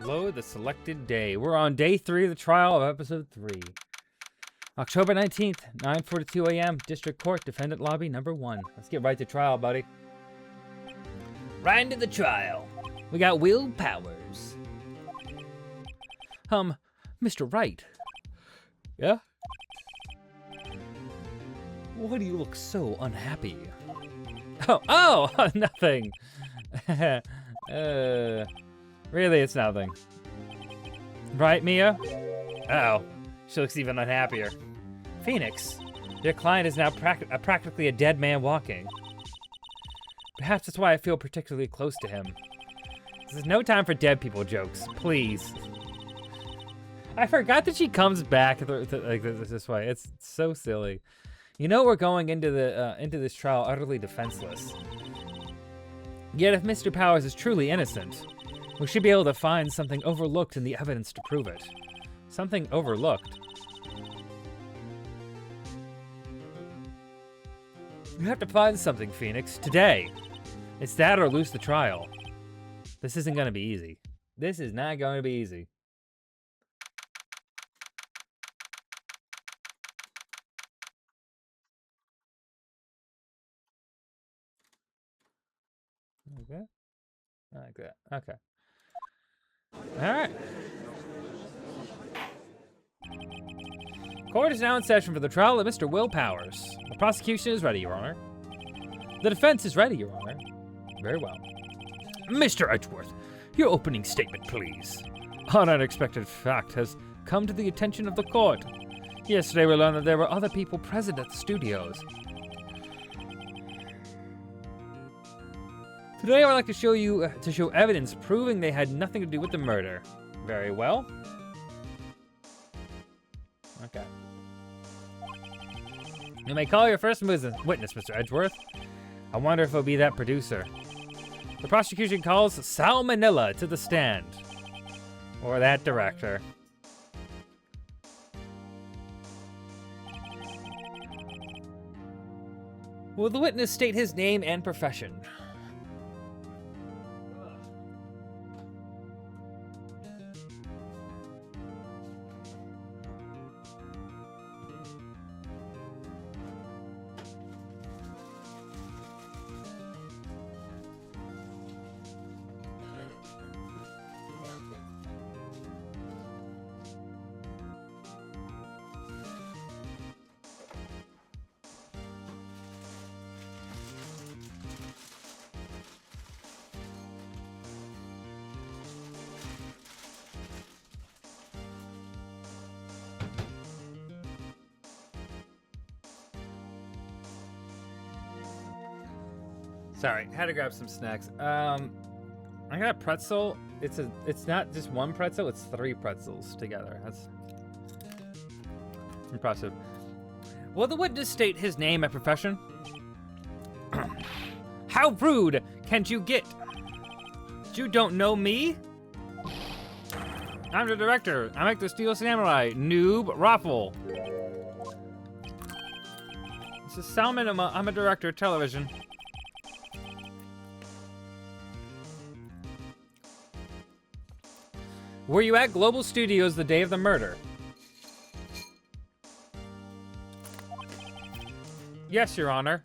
Load the selected day. We're on day 3 of the trial of episode 3. October 19th, 9:42 a.m. District Court, Defendant Lobby number 1. Let's get right to trial, buddy. Right into the trial. We got Will Powers. Mr. Wright. Yeah? Why do you look so unhappy? Oh, nothing. Really, it's nothing. Right, Mia? Uh-oh, she looks even unhappier. Phoenix, your client is now practically a dead man walking. Perhaps that's why I feel particularly close to him. This is no time for dead people jokes, please. I forgot that she comes back like this way. It's so silly. You know we're going into this trial utterly defenseless. Yet if Mr. Powers is truly innocent, we should be able to find something overlooked in the evidence to prove it. Something overlooked. You have to find something, Phoenix, today. It's that or lose the trial. This isn't gonna be easy. This is not going to be easy. Okay. Like that. Okay. All right. Court is now in session for the trial of Mr. Will Powers. The prosecution is ready, Your Honor. The defense is ready, Your Honor. Very well. Mr. Edgeworth, your opening statement, please. An unexpected fact has come to the attention of the court. Yesterday we learned that there were other people present at the studios. Today I would like to show evidence proving they had nothing to do with the murder. Very well. Okay. You may call your first witness, Mr. Edgeworth. I wonder if it'll be that producer. The prosecution calls Sal Manila to the stand. Or that director. Will the witness state his name and profession? Sorry, had to grab some snacks. I got a pretzel. It's not just one pretzel, it's 3 pretzels together. That's impressive. Will the witness state his name and profession? How rude can you get? You don't know me? I'm the director. I make the Steel Samurai. Noob Raffle. This is Salmon. I'm a director of television. Were you at Global Studios the day of the murder? Yes, Your Honor.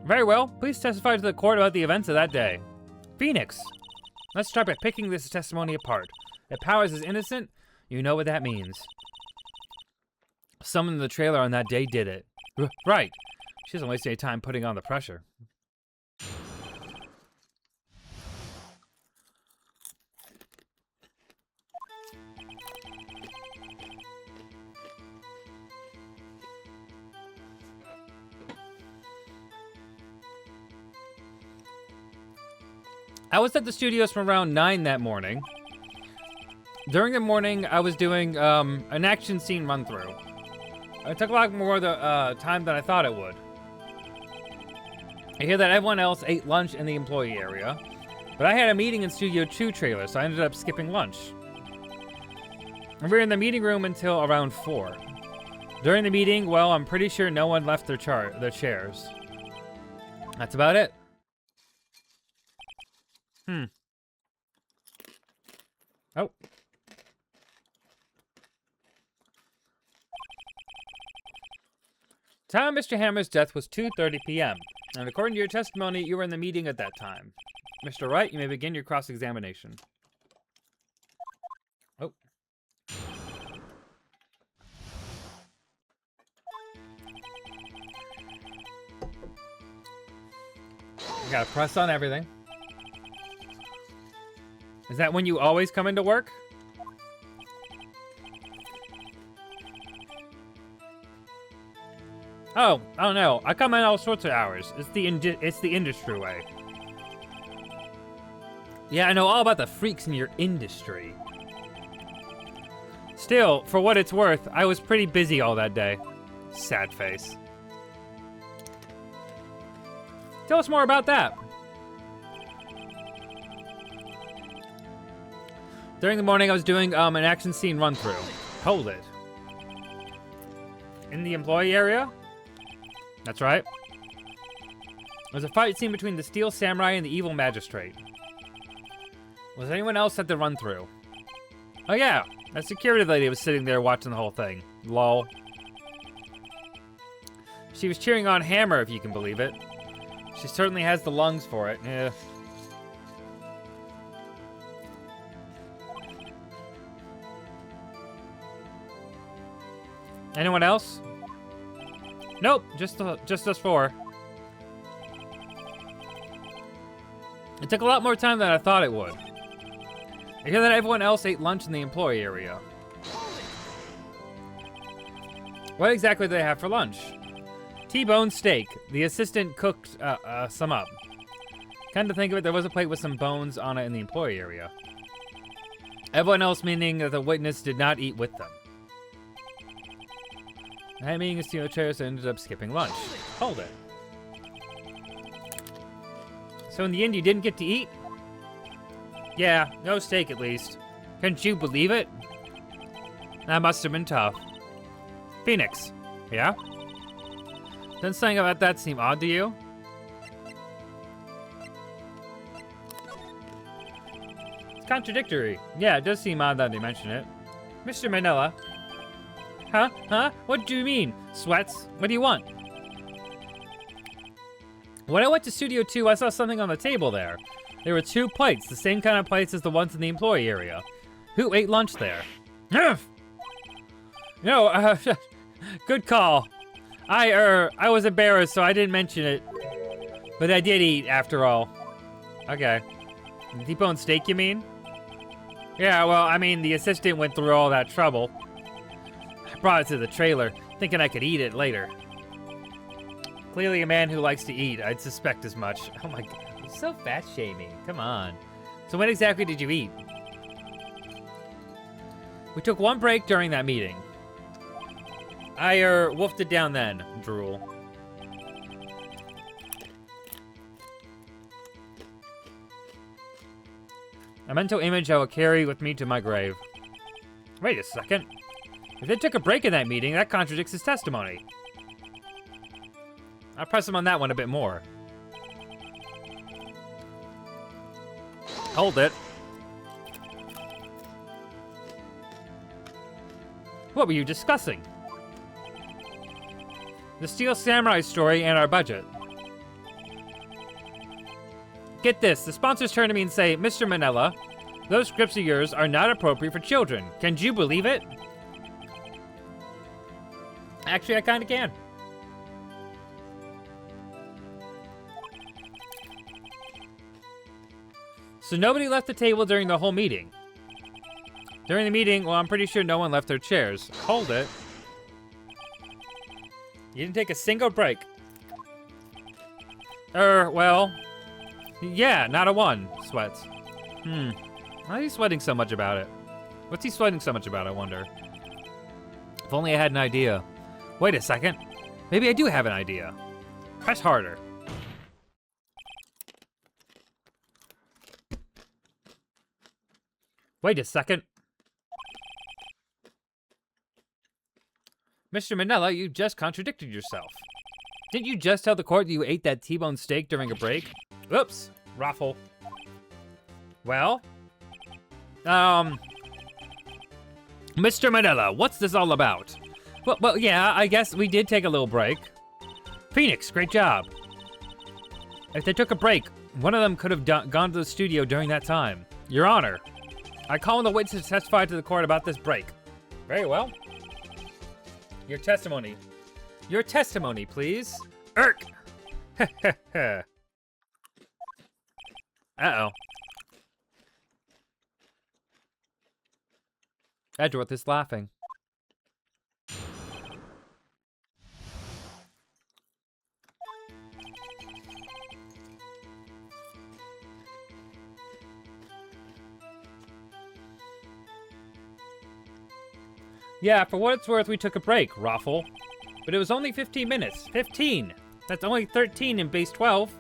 Very well. Please testify to the court about the events of that day. Phoenix, let's start by picking this testimony apart. If Powers is innocent, you know what that means. Someone in the trailer on that day did it. Right. She doesn't waste any time putting on the pressure. I was at the studios from around 9 that morning. During the morning, I was doing an action scene run through. It took a lot more time than I thought it would. I hear that everyone else ate lunch in the employee area, but I had a meeting in Studio 2 trailer, so I ended up skipping lunch. We were in the meeting room until around 4. During the meeting, well, I'm pretty sure no one left their chairs. That's about it. Oh. Time of Mr. Hammer's death was 2:30 p.m. And according to your testimony, you were in the meeting at that time. Mr. Wright, you may begin your cross-examination. Oh. You gotta press on everything. Is that when you always come into work? Oh no. I come in all sorts of hours. It's the industry way. Yeah, I know all about the freaks in your industry. Still, for what it's worth, I was pretty busy all that day. Sad face. Tell us more about that. During the morning, I was doing an action scene run-through. Hold it. In the employee area? That's right. There's a fight scene between the Steel Samurai and the Evil Magistrate. Was anyone else at the run-through? Oh yeah, that security lady was sitting there watching the whole thing. Lol. She was cheering on Hammer, if you can believe it. She certainly has the lungs for it. Yeah. Anyone else? Nope, just us four. It took a lot more time than I thought it would. I hear that everyone else ate lunch in the employee area. What exactly did they have for lunch? T-bone steak. The assistant cooked some up. Kind of think of it, there was a plate with some bones on it in the employee area. Everyone else, meaning that the witness, did not eat with them. I had meeting a steel chairs and ended up skipping lunch. Hold it. So in the end, you didn't get to eat? Yeah, no steak at least. Couldn't you believe it? That must have been tough. Phoenix, yeah? Doesn't something about that seem odd to you? It's contradictory. Yeah, it does seem odd that they mention it. Mr. Manila. Huh? Huh? What do you mean? Sweats? What do you want? When I went to Studio 2, I saw something on the table there. There were 2 plates, the same kind of plates as the ones in the employee area. Who ate lunch there? No, good call. I was embarrassed, so I didn't mention it. But I did eat, after all. Okay. T-bone steak, you mean? Yeah, well, I mean, the assistant went through all that trouble. I brought it to the trailer, thinking I could eat it later. Clearly a man who likes to eat. I'd suspect as much. Oh my god. It's so fat-shaming. Come on. So when exactly did you eat? We took 1 break during that meeting. I, wolfed it down then. Drool. A mental image I will carry with me to my grave. Wait a second. If they took a break in that meeting, that contradicts his testimony. I'll press him on that one a bit more. Hold it. What were you discussing? The Steel Samurai story and our budget. Get this, the sponsors turn to me and say, Mr. Manila, those scripts of yours are not appropriate for children. Can you believe it? Actually, I kinda can. So nobody left the table during the whole meeting. During the meeting, well, I'm pretty sure no one left their chairs. Hold it. You didn't take a single break. Well, yeah, not a one. Sweats. Why is he sweating so much about it? What's he sweating so much about, I wonder? If only I had an idea. Wait a second. Maybe I do have an idea. Press harder. Wait a second. Mr. Manila, you just contradicted yourself. Didn't you just tell the court that you ate that T-bone steak during a break? Oops, raffle. Well, Mr. Manila, what's this all about? Well, yeah, I guess we did take a little break. Phoenix, great job. If they took a break, one of them could have gone to the studio during that time. Your Honor, I call on the witness to testify to the court about this break. Very well. Your testimony. Your testimony, please. Irk. Uh-oh. Edgeworth is laughing. Yeah, for what it's worth, we took a break, Raffle. But it was only 15 minutes. 15! That's only 13 in base 12.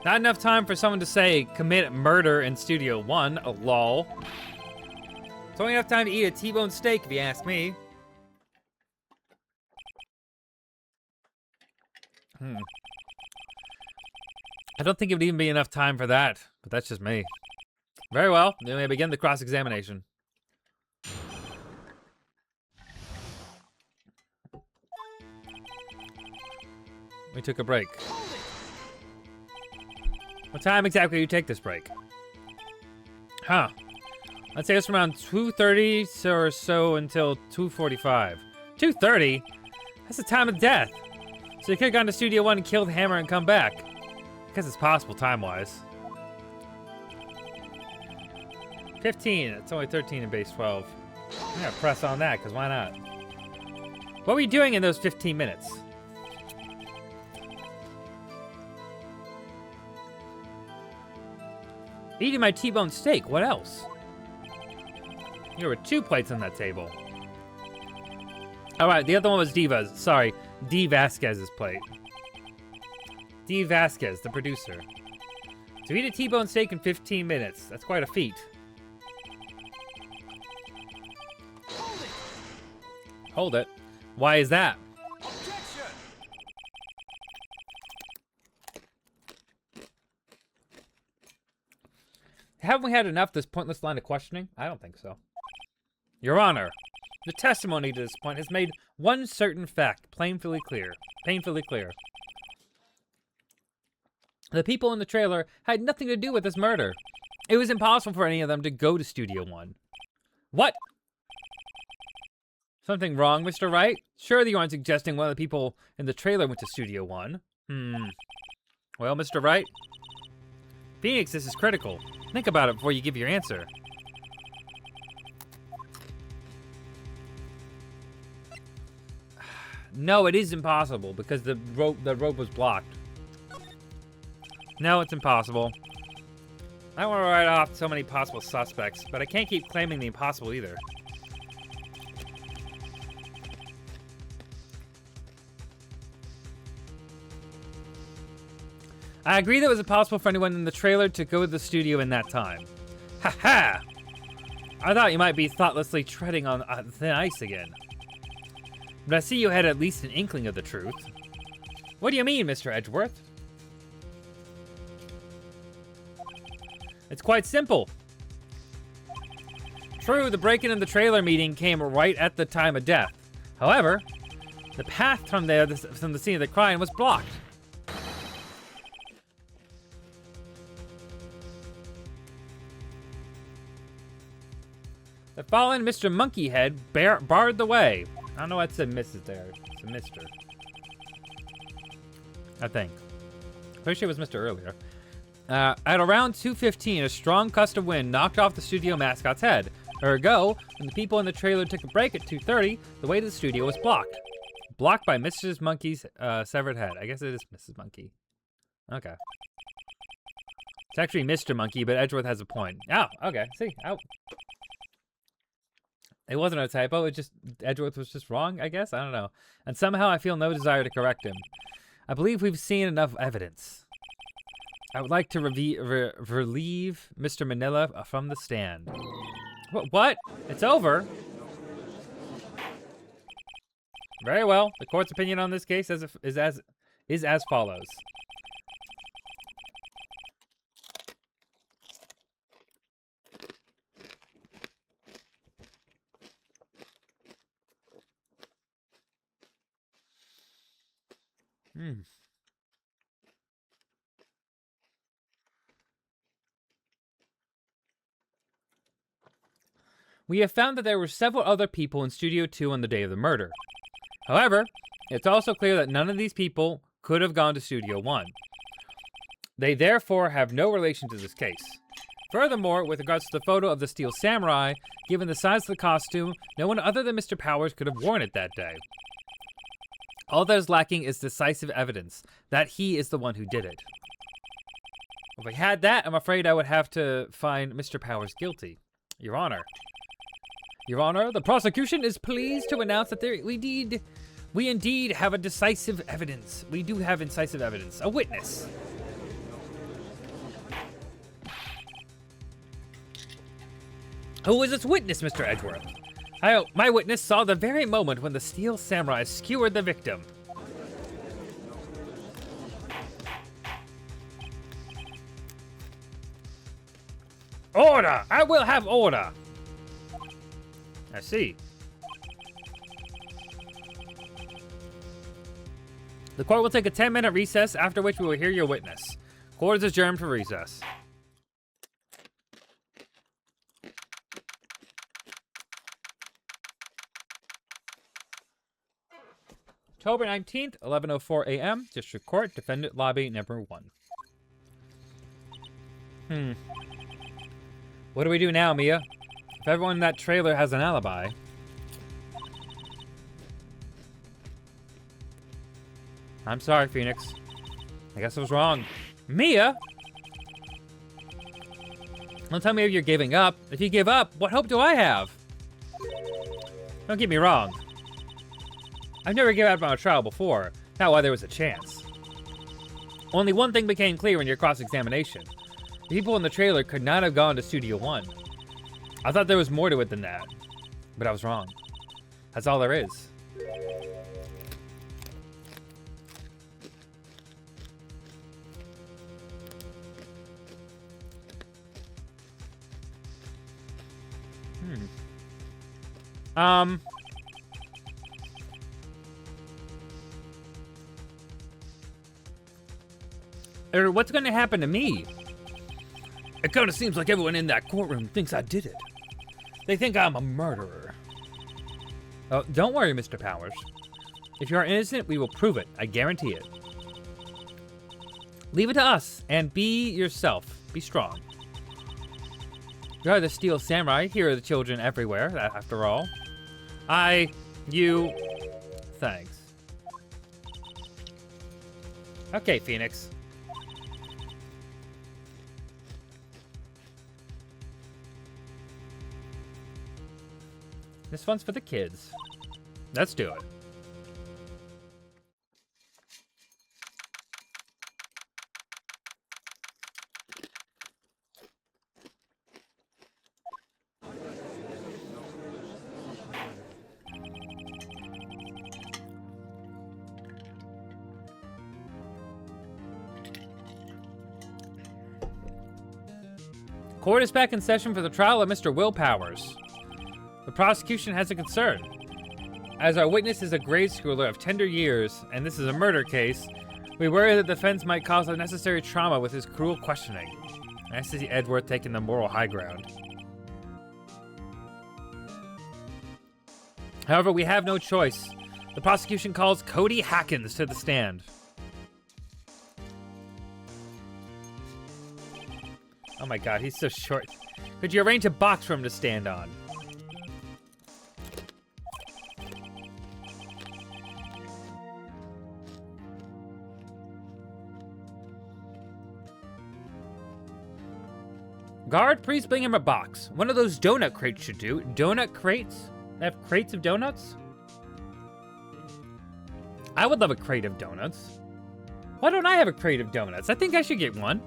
Not enough time for someone to say, commit murder in Studio 1, a lol. It's only enough time to eat a T-bone steak, if you ask me. I don't think it would even be enough time for that, but that's just me. Very well, then we begin the cross-examination. We took a break. What time exactly do you take this break? Huh. I'd say it's from around 2:30 or so until 2:45. 2:30? That's the time of death. So you could have gone to Studio 1 and killed Hammer and come back. I guess it's possible time-wise. 15. It's only 13 in base 12. I'm gonna press on that, because why not? What were you doing in those 15 minutes? Eating my T-bone steak. What else? There were 2 plates on that table. All right, the other one was Diva's. Sorry, D. Vasquez's plate. D. Vasquez, the producer. To eat a T-bone steak in 15 minutes. That's quite a feat. Hold it. Why is that? Objection! Haven't we had enough of this pointless line of questioning? I don't think so. Your Honor, the testimony to this point has made one certain fact painfully clear. The people in the trailer had nothing to do with this murder. It was impossible for any of them to go to Studio 1. What? Something wrong, Mr. Wright? Surely you aren't suggesting one of the people in the trailer went to Studio 1. Well, Mr. Wright? Phoenix, this is critical. Think about it before you give your answer. No, it is impossible because the rope was blocked. No, it's impossible. I don't want to write off so many possible suspects, but I can't keep claiming the impossible either. I agree that it was impossible for anyone in the trailer to go to the studio in that time. Ha ha! I thought you might be thoughtlessly treading on thin ice again. But I see you had at least an inkling of the truth. What do you mean, Mr. Edgeworth? It's quite simple. True, the break-in in the trailer meeting came right at the time of death. However, the path from the scene of the crime was blocked. The fallen Mr. Monkeyhead barred the way. I don't know why it said Mrs. there. It's a Mr. I think. Pretty sure it was Mr. earlier. At around 2:15, a strong gust of wind knocked off the studio mascot's head. Ergo, when the people in the trailer took a break at 2:30, the way to the studio was blocked. Blocked by Mrs. Monkey's severed head. I guess it is Mrs. Monkey. Okay. It's actually Mr. Monkey, but Edgeworth has a point. Oh, okay. See? Oh. It wasn't a typo, it just, Edgeworth was just wrong, I guess? I don't know. And somehow I feel no desire to correct him. I believe we've seen enough evidence. I would like to relieve Mr. Manila from the stand. What? It's over? Very well. The court's opinion on this case is as follows. We have found that there were several other people in Studio 2 on the day of the murder. However, it's also clear that none of these people could have gone to Studio 1. They therefore have no relation to this case. Furthermore, with regards to the photo of the Steel Samurai, given the size of the costume, no one other than Mr. Powers could have worn it that day. All that is lacking is decisive evidence that he is the one who did it. If I had that, I'm afraid I would have to find Mr. Powers guilty. Your Honor. Your Honor, the prosecution is pleased to announce that we indeed have a decisive evidence. We do have incisive evidence. A witness. Who is this witness, Mr. Edgeworth? My witness saw the very moment when the Steel Samurai skewered the victim. Order! I will have order! I see. The court will take a 10-minute recess, after which we will hear your witness. Court is adjourned for recess. October 19th, 11:04 a.m., District Court, Defendant Lobby number 1. What do we do now, Mia? If everyone in that trailer has an alibi. I'm sorry, Phoenix. I guess I was wrong. Mia? Don't tell me if you're giving up. If you give up, what hope do I have? Don't get me wrong. I've never given up on a trial before, not while there was a chance. Only one thing became clear in your cross-examination. The people in the trailer could not have gone to Studio 1. I thought there was more to it than that, but I was wrong. That's all there is. What's gonna happen to me? It kinda seems like everyone in that courtroom thinks I did it. They think I'm a murderer. Oh, don't worry, Mr. Powers. If you are innocent, we will prove it. I guarantee it. Leave it to us, and be yourself. Be strong. You are the Steel Samurai. Here are the children everywhere, after all. Thanks. Okay, Phoenix. This one's for the kids. Let's do it. Court is back in session for the trial of Mr. Will Powers. The prosecution has a concern. As our witness is a grade schooler of tender years, and this is a murder case, we worry that the defense might cause unnecessary trauma with his cruel questioning. I see Edgeworth taking the moral high ground. However, we have no choice. The prosecution calls Cody Hackins to the stand. Oh my god, he's so short. Could you arrange a box for him to stand on? Guard, please bring him a box. One of those donut crates should do. Donut crates? They have crates of donuts? I would love a crate of donuts. Why don't I have a crate of donuts? I think I should get one.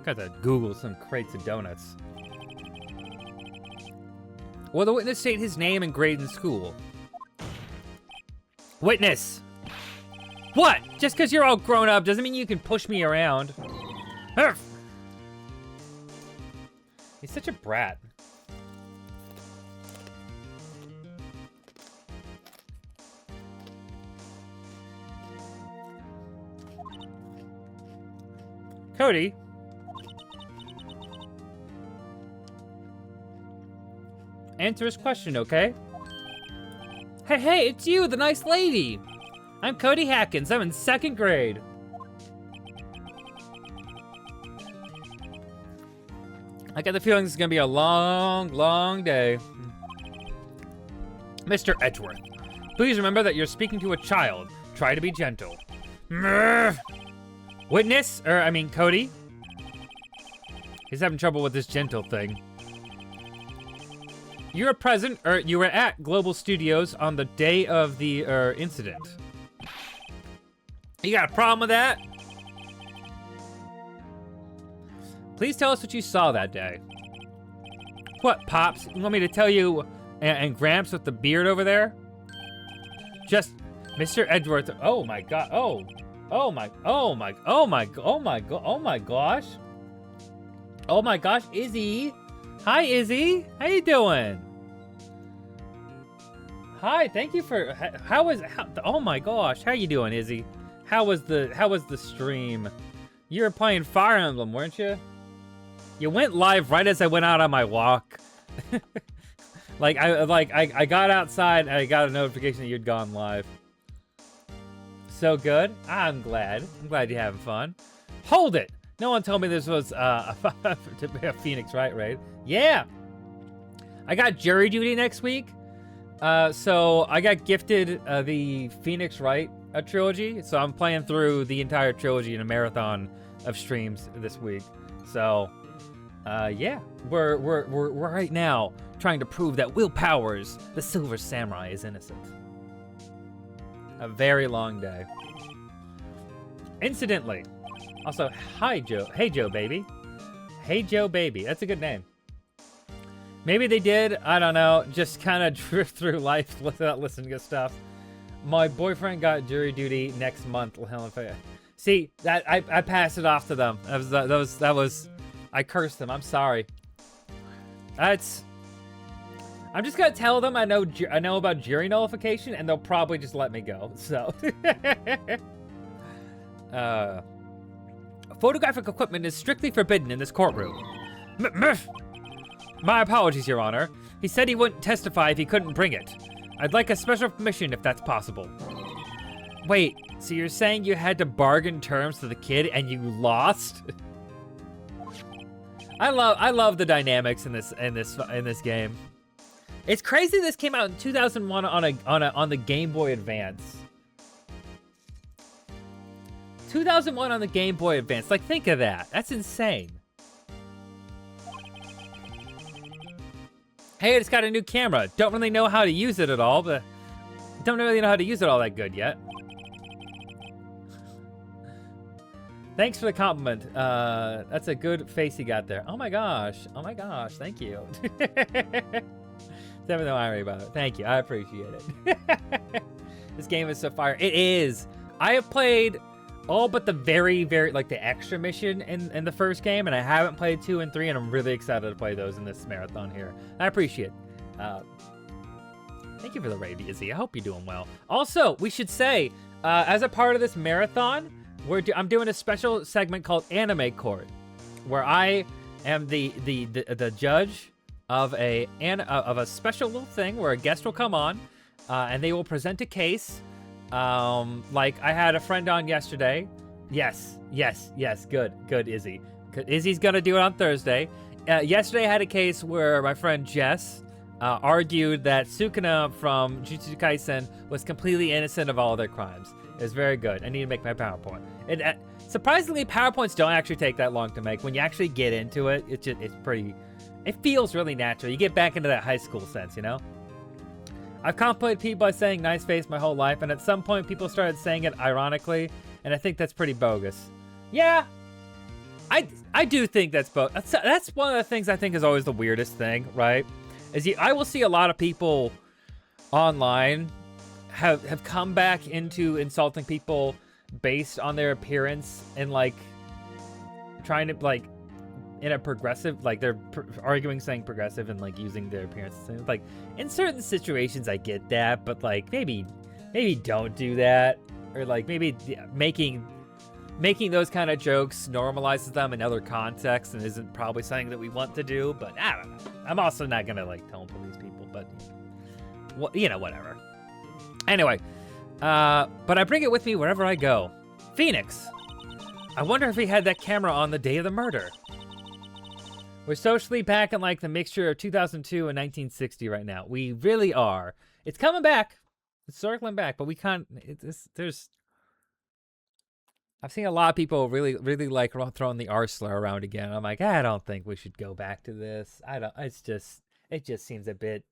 Got to Google some crates of donuts. Will the witness state his name and grade in school? Witness! What? Just because you're all grown up doesn't mean you can push me around. He's such a brat. Cody? Answer his question, okay? Hey, it's you, the nice lady. I'm Cody Hackins. I'm in 2nd grade. I get the feeling this is gonna be a long, long day. Mr. Edgeworth, please remember that you're speaking to a child. Try to be gentle. Witness, Cody. He's having trouble with this gentle thing. You were at Global Studios on the day of the incident. You got a problem with that? Please tell us what you saw that day. What, Pops? You want me to tell you and Gramps with the beard over there? Just Mr. Edgeworth. Oh my god. Oh my gosh. Oh my gosh, Izzy. Hi, Izzy. How you doing? Hi, thank you for, oh my gosh, how you doing, Izzy? How was the stream? You were playing Fire Emblem, weren't you? You went live right as I went out on my walk. I got outside and I got a notification that you'd gone live. So good. I'm glad you're having fun. Hold it. No one told me this was a Phoenix Wright raid. Yeah. I got jury duty next week. So I got gifted the Phoenix Wright trilogy. So I'm playing through the entire trilogy in a marathon of streams this week. So yeah, we're right now trying to prove that Will Powers, the Silver Samurai, is innocent. A very long day. Incidentally, also, hi Joe. Hey Joe baby. Hey Joe baby. That's a good name. Maybe they did, I don't know, just kind of drift through life without listening to stuff. My boyfriend got jury duty next month. See, that I passed it off to them. That was I cursed them. I'm sorry. I'm just gonna tell them I know about jury nullification, and they'll probably just let me go. So, photographic equipment is strictly forbidden in this courtroom. My apologies, Your Honor. He said he wouldn't testify if he couldn't bring it. I'd like a special permission if that's possible. Wait, so you're saying you had to bargain terms to the kid and you lost? I love the dynamics in this game. It's crazy this came out in 2001 on the Game Boy Advance. 2001 on the Game Boy Advance. Like, think of that. That's insane. Hey, I just got a new camera. Don't really know how to use it at all, but don't really know how to use it all that good yet. Thanks for the compliment. That's a good face you got there. Oh my gosh. Oh my gosh. Thank you. Never know irony about it. Thank you. I appreciate it. This game is so fire. It is. I have played all but the very, like the extra mission in the first game, and I haven't played 2 and 3, and I'm really excited to play those in this marathon here. I appreciate it. Thank you for the raid, Izzy. I hope you're doing well. Also, we should say, as a part of this marathon, I'm doing a special segment called Anime Court, where I am the judge of a special little thing where a guest will come on, and they will present a case. Like I had a friend on yesterday. Yes, good, Izzy. Izzy's gonna do it on Thursday. Yesterday I had a case where my friend Jess argued that Sukuna from Jujutsu Kaisen was completely innocent of all their crimes. It was very good. I need to make my PowerPoint. Surprisingly, PowerPoints don't actually take that long to make. When you actually get into it, it feels really natural. You get back into that high school sense, you know? I've complimented people by saying nice face my whole life, and at some point people started saying it ironically, and I think that's pretty bogus. Yeah, I do think that's bogus. That's one of the things I think is always the weirdest thing, right? I will see a lot of people online have come back into insulting people based on their appearance and like trying to like in a progressive, like they're arguing saying progressive and like using their appearance. Like in certain situations I get that, but like maybe don't do that, or like maybe making those kind of jokes normalizes them in other contexts and isn't probably something that we want to do. But I don't know. I'm also not gonna like tone police people, but you know, whatever. Anyway, but I bring it with me wherever I go. Phoenix. I wonder if he had that camera on the day of the murder. We're socially back in like the mixture of 2002 and 1960 right now. We really are. It's coming back. It's circling back, but we can't. I've seen a lot of people really like throwing the R slur around again. I'm like, I don't think we should go back to this. It just seems a bit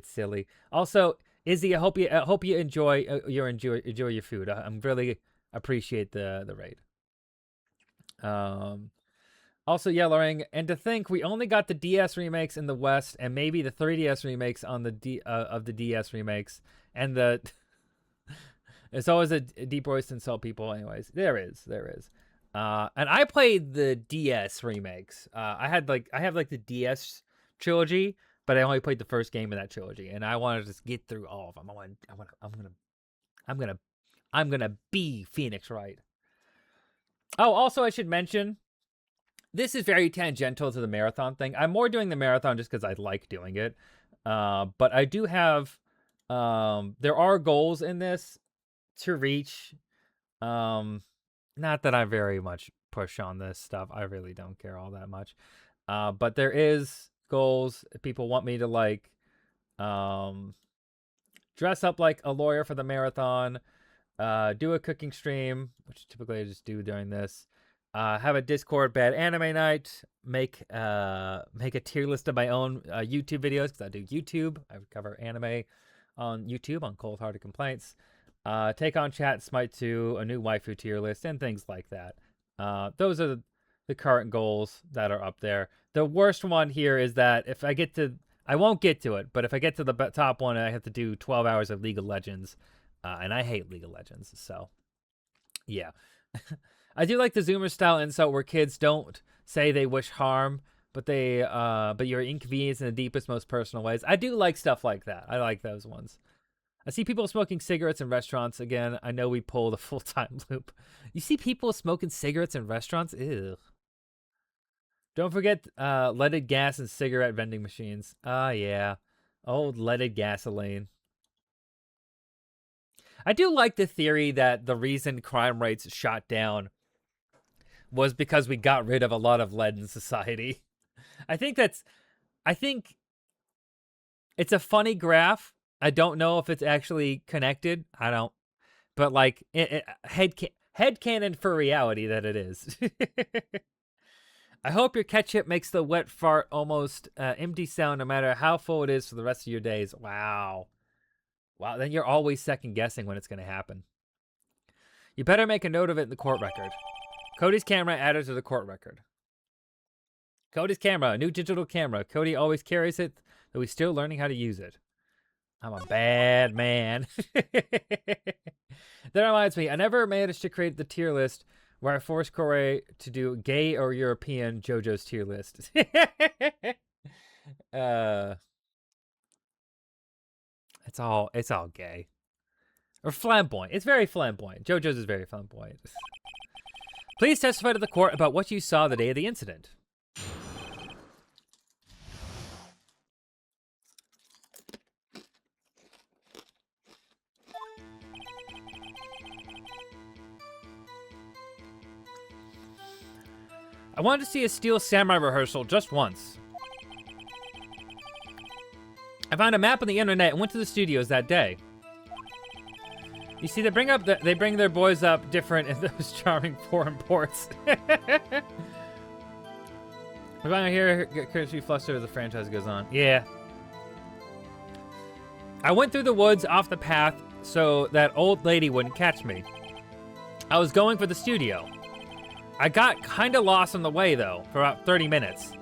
silly. Also, Izzy, I hope you enjoy your food. I'm really appreciate the raid. Also yellowing, and to think we only got the DS remakes in the West, and maybe the 3DS remakes on the of the DS remakes, and it's always a deep voice to insult people. Anyways, there is. And I played the DS remakes. I have the DS trilogy, but I only played the first game in that trilogy, and I want to just get through all of them. I'm gonna be Phoenix Wright. Oh, also I should mention, this is very tangential to the marathon thing. I'm more doing the marathon just because I like doing it. But I do have, there are goals in this to reach. Not that I very much push on this stuff. I really don't care all that much. But there is goals. People want me to like, dress up like a lawyer for the marathon, do a cooking stream, which typically I just do during this. Have a Discord bad anime night, make a tier list of my own YouTube videos, because I do YouTube. I cover anime on YouTube on Cold Hearted Complaints. Take on chat, Smite 2, a new waifu tier list, and things like that. Those are the current goals that are up there. The worst one here is that if I get to, I won't get to it, but if I get to the top one, I have to do 12 hours of League of Legends, and I hate League of Legends, so yeah. I do like the Zoomer style insult where kids don't say they wish harm, but you're inconvenienced in the deepest, most personal ways. I do like stuff like that. I like those ones. I see people smoking cigarettes in restaurants again. I know we pulled a full-time loop. You see people smoking cigarettes in restaurants? Ew. Don't forget leaded gas and cigarette vending machines. Yeah. Old leaded gasoline. I do like the theory that the reason crime rates shot down was because we got rid of a lot of lead in society. I think it's a funny graph. I don't know if it's actually connected. I don't. But like, headcanon for reality that it is. I hope your ketchup makes the wet fart almost empty sound no matter how full it is for the rest of your days. Wow. Wow, then you're always second guessing when it's going to happen. You better make a note of it in the court record. Cody's camera added to the court record. Cody's camera, a new digital camera. Cody always carries it, though he's still learning how to use it. I'm a bad man. That reminds me, I never managed to create the tier list where I forced Corey to do gay or European JoJo's tier list. It's all gay. Or flamboyant. It's very flamboyant. JoJo's is very flamboyant. Please testify to the court about what you saw the day of the incident. I wanted to see a Steel Samurai rehearsal just once. I found a map on the internet and went to the studios that day. You see, they bring their boys up different in those charming foreign ports. We're going to hear courtesy flustered as the franchise goes on. Yeah. I went through the woods off the path so that old lady wouldn't catch me. I was going for the studio. I got kind of lost on the way, though, for about 30 minutes.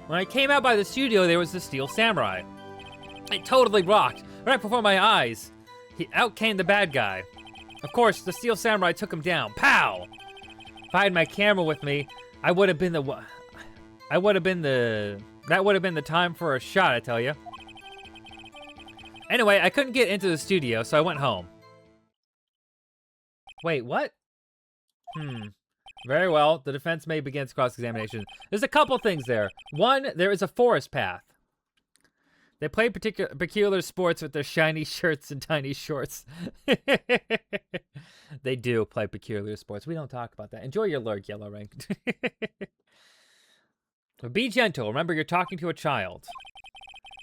When I came out by the studio, there was the Steel Samurai. It totally rocked, right before my eyes. Out came the bad guy. Of course, the Steel Samurai took him down. Pow! If I had my camera with me, that would have been the time for a shot, I tell you. Anyway, I couldn't get into the studio, so I went home. Wait, what? Very well. The defense may begin its cross-examination. There's a couple things there. One, there is a forest path. They play peculiar sports with their shiny shirts and tiny shorts. They do play peculiar sports. We don't talk about that. Enjoy your lurk, Yellow Rank. But be gentle. Remember, you're talking to a child.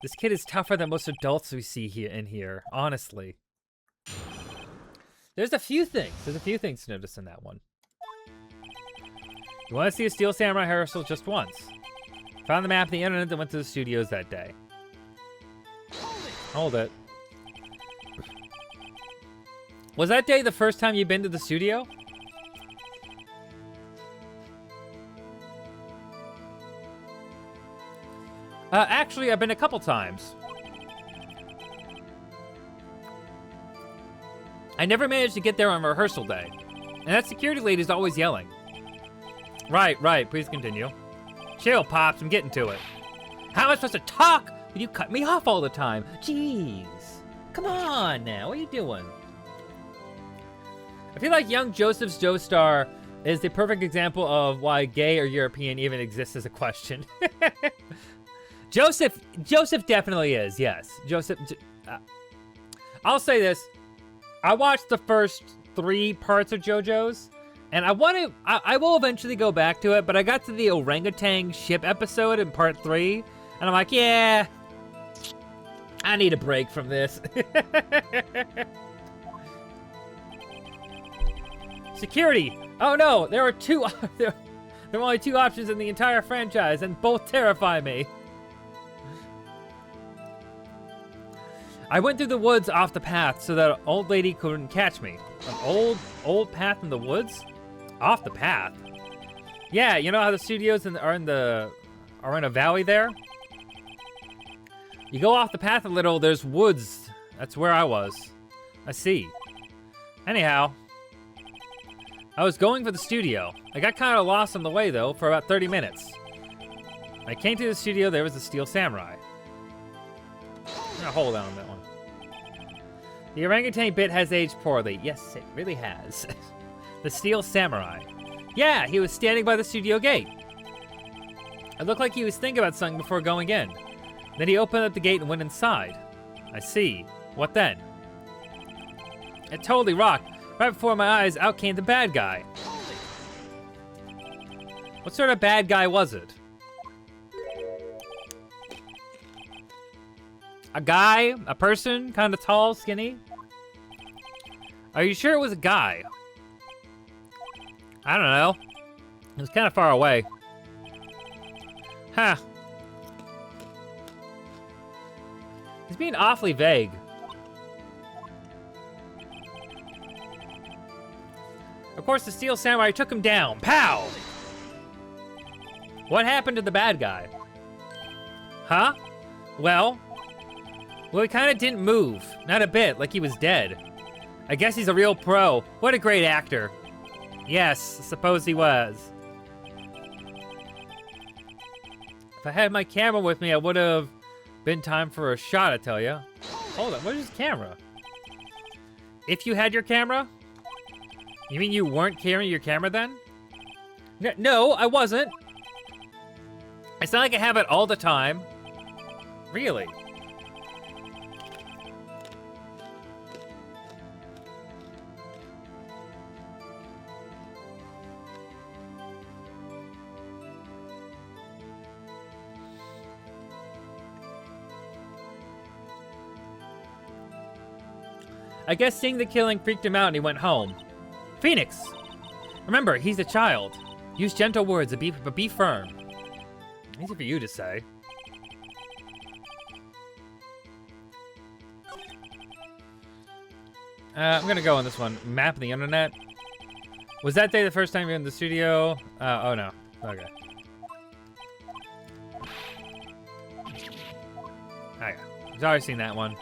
This kid is tougher than most adults we see here, honestly. There's a few things. There's a few things to notice in that one. You want to see a Steel Samurai rehearsal just once. Found the map on the internet that went to the studios that day. Hold it. Was that day the first time you've been to the studio? Actually, I've been a couple times. I never managed to get there on rehearsal day. And that security lady's always yelling. Right, please continue. Chill, Pops, I'm getting to it. How am I supposed to talk when you cut me off all the time? Jeez. Come on now, what are you doing? I feel like young Joseph's Joestar is the perfect example of why gay or European even exists as a question. Joseph definitely is, yes. I'll say this. I watched the first 3 parts of JoJo's, and I will eventually go back to it, but I got to the orangutan ship episode in part 3, and I'm like, yeah, I need a break from this. Security. Oh no, there are only 2 options in the entire franchise, and both terrify me. I went through the woods off the path so that an old lady couldn't catch me. An old path in the woods? Off the path? Yeah, you know how the studios are in a valley there? You go off the path a little, there's woods. That's where I was. I see. Anyhow, I was going for the studio. I got kind of lost on the way though for about 30 minutes. When I came to the studio, there was the Steel Samurai. I'm gonna hold on that one. The orangutan bit has aged poorly. Yes, it really has. The Steel Samurai. Yeah, he was standing by the studio gate. It looked like he was thinking about something before going in. Then he opened up the gate and went inside. I see. What then? It totally rocked. Right before my eyes, out came the bad guy. What sort of bad guy was it? A guy? A person? Kind of tall, skinny? Are you sure it was a guy? I don't know. It was kind of far away. Huh. He's being awfully vague. Of course, the Steel Samurai took him down. Pow! What happened to the bad guy? Huh? Well, he kind of didn't move. Not a bit, like he was dead. I guess he's a real pro. What a great actor. Yes, suppose he was. If I had my camera with me, I would have been time for a shot, I tell you. Hold on, where's his camera? If you had your camera? You mean you weren't carrying your camera then? No, I wasn't. It's not like I have it all the time. Really? I guess seeing the killing freaked him out and he went home. Phoenix! Remember, he's a child. Use gentle words, but be firm. Easy for you to say. I'm gonna go on this one. Map of the internet. Was that day the first time you're in the studio? Oh no. Okay. I've already seen that one.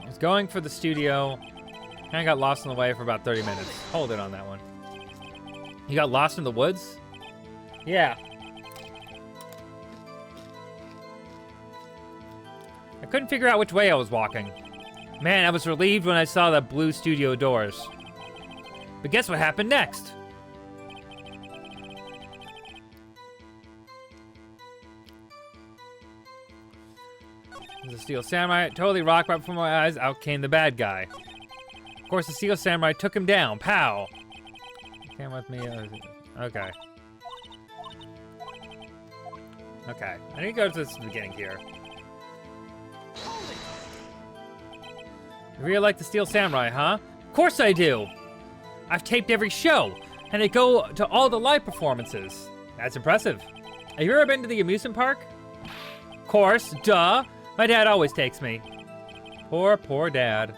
I was going for the studio. Kind of got lost on the way for about 30 minutes. Hold it on that one. You got lost in the woods? Yeah. I couldn't figure out which way I was walking. Man, I was relieved when I saw the blue studio doors. But guess what happened next? The Steel Samurai totally rocked right before my eyes. Out came the bad guy. Of course, the Steel Samurai took him down. Pow! Came with me. Okay. Okay. I need to go to the beginning here. You really like the Steel Samurai, huh? Of course I do! I've taped every show, and I go to all the live performances. That's impressive. Have you ever been to the amusement park? Of course, duh. My dad always takes me. Poor, poor dad.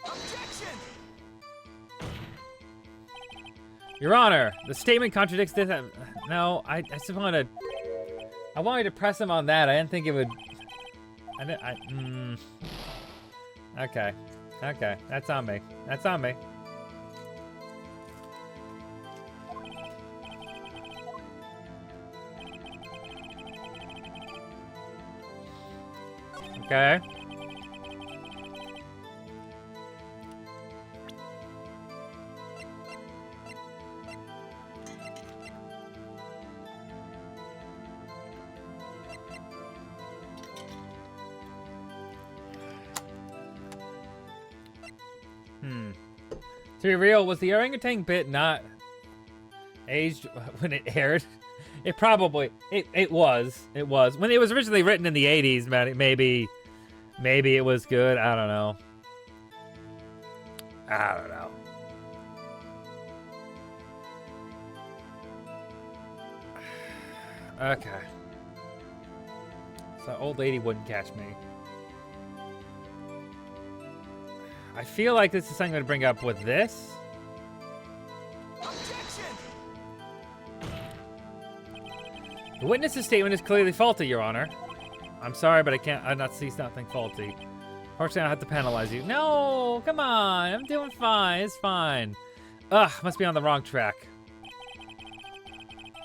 Objection! Your Honor, the statement contradicts this. No, I just wanted to. I wanted to press him on that. I didn't think it would. Okay. Okay. That's on me. That's on me. Okay. To be real, was the orangutan bit not aged when it aired? It probably, it was. It was. When it was originally written in the 80s, man, maybe it was good. I don't know. I don't know. Okay. So old lady wouldn't catch me. I feel like this is something I'm going to bring up with this. Objection! The witness's statement is clearly faulty, Your Honor. I'm sorry, but I not see something faulty. Fortunately, I'll have to penalize you. No, come on. I'm doing fine. It's fine. Ugh, must be on the wrong track.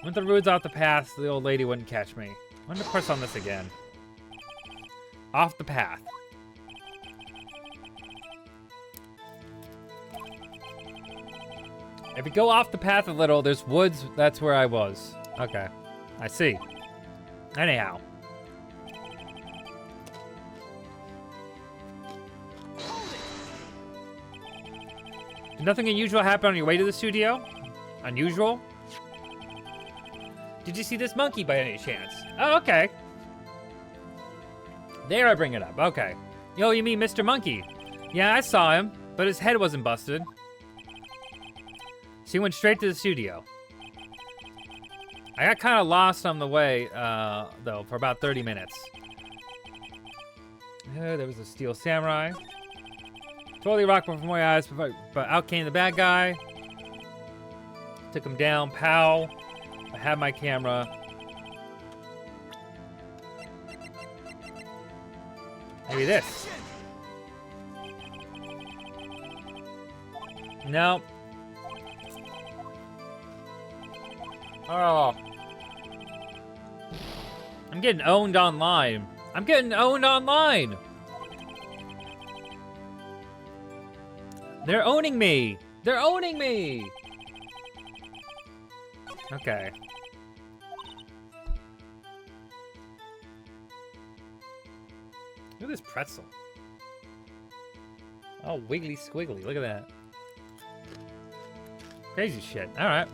Went the roads off the path so the old lady wouldn't catch me. I'm going to press on this again. Off the path. If you go off the path a little, there's woods. That's where I was. Okay. I see. Anyhow. Did nothing unusual happen on your way to the studio? Unusual? Did you see this monkey by any chance? Oh, okay. There I bring it up. Okay. Yo, you mean Mr. Monkey? Yeah, I saw him, but his head wasn't busted. So he went straight to the studio. I got kind of lost on the way, though, for about 30 minutes. There was a Steel Samurai. Totally rocked before my eyes, but out came the bad guy. Took him down, pow. I had my camera. Maybe this. No. Oh. I'm getting owned online. I'm getting owned online. They're owning me. They're owning me. Okay. Look at this pretzel. Oh, wiggly squiggly. Look at that. Crazy shit. All right.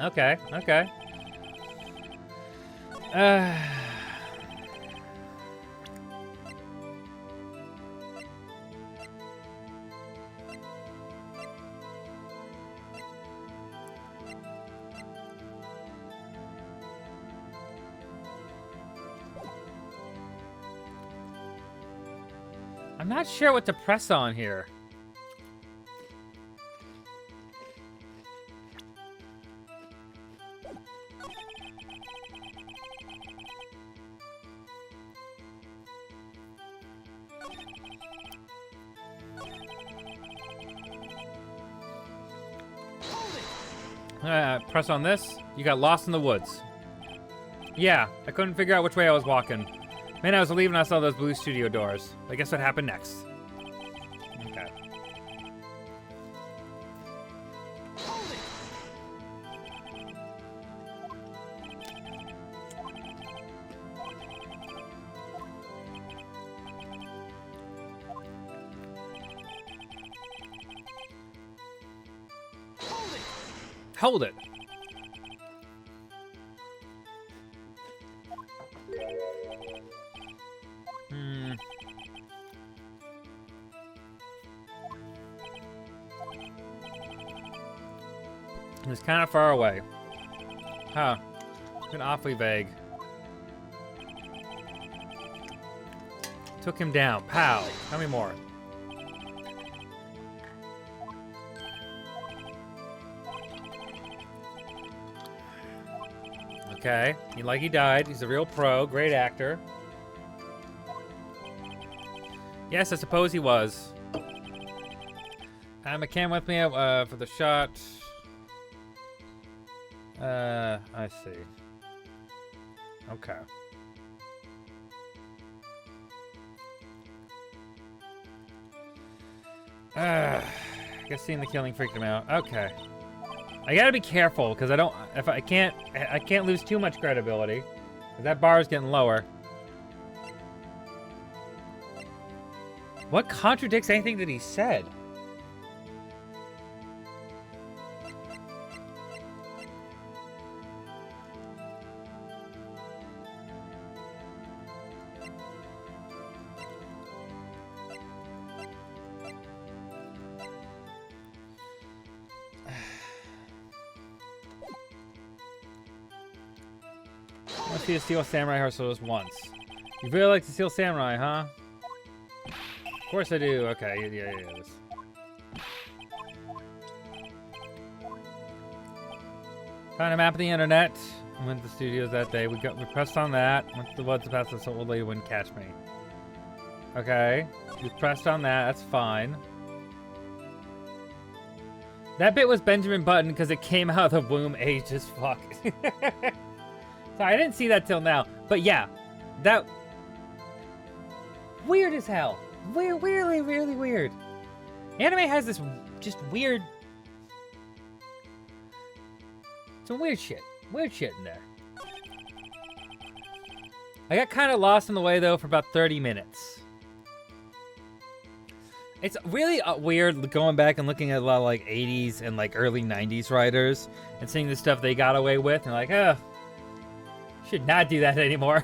Okay, okay. I'm not sure what to press on here. Press on this. You got lost in the woods. Yeah, I couldn't figure out which way I was walking. Man, I was leaving, I saw those blue studio doors. I guess what happened next? Okay. Hold it. It's kind of far away. Huh. It's been awfully vague. Took him down. Pow. How many more? Okay. He died. He's a real pro. Great actor. Yes, I suppose he was. I have a cam with me for the shot. I see. Okay. I guess seeing the killing freaked him out. Okay. I gotta be careful because I can't lose too much credibility. That bar is getting lower. What contradicts anything that he said? I want to see a Steel Samurai rehearsal just once. You really like the Steel Samurai, huh? Of course I do. Okay, yeah. Found a map of the internet. I went to the studios that day. We pressed on that. Went to the woods past this old lady wouldn't catch me. Okay. We pressed on that. That's fine. That bit was Benjamin Button because it came out of the womb aged as fuck. Sorry, I didn't see that till now. But yeah, that... Weird as hell. Weirdly, really weird. Anime has this just weird... Some weird shit. Weird shit in there. I got kind of lost in the way, though, for about 30 minutes. It's really weird going back and looking at a lot of, like, 80s and, like, early 90s writers and seeing the stuff they got away with and like, oh, should not do that anymore.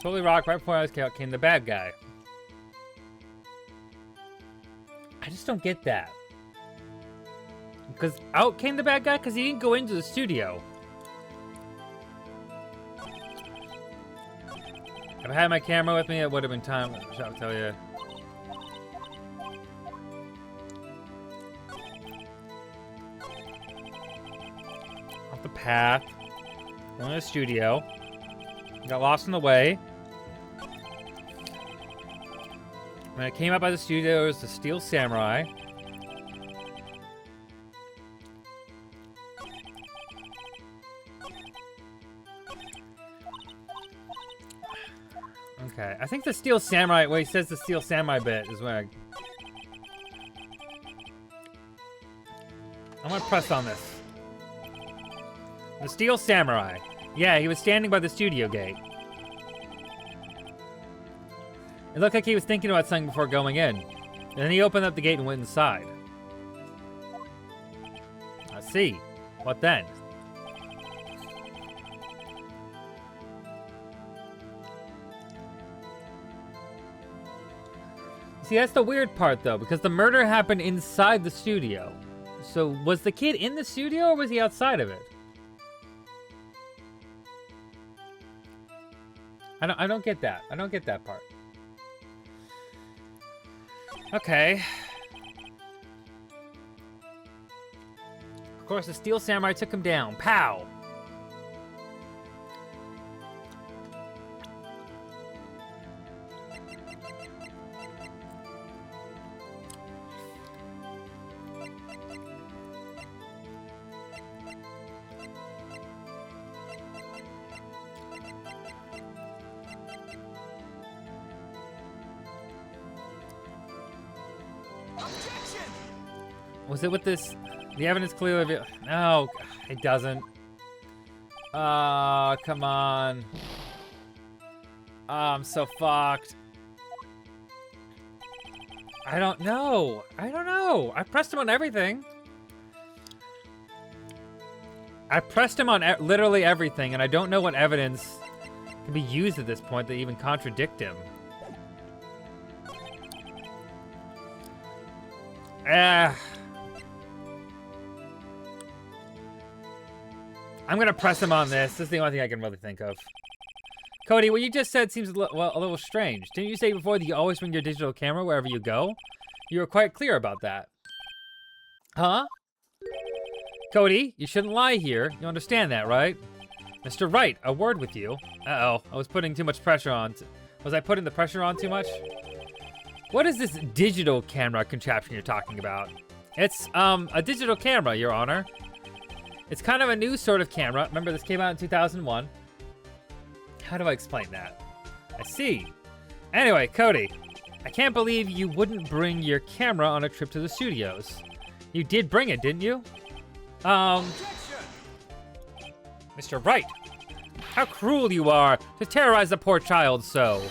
Totally rock. Right before I was out came the bad guy. I just don't get that. Because out came the bad guy because he didn't go into the studio. If I had my camera with me, it would have been time. I'll tell you. Off the path. Going to the studio. Got lost in the way. When I came up by the studio, it was the Steel Samurai. Okay, I think the Steel Samurai, well, he says the Steel Samurai bit is where I'm gonna press on this. The Steel Samurai. Yeah, he was standing by the studio gate. It looked like he was thinking about something before going in. And then he opened up the gate and went inside. I see. What then? See, that's the weird part, though, because the murder happened inside the studio. So, was the kid in the studio, or was he outside of it? I don't get that. I don't get that part. Okay. Of course, the Steel Samurai took him down. Pow! Objection! Was it with this? The evidence clearly... No, it doesn't. Come on. I'm so fucked. I don't know. I don't know. I pressed him on everything. I pressed him on literally everything, and I don't know what evidence can be used at this point that even contradict him. I'm gonna press him on this. This is the only thing I can really think of. Cody, what you just said seems a little strange. Didn't you say before that you always bring your digital camera wherever you go? You were quite clear about that. Huh? Cody, you shouldn't lie here. You understand that, right? Mr. Wright, a word with you. Uh-oh, I was putting too much pressure on. Was I putting the pressure on too much? What is this digital camera contraption you're talking about? It's, a digital camera, Your Honor. It's kind of a new sort of camera. Remember, this came out in 2001. How do I explain that? I see. Anyway, Cody, I can't believe you wouldn't bring your camera on a trip to the studios. You did bring it, didn't you? Mr. Wright, how cruel you are to terrorize the poor child so.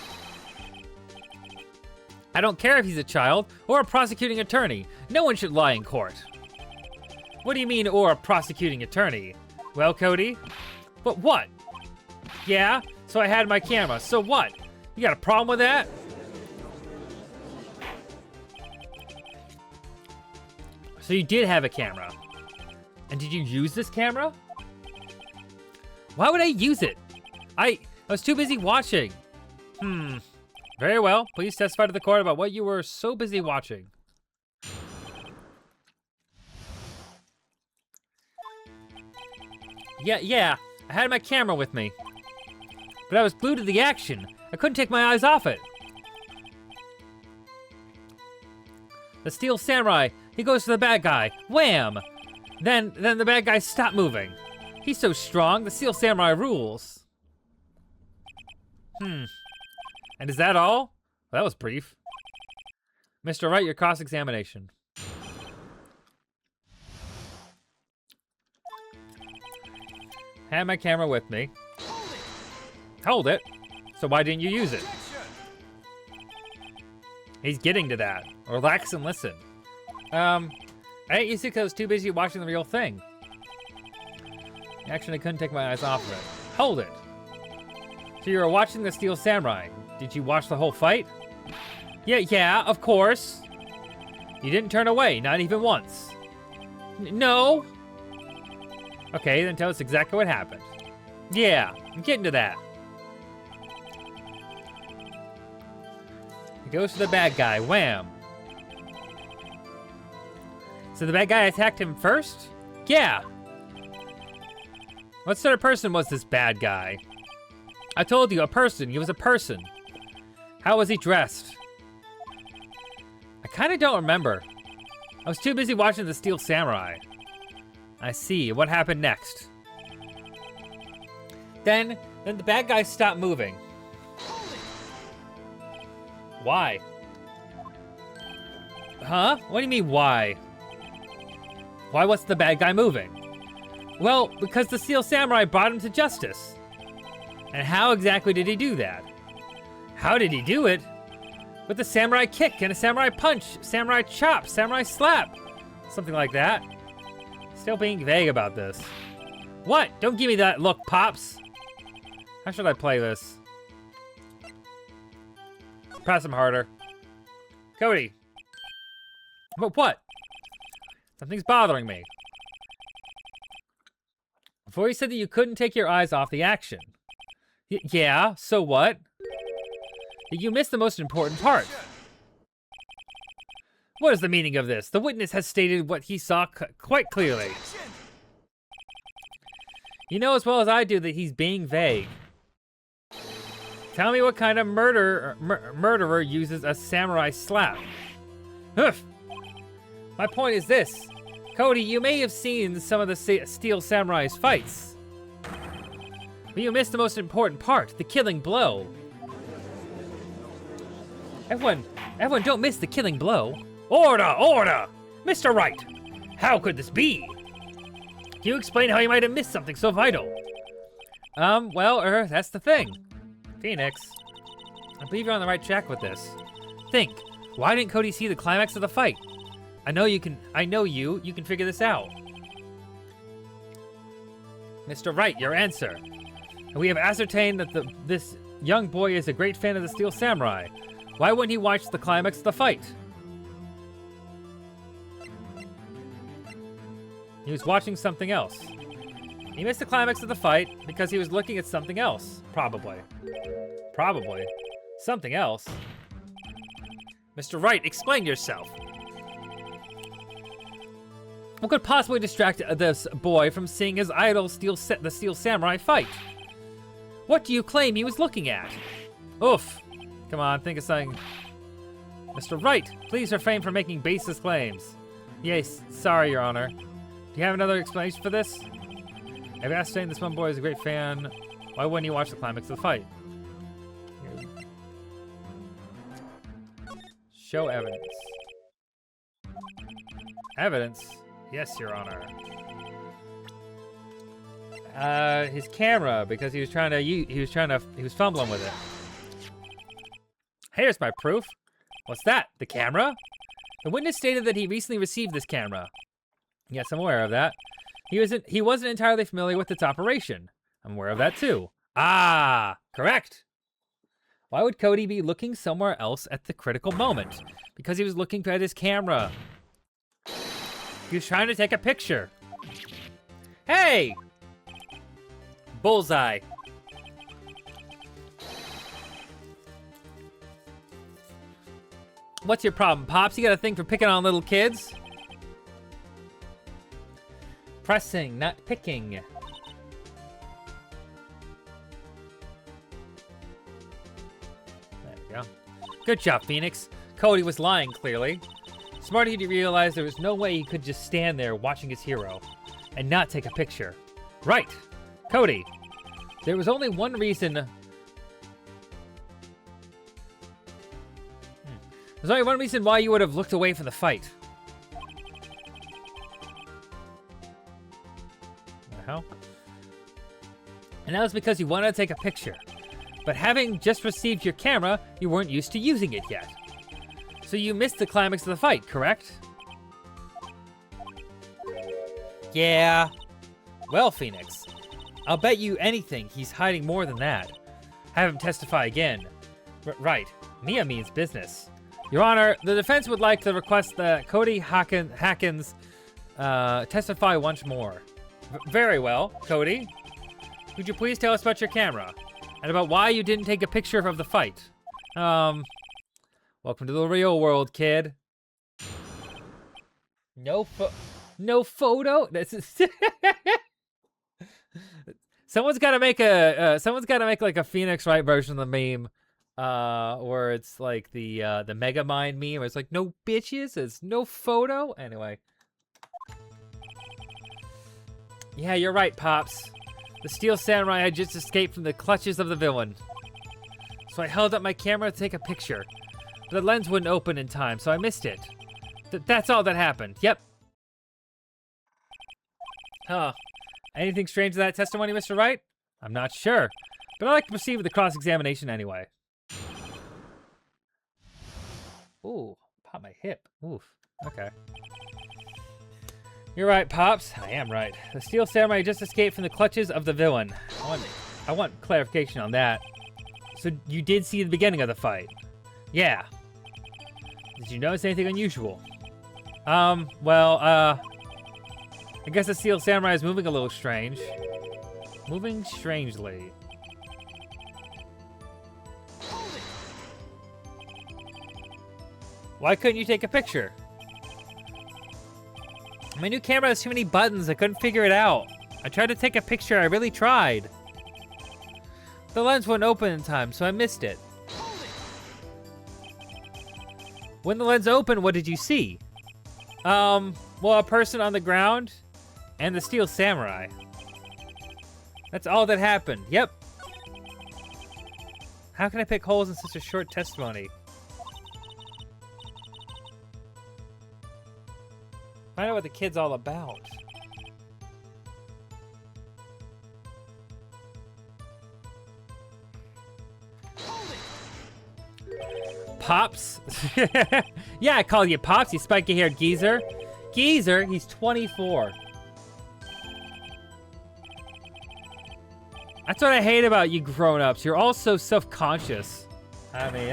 I don't care if he's a child or a prosecuting attorney. No one should lie in court. What do you mean, or a prosecuting attorney? Well, Cody, but what? Yeah, so I had my camera, so what? You got a problem with that? So you did have a camera. And did you use this camera? Why would I use it? I was too busy watching. Very well, please testify to the court about what you were so busy watching. Yeah, I had my camera with me. But I was glued to the action. I couldn't take my eyes off it. The Steel Samurai, he goes to the bad guy. Wham! Then the bad guy stopped moving. He's so strong, the Steel Samurai rules. And is that all? Well, that was brief. Mr. Wright, your cross-examination. Had my camera with me. Hold it? So why didn't you use it? He's getting to that. Relax and listen. I didn't use it because I was too busy watching the real thing. Actually, I couldn't take my eyes off of it. Hold it. So you were watching the Steel Samurai. Did you watch the whole fight? Yeah, of course. You didn't turn away, not even once. No. Okay, then tell us exactly what happened. Yeah, I'm getting to that. He goes to the bad guy, wham. So the bad guy attacked him first? Yeah. What sort of person was this bad guy? I told you, a person. He was a person. How was he dressed? I kind of don't remember. I was too busy watching the Steel Samurai. I see. What happened next? Then the bad guy stopped moving. Why? Huh? What do you mean, why? Why was the bad guy moving? Well, because the Steel Samurai brought him to justice. And how exactly did he do that? How did he do it? With a samurai kick and a samurai punch, samurai chop, samurai slap. Something like that. Still being vague about this. What? Don't give me that look, Pops. How should I play this? Press him harder. Cody. But what? Something's bothering me. Before you said that you couldn't take your eyes off the action. Yeah, so what? You missed the most important part. What is the meaning of this? The witness has stated what he saw quite clearly. You know as well as I do that he's being vague. Tell me what kind of murderer uses a samurai slap. Huff. My point is this. Cody, you may have seen some of the Steel Samurai's fights. But you missed the most important part, the killing blow. Everyone, don't miss the killing blow. Order! Mr. Wright, how could this be? Can you explain how you might have missed something so vital? Well, that's the thing. Phoenix, I believe you're on the right track with this. Think, why didn't Cody see the climax of the fight? I know you can figure this out. Mr. Wright, your answer. And we have ascertained that this young boy is a great fan of the Steel Samurai. Why wouldn't he watch the climax of the fight? He was watching something else. He missed the climax of the fight because he was looking at something else. Probably. Something else. Mr. Wright, explain yourself. What could possibly distract this boy from seeing his idol the Steel Samurai fight? What do you claim he was looking at? Oof. Come on, think of something. Mr. Wright, please refrain from making baseless claims. Yes, sorry, Your Honor. Do you have another explanation for this? I've ascertained this one boy is a great fan. Why wouldn't he watch the climax of the fight? Show evidence. Evidence? Yes, Your Honor. His camera, because he was fumbling with it. Here's my proof. What's that? The camera? The witness stated that he recently received this camera. Yes, I'm aware of that. He wasn't entirely familiar with its operation. I'm aware of that too. Ah, correct. Why would Cody be looking somewhere else at the critical moment? Because he was looking at his camera. He was trying to take a picture. Hey! Bullseye. What's your problem, Pops? You got a thing for picking on little kids? Pressing, not picking. There we go. Good job, Phoenix. Cody was lying, clearly. Smart of you to realize there was no way he could just stand there watching his hero and not take a picture. Right. Cody, there was only one reason... There's only one reason why you would have looked away from the fight. What the hell? And that was because you wanted to take a picture. But having just received your camera, you weren't used to using it yet. So you missed the climax of the fight, correct? Yeah. Well, Phoenix, I'll bet you anything he's hiding more than that. Have him testify again. Right. Mia means business. Your Honor, the defense would like to request that Cody Hawkins testify once more. Very well, Cody. Would you please tell us about your camera and about why you didn't take a picture of the fight? Welcome to the real world, kid. No photo. This is someone's got to make like a Phoenix Wright version of the meme, where it's like the Megamind meme, where it's like no bitches, it's no photo. Anyway, yeah, you're right, Pops. The Steel Samurai had just escaped from the clutches of the villain, so I held up my camera to take a picture. The lens wouldn't open in time, so I missed it. That's all that happened. Yep. Huh. Anything strange to that testimony, Mr. Wright? I'm not sure, but I'd like to proceed with the cross-examination anyway. Ooh, pop my hip. Oof. Okay. You're right, Pops. I am right. The Steel Samurai just escaped from the clutches of the villain. I want clarification on that. So you did see the beginning of the fight? Yeah. Did you notice anything unusual? Well, I guess the Steel Samurai is moving a little strange. Moving strangely. Why couldn't you take a picture? My new camera has too many buttons. I couldn't figure it out. I tried to take a picture. I really tried. The lens wouldn't open in time, so I missed it. When the lens opened, what did you see? Well, a person on the ground and the Steel Samurai. That's all that happened. Yep. How can I pick holes in such a short testimony? Find out what the kid's all about. Pops? Yeah, I call you Pops, you spiky-haired geezer. Geezer? He's 24. That's what I hate about you grown-ups. You're all so self-conscious. I mean,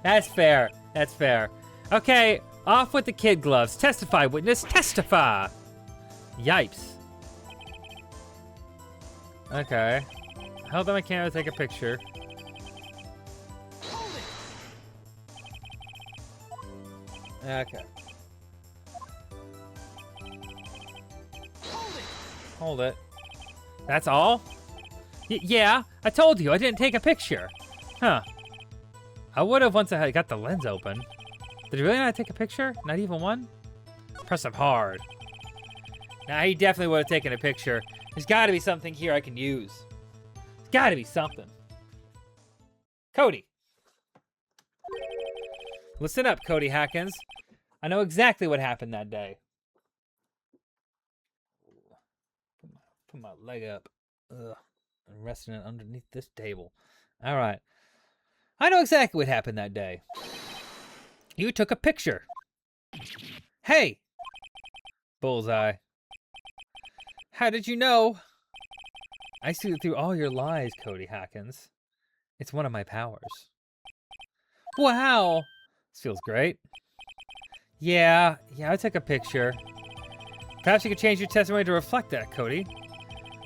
that's fair. That's fair. Okay, off with the kid gloves. Testify, witness, testify. Yipes. Okay. Hold on my camera to take a picture. Okay. Hold it. That's all? Yeah, I told you, I didn't take a picture. Huh. I would have once I had got the lens open. Did you really not take a picture? Not even one? Press up hard. Nah, he definitely would have taken a picture. There's gotta be something here I can use. There's gotta be something. Cody. Listen up, Cody Hackins. I know exactly what happened that day. Put my leg up. Ugh. I'm resting it underneath this table. All right. I know exactly what happened that day. You took a picture. Hey! Bullseye. How did you know? I see through all your lies, Cody Hackins. It's one of my powers. Wow! This feels great. Yeah, I took a picture. Perhaps you could change your testimony to reflect that, Cody.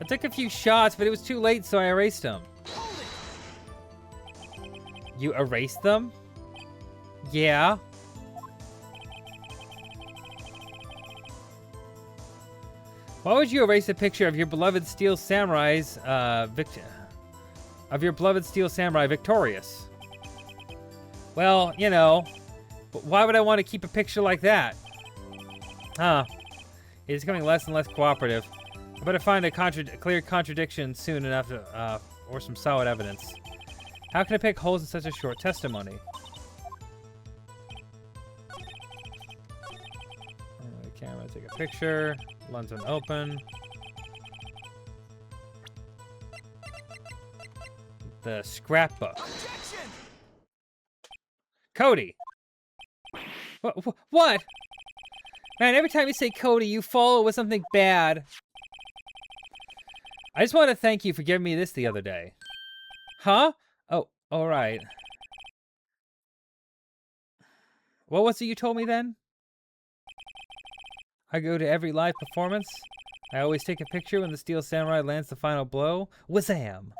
I took a few shots, but it was too late, so I erased them. You erased them? Yeah. Why would you erase a picture of your beloved Steel Samurai's victorious? Well, you know, but why would I want to keep a picture like that? Huh. It's becoming less and less cooperative. I better find a clear contradiction soon enough to, or some solid evidence. How can I pick holes in such a short testimony? Camera, take a picture. Lens open. The scrapbook. Objection! Cody! What? Man, every time you say Cody, you follow with something bad. I just want to thank you for giving me this the other day. Huh? Oh, all right. What was it you told me then? I go to every live performance. I always take a picture when the Steel Samurai lands the final blow. Wazam!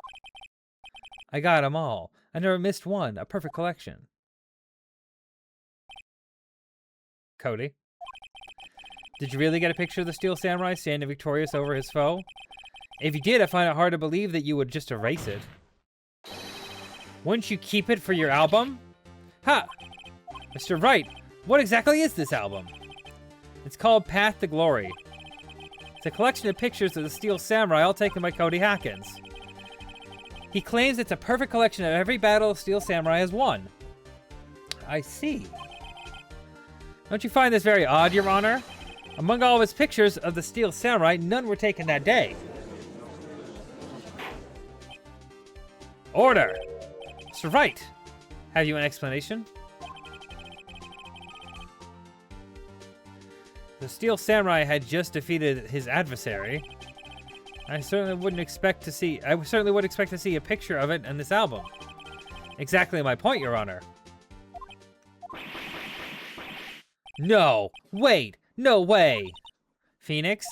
I got them all. I never missed one. A perfect collection. Cody? Did you really get a picture of the Steel Samurai standing victorious over his foe? If you did, I find it hard to believe that you would just erase it. Wouldn't you keep it for your album? Ha! Mr. Wright, what exactly is this album? It's called Path to Glory. It's a collection of pictures of the Steel Samurai all taken by Cody Hackins. He claims it's a perfect collection of every battle Steel Samurai has won. I see. Don't you find this very odd, Your Honor? Among all of his pictures of the Steel Samurai, none were taken that day. Order! Mr. Wright, have you an explanation? The Steel Samurai had just defeated his adversary. I certainly would expect to see a picture of it in this album. Exactly my point, Your Honor. No! Wait! No way! Phoenix?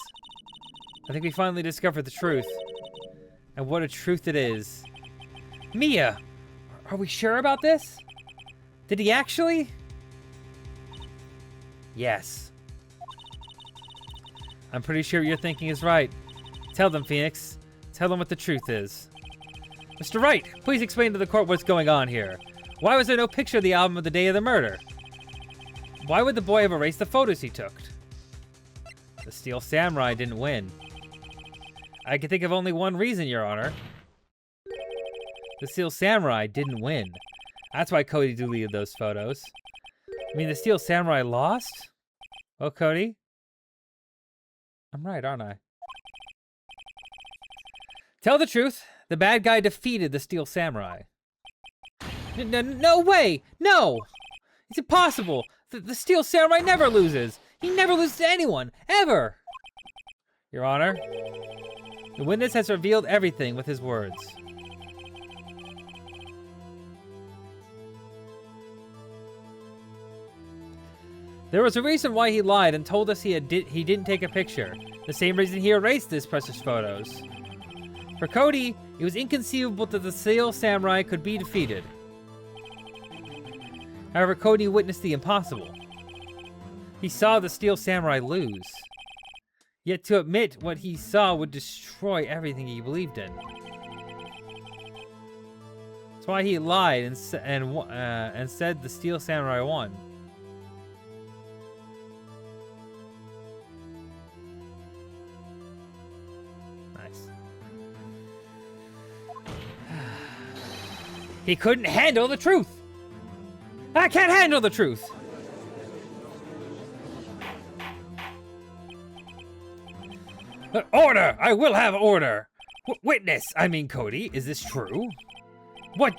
I think we finally discovered the truth. And what a truth it is. Mia! Are we sure about this? Did he actually? Yes. I'm pretty sure your thinking is right. Tell them, Phoenix. Tell them what the truth is. Mr. Wright, please explain to the court what's going on here. Why was there no picture of the album of the day of the murder? Why would the boy have erased the photos he took? The Steel Samurai didn't win. I can think of only one reason, Your Honor. The Steel Samurai didn't win. That's why Cody deleted those photos. I mean, the Steel Samurai lost? Oh, Cody? I'm right, aren't I? Tell the truth. The bad guy defeated the Steel Samurai. No way! No! It's impossible! The Steel Samurai never loses! He never loses to anyone! Ever! Your Honor, the witness has revealed everything with his words. There was a reason why he lied and told us he didn't take a picture. The same reason he erased his precious photos. For Cody, it was inconceivable that the Steel Samurai could be defeated. However, Cody witnessed the impossible. He saw the Steel Samurai lose. Yet to admit what he saw would destroy everything he believed in. That's why he lied and said the Steel Samurai won. Nice. He couldn't handle the truth. I can't handle the truth. Order! I will have order! Witness, I mean Cody, is this true? What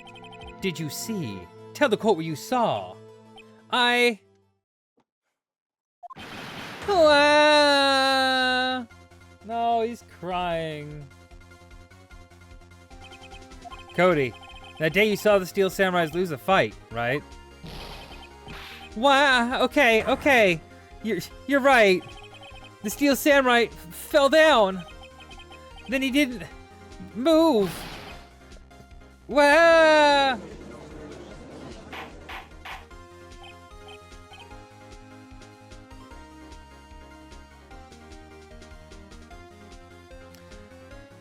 did you see? Tell the court what you saw. No, he's crying. Cody, that day you saw the Steel Samurais lose a fight, right? Wow, okay. You're right. The Steel Samurai fell down. Then he didn't move. Wow.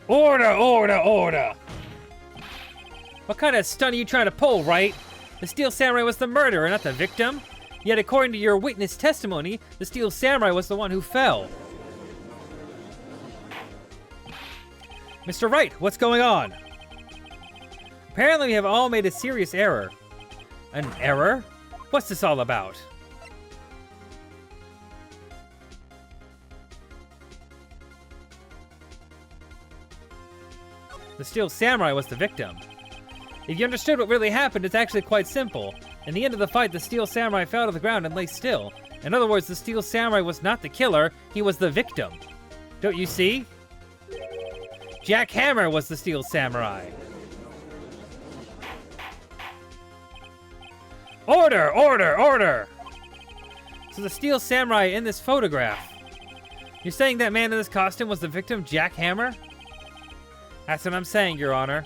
Order. What kind of stunt are you trying to pull, right? The Steel Samurai was the murderer, not the victim. Yet according to your witness testimony, the Steel Samurai was the one who fell. Mr. Wright, what's going on? Apparently we have all made a serious error. An error? What's this all about? The Steel Samurai was the victim. If you understood what really happened, it's actually quite simple. In the end of the fight, the Steel Samurai fell to the ground and lay still. In other words, the Steel Samurai was not the killer, he was the victim. Don't you see? Jack Hammer was the Steel Samurai. Order! So the Steel Samurai in this photograph. You're saying that man in this costume was the victim, Jack Hammer? That's what I'm saying, Your Honor.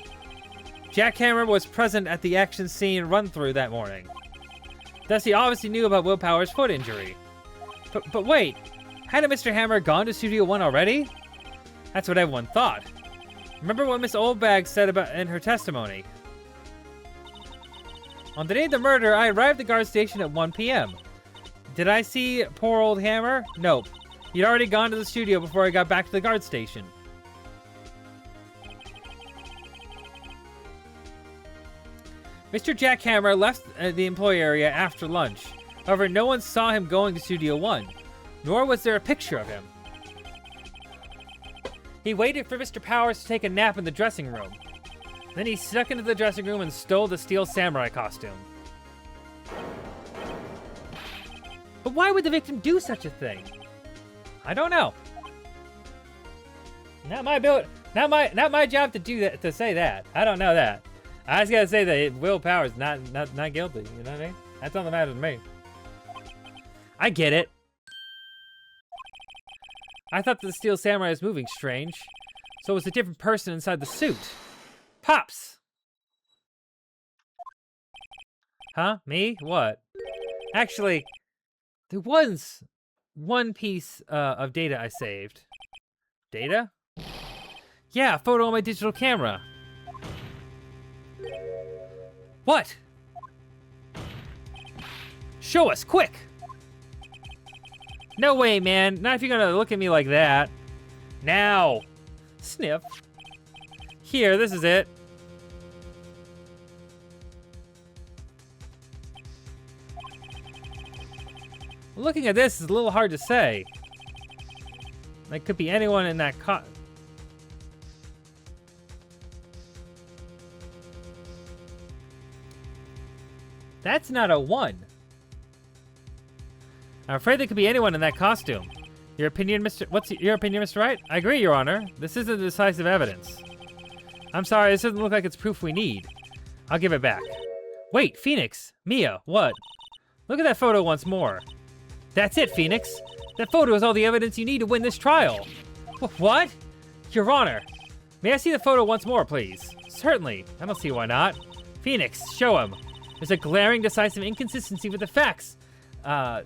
Jack Hammer was present at the action scene run-through that morning. Thus, he obviously knew about Will Power's foot injury. But wait, hadn't Mr. Hammer gone to Studio One already? That's what everyone thought. Remember what Miss Oldbag said about in her testimony. On the day of the murder, I arrived at the guard station at 1 p.m. Did I see poor old Hammer? Nope. He'd already gone to the studio before I got back to the guard station. Mr. Jack Hammer left the employee area after lunch. However, no one saw him going to Studio One, nor was there a picture of him. He waited for Mr. Powers to take a nap in the dressing room. Then he snuck into the dressing room and stole the Steel Samurai costume. But why would the victim do such a thing? I don't know. Not my job to do that, to say that. I don't know that. I just gotta say that Will Power's not guilty. You know what I mean? That's all that matters to me. I get it. I thought the Steel Samurai was moving strange. So it was a different person inside the suit. Pops! Huh? Me? What? Actually, there was one piece of data I saved. Data? Yeah, a photo on my digital camera. What? Show us, quick! No way, man. Not if you're gonna look at me like that. Now! Sniff. Here, this is it. Looking at this is a little hard to say. It could be anyone in that That's not a 1. I'm afraid there could be anyone in that costume. Your opinion, What's your opinion, Mr. Wright? I agree, Your Honor. This isn't decisive evidence. I'm sorry, this doesn't look like it's proof we need. I'll give it back. Wait, Phoenix! Mia, what? Look at that photo once more. That's it, Phoenix. That photo is all the evidence you need to win this trial. What? Your Honor. May I see the photo once more, please? Certainly. I don't see why not. Phoenix, show him. There's a glaring, decisive inconsistency with the facts. As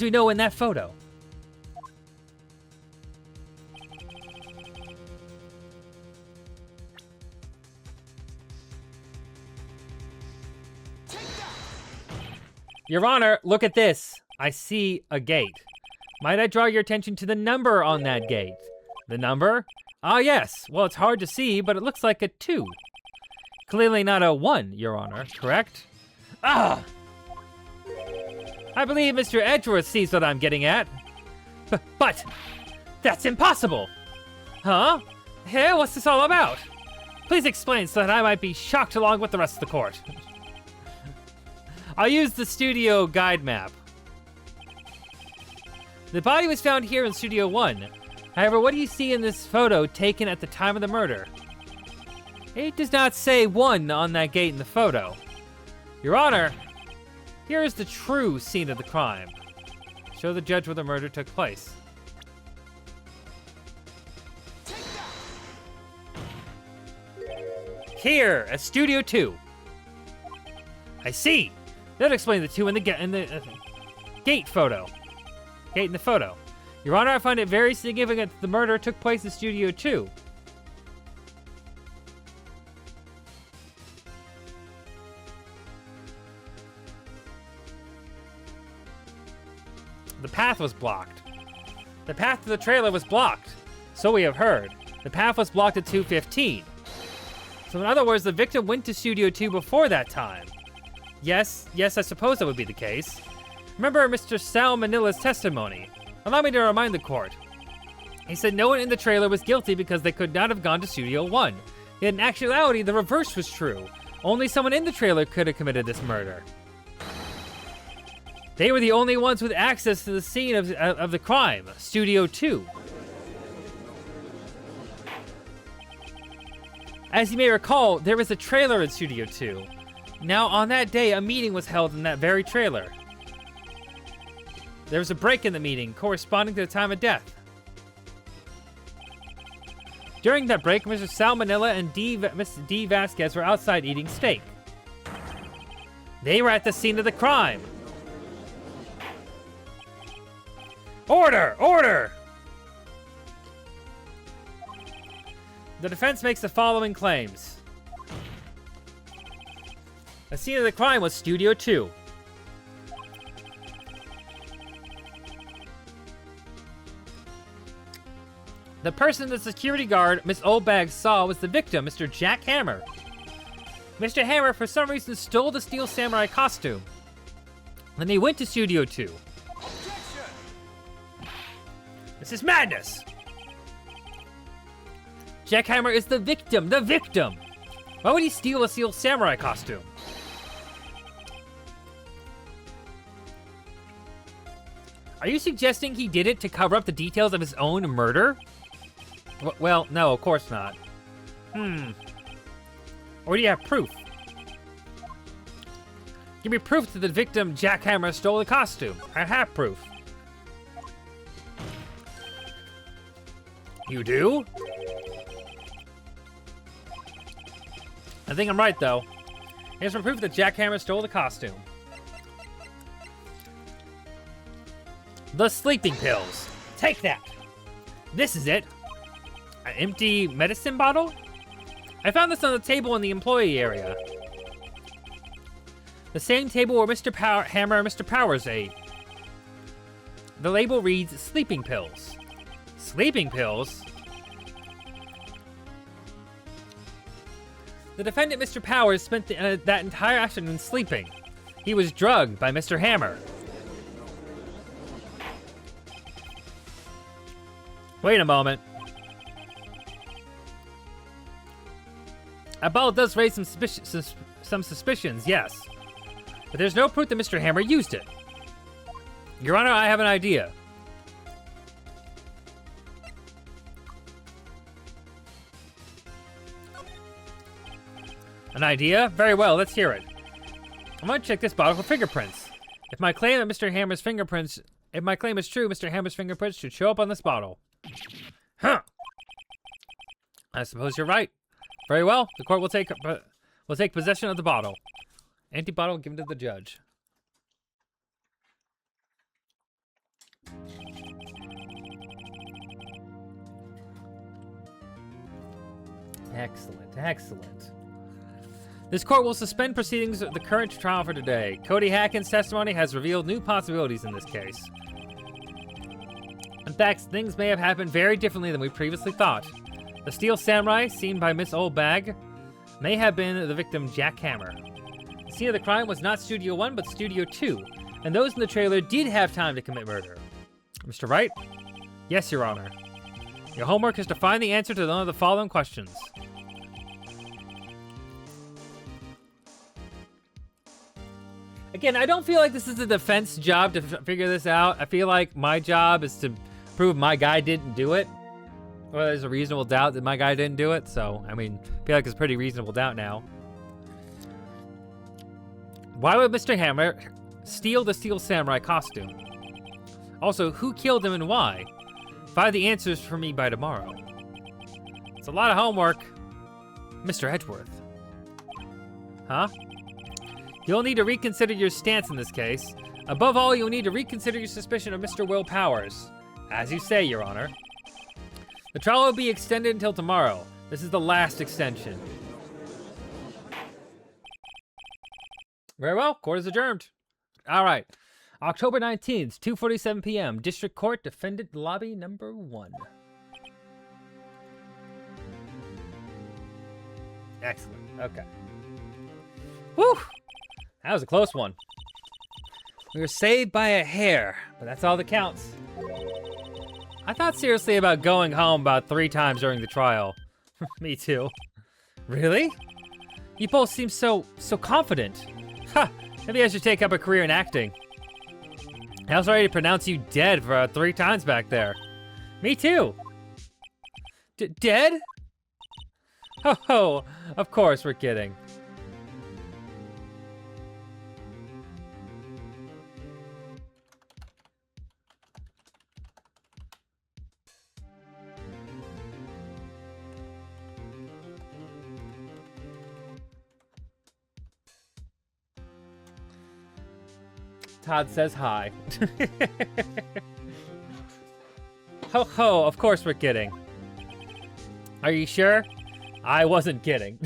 we know in that photo. Your Honor, look at this. I see a gate. Might I draw your attention to the number on that gate? The number? Ah, yes. Well, it's hard to see, but it looks like a 2. Clearly not a 1, Your Honor, correct? Ah! I believe Mr. Edgeworth sees what I'm getting at. But that's impossible! Huh? Hey, what's this all about? Please explain so that I might be shocked along with the rest of the court. I'll use the studio guide map. The body was found here in Studio 1. However, what do you see in this photo taken at the time of the murder? It does not say 1 on that gate in the photo. Your Honor, here is the true scene of the crime. Show the judge where the murder took place. Here, at Studio 2. I see. That'll explain the 2 in the gate photo. Gate in the photo. Your Honor, I find it very significant that the murder took place in Studio 2. The path was blocked. The path to the trailer was blocked. So we have heard. The path was blocked at 2:15. So in other words, the victim went to Studio 2 before that time. Yes, I suppose that would be the case. Remember Mr. Sal Manila's testimony. Allow me to remind the court. He said no one in the trailer was guilty because they could not have gone to Studio 1. Yet in actuality, the reverse was true. Only someone in the trailer could have committed this murder. They were the only ones with access to the scene of the crime, Studio 2. As you may recall, there was a trailer in Studio 2. Now, on that day, a meeting was held in that very trailer. There was a break in the meeting corresponding to the time of death. During that break, Mr. Sal Manila and Mr. D. Vasquez were outside eating steak. They were at the scene of the crime. Order! Order! The defense makes the following claims. The scene of the crime was Studio 2. The person the security guard, Miss Oldbag, saw was the victim, Mr. Jack Hammer. Mr. Hammer, for some reason, stole the Steel Samurai costume. Then he went to Studio 2. Objection! This is madness! Jack Hammer is the victim! The victim! Why would he steal a Steel Samurai costume? Are you suggesting he did it to cover up the details of his own murder? Well, no, of course not. Or do you have proof? Give me proof that the victim, Jackhammer, stole the costume. I have proof. You do? I think I'm right, though. Here's some proof that Jackhammer stole the costume. The sleeping pills. Take that. This is it. An empty medicine bottle? I found this on the table in the employee area. The same table where Mr. Hammer and Mr. Powers ate. The label reads sleeping pills. Sleeping pills? The defendant, Mr. Powers, spent that entire afternoon sleeping. He was drugged by Mr. Hammer. Wait a moment. That bottle does raise some suspicions, yes. But there's no proof that Mr. Hammer used it. Your Honor, I have an idea. An idea? Very well, let's hear it. I'm gonna check this bottle for fingerprints. If my claim is true, Mr. Hammer's fingerprints should show up on this bottle. Huh. I suppose you're right. Very well, the court will take possession of the bottle. Empty bottle given to the judge. Excellent, excellent. This court will suspend proceedings of the current trial for today. Cody Hacken's testimony has revealed new possibilities in this case. In fact, things may have happened very differently than we previously thought. The steel samurai, seen by Miss Oldbag, may have been the victim, Jackhammer. The scene of the crime was not Studio 1, but Studio 2, and those in the trailer did have time to commit murder. Mr. Wright? Yes, Your Honor. Your homework is to find the answer to one of the following questions. Again, I don't feel like this is the defense job to figure this out. I feel like my job is to prove my guy didn't do it. Or there's a reasonable doubt that my guy didn't do it. So, I mean, I feel like it's a pretty reasonable doubt now. Why would Mr. Hammer steal the Steel Samurai costume? Also, who killed him and why? Find the answers for me by tomorrow. It's a lot of homework. Mr. Edgeworth. Huh? You'll need to reconsider your stance in this case. Above all, you'll need to reconsider your suspicion of Mr. Will Powers. As you say, Your Honor. The trial will be extended until tomorrow. This is the last extension. Very well, court is adjourned. All right. October 19th, 2:47 p.m. District Court, Defendant Lobby number 1. Excellent, okay. Whew! That was a close one. We were saved by a hair, but that's all that counts. I thought seriously about going home about 3 times during the trial. Me too. Really? You both seem so confident. Ha! Maybe I should take up a career in acting. I was ready to pronounce you dead for 3 times back there. Me too. Dead? Oh, of course we're kidding. Todd says hi. Ho ho, of course we're kidding. Are you sure? I wasn't kidding.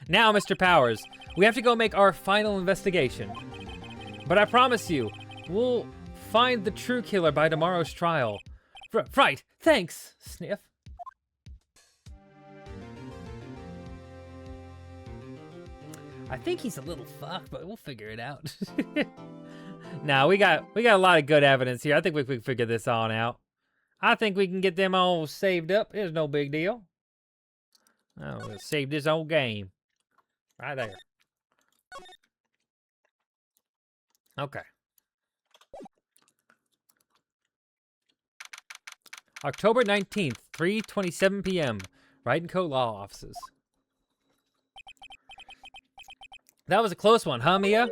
Now, Mr. Powers, we have to go make our final investigation. But I promise you, we'll find the true killer by tomorrow's trial. Right, thanks, Sniff. I think he's a little fucked, but we'll figure it out. Now, we got a lot of good evidence here. I think we can figure this on out. I think we can get them all saved up. It's no big deal. Oh, we'll save this old game. Right there. Okay. October 19th, 3:27 p.m. Wright & Co. Law Offices. That was a close one, huh, Mia?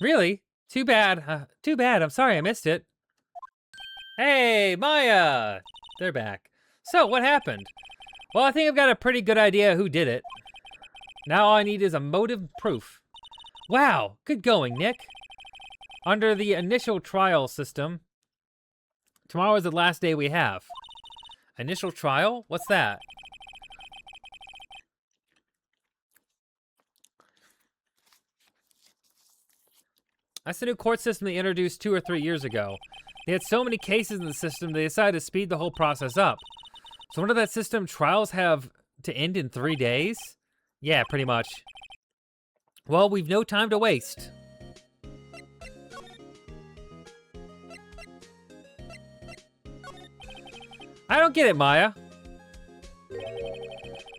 Really? Too bad. Too bad. I'm sorry I missed it. Hey, Maya! They're back. So, what happened? Well, I think I've got a pretty good idea who did it. Now all I need is a motive proof. Wow, good going, Nick. Under the initial trial system, tomorrow is the last day we have. Initial trial? What's that? That's the new court system they introduced 2 or 3 years ago. They had so many cases in the system, they decided to speed the whole process up. So under that system, trials have to end in 3 days? Yeah, pretty much. Well, we've no time to waste. I don't get it, Maya.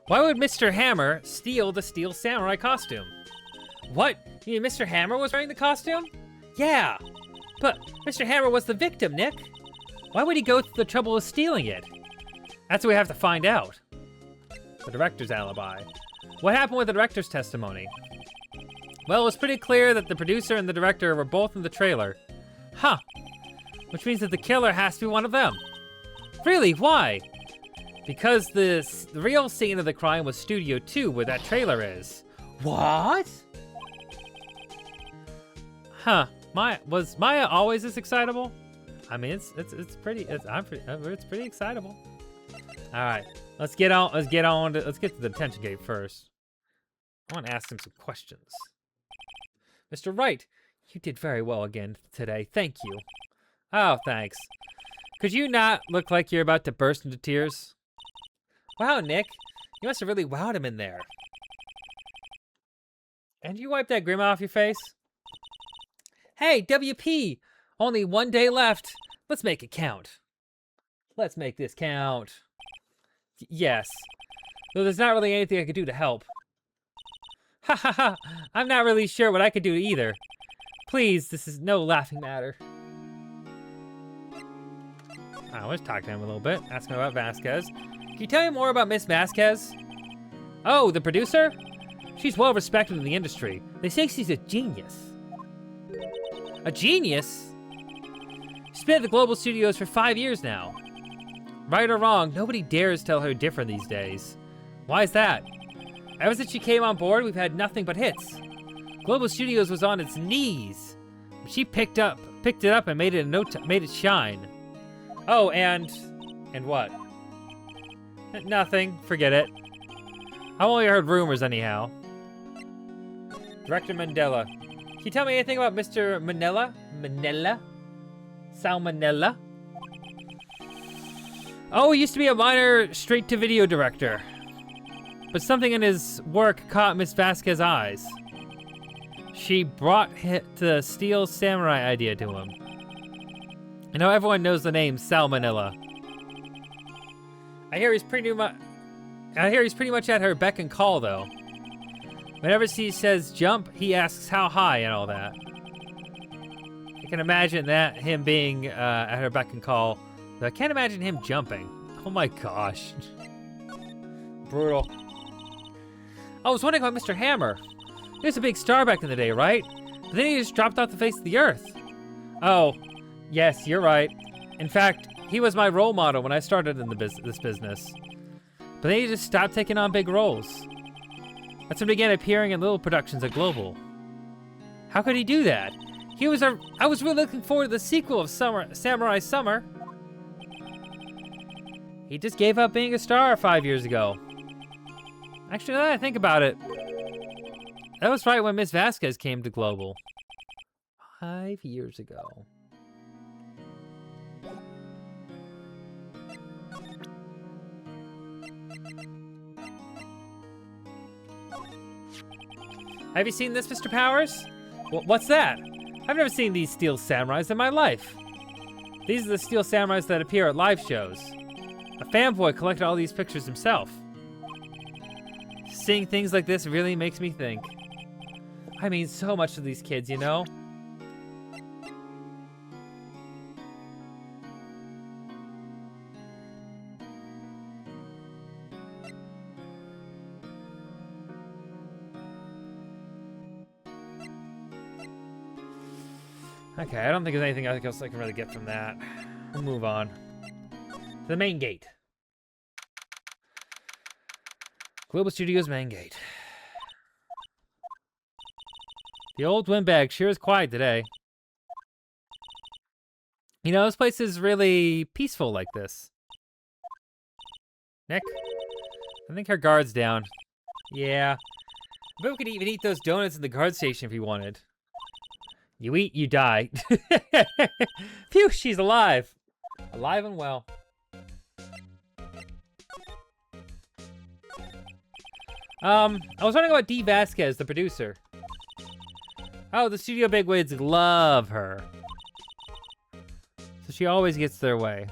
Why would Mr. Hammer steal the Steel Samurai costume? What? You mean Mr. Hammer was wearing the costume? Yeah, but Mr. Hammer was the victim, Nick. Why would he go through the trouble of stealing it? That's what we have to find out. The director's alibi. What happened with the director's testimony? Well, it was pretty clear that the producer and the director were both in the trailer. Huh. Which means that the killer has to be one of them. Really? Why? Because the real scene of the crime was Studio 2, where that trailer is. What? Huh. Was Maya always this excitable? I mean, it's pretty excitable. All right, let's get to the detention gate first. I want to ask him some questions. Mr. Wright, you did very well again today. Thank you. Oh, thanks. Could you not look like you're about to burst into tears? Wow, Nick, you must have really wowed him in there. And you wipe that grin off your face? Hey, WP! Only 1 day left. Let's make it count. Let's make this count. Yes. Though there's not really anything I could do to help. Ha ha ha! I'm not really sure what I could do either. Please, this is no laughing matter. I want to talk to him a little bit. Ask him about Vasquez. Can you tell me more about Miss Vasquez? Oh, the producer? She's well respected in the industry. They say she's a genius. A genius? She's been at the Global Studios for 5 years now. Right or wrong, nobody dares tell her different these days. Why is that? Ever since she came on board, we've had nothing but hits. Global Studios was on its knees. But she picked it up and made it shine. Oh, and what? Nothing. Forget it. I've only heard rumors anyhow. Director Mandela. Can you tell me anything about Mr. Manella? Salmonella? Oh, he used to be a minor straight-to-video director. But something in his work caught Miss Vasquez's eyes. She brought the Steel Samurai idea to him. I know everyone knows the name Salmonella. I hear he's pretty much at her beck and call, though. Whenever she says jump, he asks how high and all that. I can imagine that, him being at her beck and call. But I can't imagine him jumping. Oh my gosh. Brutal. I was wondering about Mr. Hammer. He was a big star back in the day, right? But then he just dropped off the face of the earth. Oh, yes, you're right. In fact, he was my role model when I started in this business. But then he just stopped taking on big roles. That's when he began appearing in little productions at Global. How could he do that? I was really looking forward to the sequel of Samurai Summer. He just gave up being a star 5 years ago. Actually, now that I think about it, that was right when Miss Vasquez came to Global. 5 years ago. Have you seen this, Mr. Powers? What's that? I've never seen these Steel Samurais in my life. These are the Steel Samurais that appear at live shows. A fanboy collected all these pictures himself. Seeing things like this really makes me think. I mean so much to these kids, you know? Okay, I don't think there's anything else I can really get from that. We'll move on. To the main gate. Global Studios main gate. The old windbag sure is quiet today. You know, this place is really peaceful like this. Nick? I think her guard's down. Yeah. I bet we could even eat those donuts in the guard station if we wanted. You eat, you die. Phew, she's alive. Alive and well. I was wondering about Dee Vasquez, the producer. Oh, the studio bigwigs love her. So she always gets their way.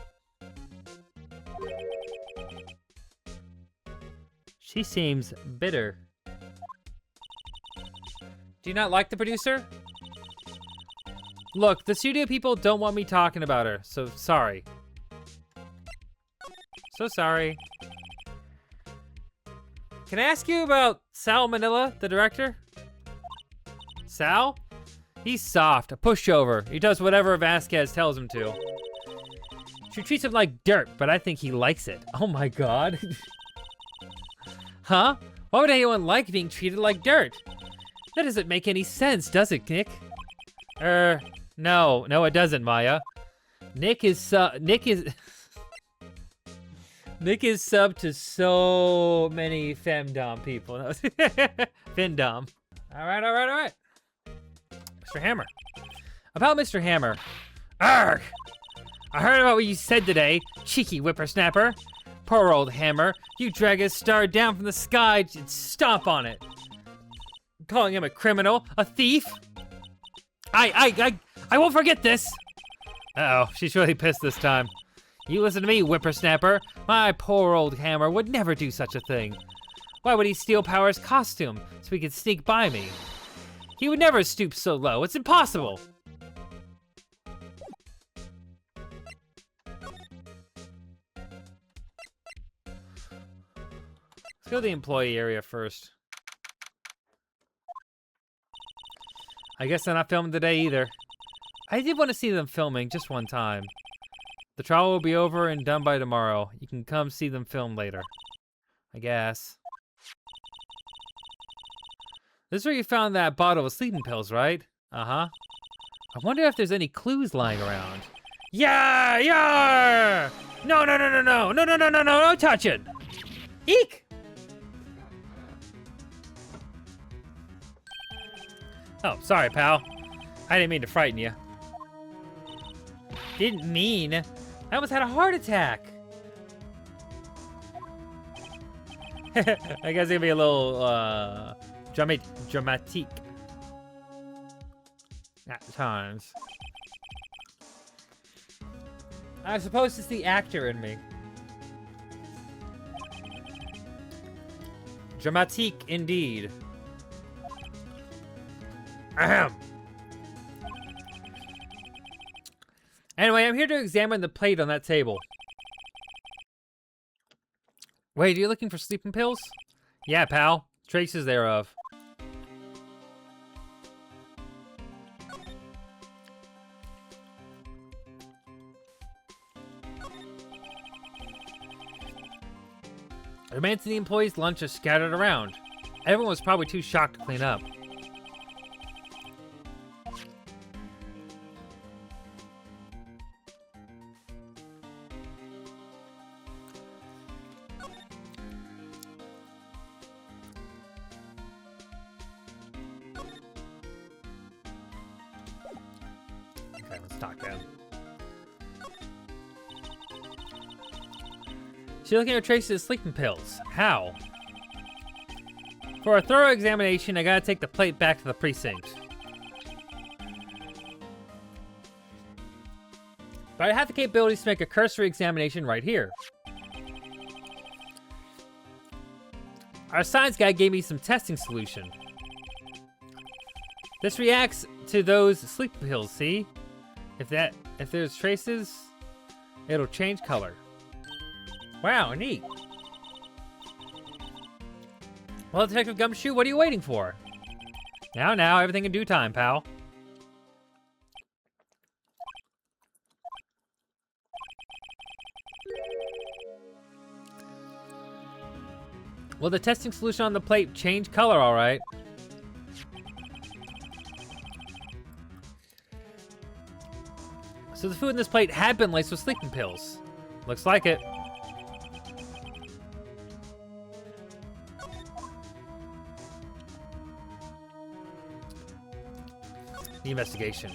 She seems bitter. Do you not like the producer? Look, the studio people don't want me talking about her, so sorry. So sorry. Can I ask you about Sal Manila, the director? Sal? He's soft, a pushover. He does whatever Vasquez tells him to. She treats him like dirt, but I think he likes it. Oh my god. Huh? Why would anyone like being treated like dirt? That doesn't make any sense, does it, Nick? No, it doesn't, Maya. Nick is Nick is sub to so many femdom people. Femdom. All right. Mr. Hammer. About Mr. Hammer. Arrgh! I heard about what you said today, cheeky whippersnapper. Poor old Hammer. You drag his star down from the sky and stomp on it. Calling him a criminal, a thief. I won't forget this. Uh-oh, she's really pissed this time. You listen to me, whippersnapper. My poor old Hammer would never do such a thing. Why would he steal Power's costume so he could sneak by me? He would never stoop so low. It's impossible. Let's go to the employee area first. I guess they're not filming today either. I did want to see them filming just one time. The trial will be over and done by tomorrow. You can come see them film later. I guess. This is where you found that bottle of sleeping pills, right? Uh-huh. I wonder if there's any clues lying around. Yeah! No, don't touch it! Eek! Oh, sorry, pal. I didn't mean to frighten you. Didn't mean. I almost had a heart attack. I guess it's gonna be a little, dramatique. At times. I suppose it's the actor in me. Dramatique, indeed. Ahem. Anyway, I'm here to examine the plate on that table. Wait, are you looking for sleeping pills? Yeah, pal. Traces thereof. The remains of the employees' lunch are scattered around. Everyone was probably too shocked to clean up. Okay, let's talk then. She's looking at traces of sleeping pills. How? For a thorough examination, I gotta take the plate back to the precinct. But I have the capabilities to make a cursory examination right here. Our science guy gave me some testing solution. This reacts to those sleeping pills, see? If there's traces, it'll change color. Wow, neat. Well, Detective Gumshoe, what are you waiting for? Now, everything in due time, pal. Will the testing solution on the plate change color all right? So the food in this plate had been laced with sleeping pills. Looks like it. The investigation.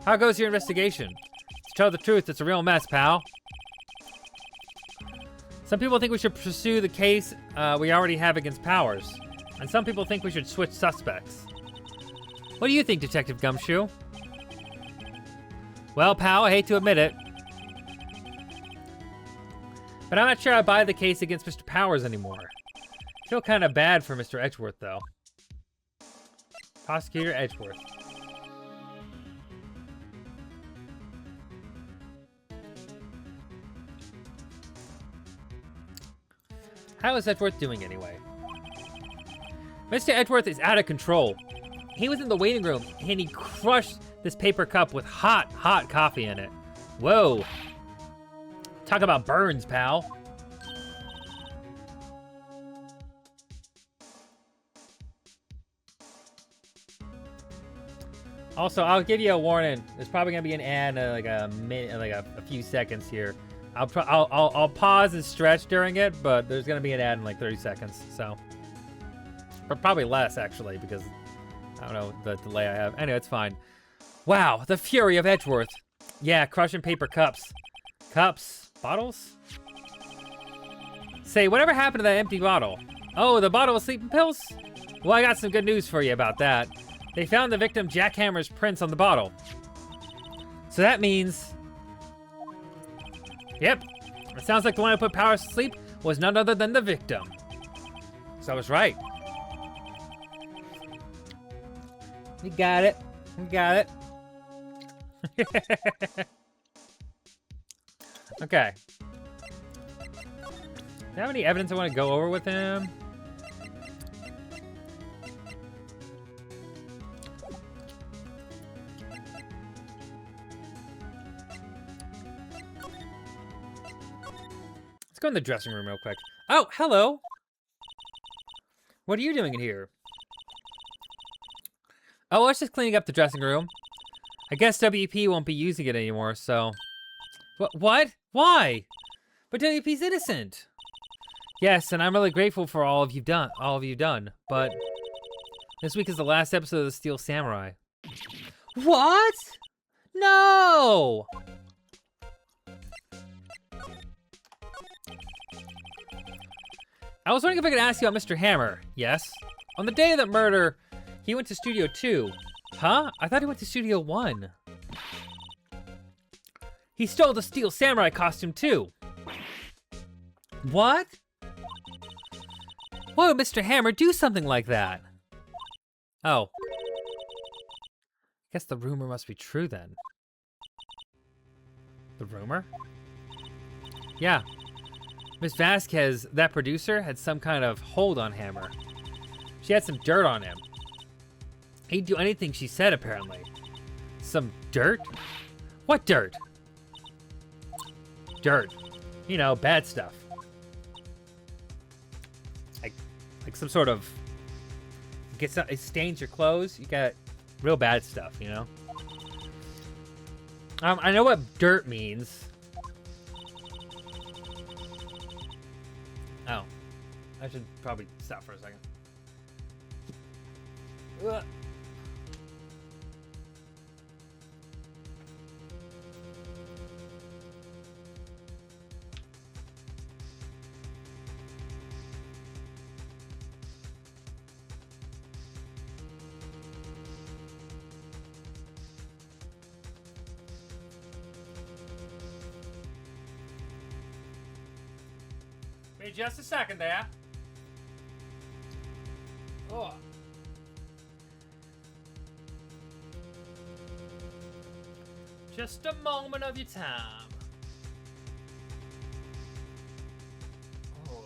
How goes your investigation? To tell the truth, it's a real mess, pal. Some people think we should pursue the case we already have against Powers. And some people think we should switch suspects. What do you think, Detective Gumshoe? Well, pal, I hate to admit it. But I'm not sure I buy the case against Mr. Powers anymore. I feel kind of bad for Mr. Edgeworth, though. Prosecutor Edgeworth. How is Edgeworth doing anyway? Mr. Edgeworth is out of control. He was in the waiting room and he crushed this paper cup with hot, hot coffee in it. Whoa. Talk about burns, pal. Also, I'll give you a warning. There's probably gonna be an ad in like a minute, like a few seconds here. I'll pause and stretch during it, but there's gonna be an ad in like 30 seconds. So, or probably less actually, because I don't know the delay I have. Anyway, it's fine. Wow, the fury of Edgeworth. Yeah, crushing paper cups. Cups? Bottles? Say, whatever happened to that empty bottle? Oh, the bottle of sleeping pills? Well, I got some good news for you about that. They found the victim Jackhammer's prints on the bottle. So that means... Yep, it sounds like the one who put Powers to sleep was none other than the victim. So I was right. We got it. We got it. Okay. Do you have any evidence I want to go over with him? Let's go in the dressing room real quick. Oh, hello. What are you doing in here? Oh, I was just cleaning up the dressing room. I guess WP won't be using it anymore, so... What? Why? But WP's innocent. Yes, and I'm really grateful for all you've done, but... This week is the last episode of the Steel Samurai. What? No! I was wondering if I could ask you about Mr. Hammer. Yes? On the day of the murder, he went to Studio 2. Huh? I thought he went to Studio 1. He stole the Steel Samurai costume too. What? Why would Mr. Hammer do something like that? Oh. Guess the rumor must be true then. The rumor? Yeah. Miss Vasquez, that producer, had some kind of hold on Hammer. She had some dirt on him. He'd do anything she said, apparently. Some dirt? What dirt? Dirt. You know, bad stuff. Like some sort of... It stains your clothes. You got real bad stuff, you know? I know what dirt means. Oh. I should probably stop for a second. Ugh. Wait just a second there. Oh. Just a moment of your time. Oh.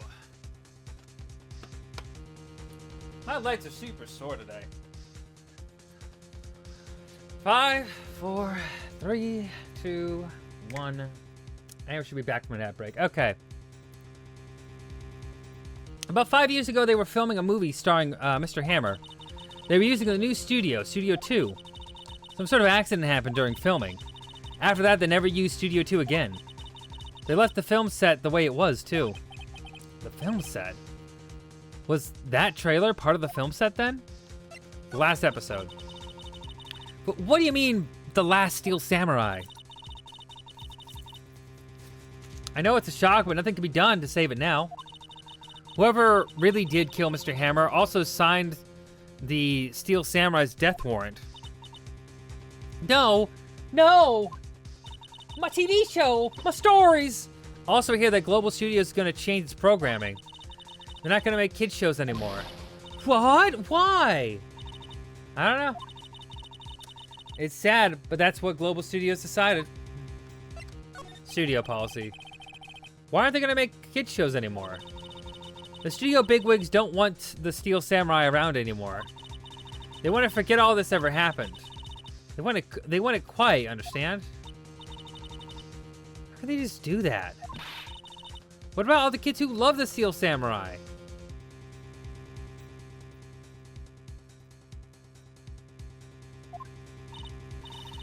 My legs are super sore today. 5, 4, 3, 2, 1. And we should be back from an ad break. Okay. About 5 years ago, they were filming a movie starring Mr. Hammer. They were using a new studio, Studio 2. Some sort of accident happened during filming. After that, they never used Studio 2 again. They left the film set the way it was, too. The film set? Was that trailer part of the film set then? The last episode. But what do you mean, The Last Steel Samurai? I know it's a shock, but nothing can be done to save it now. Whoever really did kill Mr. Hammer also signed the Steel Samurai's death warrant. No! No! My TV show! My stories! Also, I hear that Global Studios is going to change its programming. They're not going to make kids shows anymore. What? Why? I don't know. It's sad, but that's what Global Studios decided. Studio policy. Why aren't they going to make kids shows anymore? The studio bigwigs don't want the Steel Samurai around anymore. They want to forget all this ever happened. They want it quiet, understand? How can they just do that? What about all the kids who love the Steel Samurai?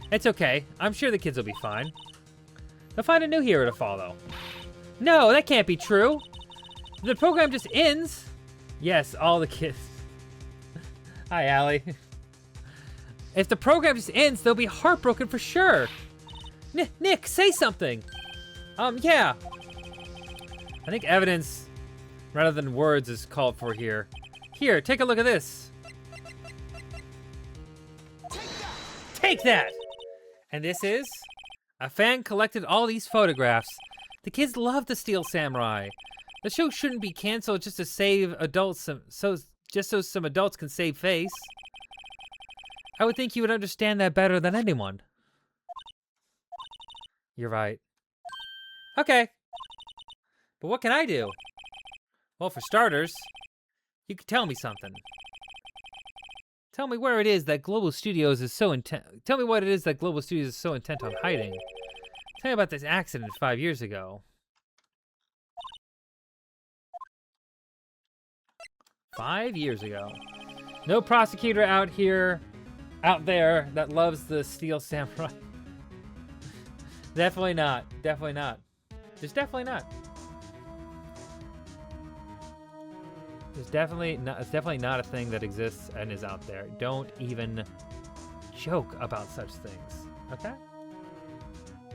It's okay. I'm sure the kids will be fine. They'll find a new hero to follow. No, that can't be true. The program just ends. Yes, all the kids. Hi, Allie. If the program just ends, they'll be heartbroken for sure. Nick, say something. Yeah. I think evidence rather than words is called for here. Here, take a look at this. Take that! And this is? A fan collected all these photographs. The kids love the Steel Samurai. The show shouldn't be canceled just to save adults, so some adults can save face. I would think you would understand that better than anyone. You're right. Okay. But what can I do? Well, for starters, you could tell me something. Tell me where it is that Global Studios is so intent. Tell me what it is that Global Studios is so intent on hiding. Tell me about this accident 5 years ago. 5 years ago. No prosecutor out there that loves the Steel Samurai. Definitely not. Definitely not. Just definitely not. It's definitely not a thing that exists and is out there. Don't even joke about such things. Okay?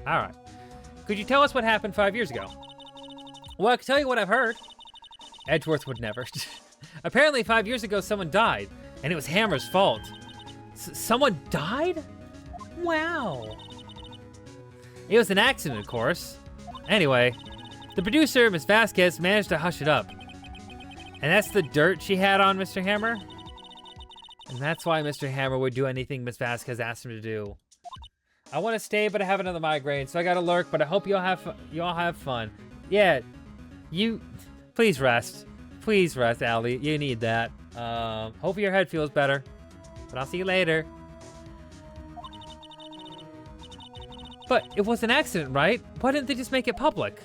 All right. Could you tell us what happened 5 years ago? Well, I can tell you what I've heard. Edgeworth would never. Apparently 5 years ago someone died, and it was Hammer's fault. Someone died? Wow. It was an accident, of course. Anyway, the producer, Miss Vasquez, managed to hush it up. And that's the dirt she had on Mr. Hammer? And that's why Mr. Hammer would do anything Miss Vasquez asked him to do. I want to stay, but I have another migraine, so I gotta lurk, but I hope you all have fun. Yeah, please rest. Please rest, Allie. You need that. Hope your head feels better. But I'll see you later. But it was an accident, right? Why didn't they just make it public?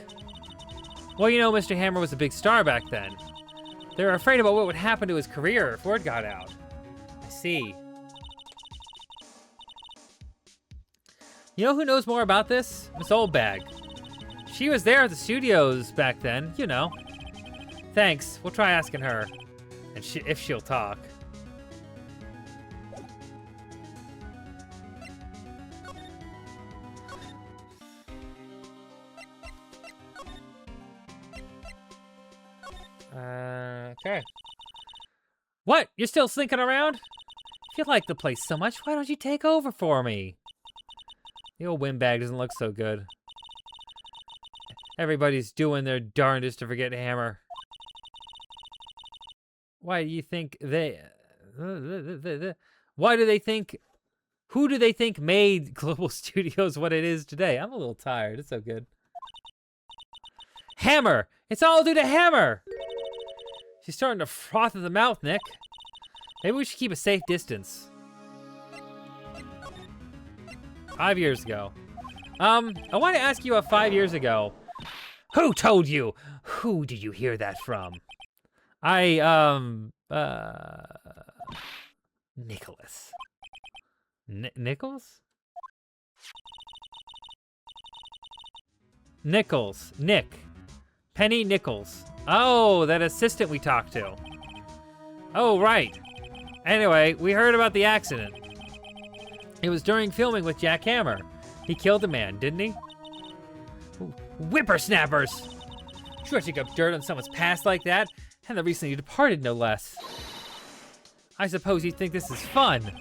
Well, you know, Mr. Hammer was a big star back then. They were afraid about what would happen to his career if word got out. I see. You know who knows more about this? Miss Oldbag. She was there at the studios back then, you know. Thanks. We'll try asking her. And if she'll talk. Okay. What? You're still slinking around? If you like the place so much, why don't you take over for me? The old windbag doesn't look so good. Everybody's doing their darndest to forget Hammer. Why do you think they... Why do they think... Who do they think made Global Studios what it is today? I'm a little tired. It's so good. Hammer! It's all due to Hammer! She's starting to froth at the mouth, Nick. Maybe we should keep a safe distance. 5 years ago. I want to ask you 5 years ago. Who told you? Who did you hear that from? Nicholas. Nichols? Nichols. Nick. Penny Nichols. Oh, that assistant we talked to. Oh, right. Anyway, we heard about the accident. It was during filming with Jack Hammer. He killed a man, didn't he? Whippersnappers! Sure, dig up dirt on someone's past like that, and the recently departed, no less. I suppose you think this is fun.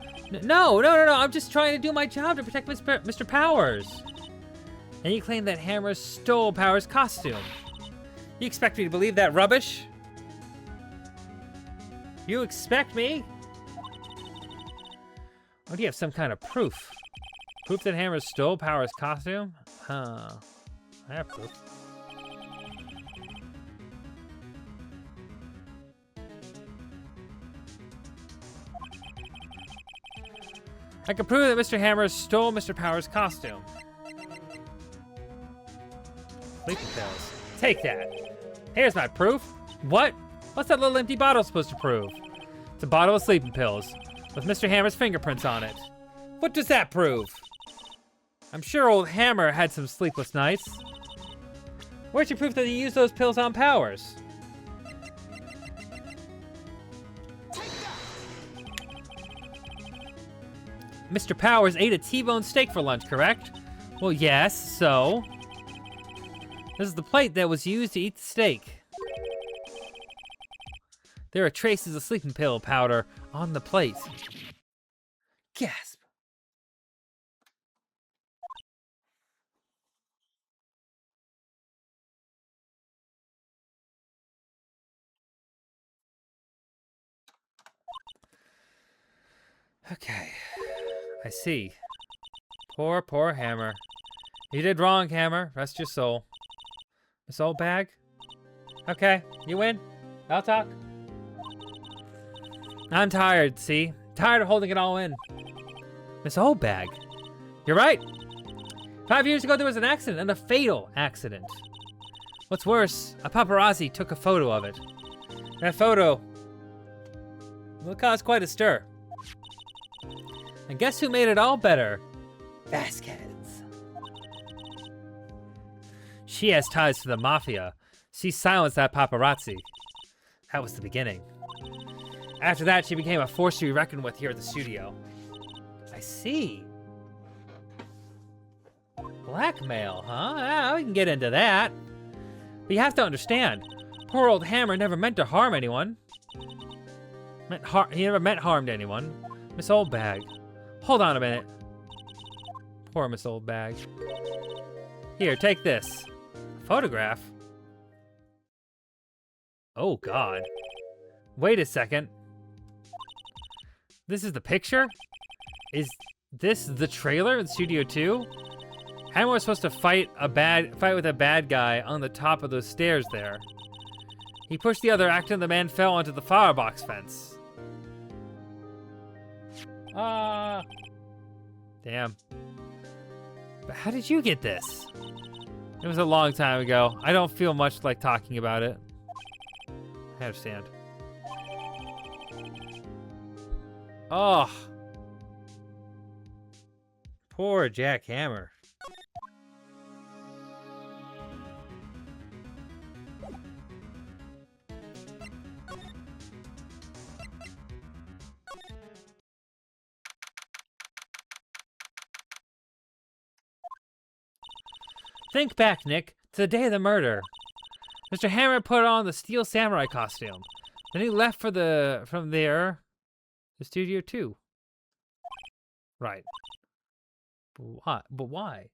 No, I'm just trying to do my job to protect Mr. Powers. And you claim that Hammer stole Powers' costume. You expect me to believe that rubbish? You expect me? Or do you have some kind of proof? Proof that Hammer stole Powers' costume? I have proof. I can prove that Mr. Hammer stole Mr. Powers' costume. Sleeping pills. Take that. Here's my proof. What? What's that little empty bottle supposed to prove? It's a bottle of sleeping pills with Mr. Hammer's fingerprints on it. What does that prove? I'm sure old Hammer had some sleepless nights. Where's your proof that he used those pills on Powers? Mr. Powers ate a T-bone steak for lunch, correct? Well, yes, so? This is the plate that was used to eat the steak. There are traces of sleeping pill powder on the plate. Gasp. Okay, I see. Poor Hammer. You did wrong, Hammer. Rest your soul. Miss Oldbag? Okay, you win. I'll talk. I'm tired, see? Tired of holding it all in. Miss Oldbag? You're right. 5 years ago, there was an accident, and a fatal accident. What's worse, a paparazzi took a photo of it. That photo will cause quite a stir. And guess who made it all better? Vasquez. She has ties to the mafia. She silenced that paparazzi. That was the beginning. After that, she became a force to be reckoned with here at the studio. I see. Blackmail, huh? Ah, we can get into that. But you have to understand, poor old Hammer never meant to harm anyone. He never meant harm to anyone. Miss Oldbag. Hold on a minute. Poor Miss Oldbag. Here, take this. Photograph? Oh, God. Wait a second. This is the picture? Is this the trailer in Studio 2? Hammer was supposed to fight with a bad guy on the top of those stairs there. He pushed the other actor and the man fell onto the firebox fence. Damn. But how did you get this? It was a long time ago. I don't feel much like talking about it. I understand. Oh. Poor Jack Hammer. Think back, Nick, to the day of the murder. Mr. Hammer put on the Steel Samurai costume. Then he left from there, the Studio 2. Right. But why?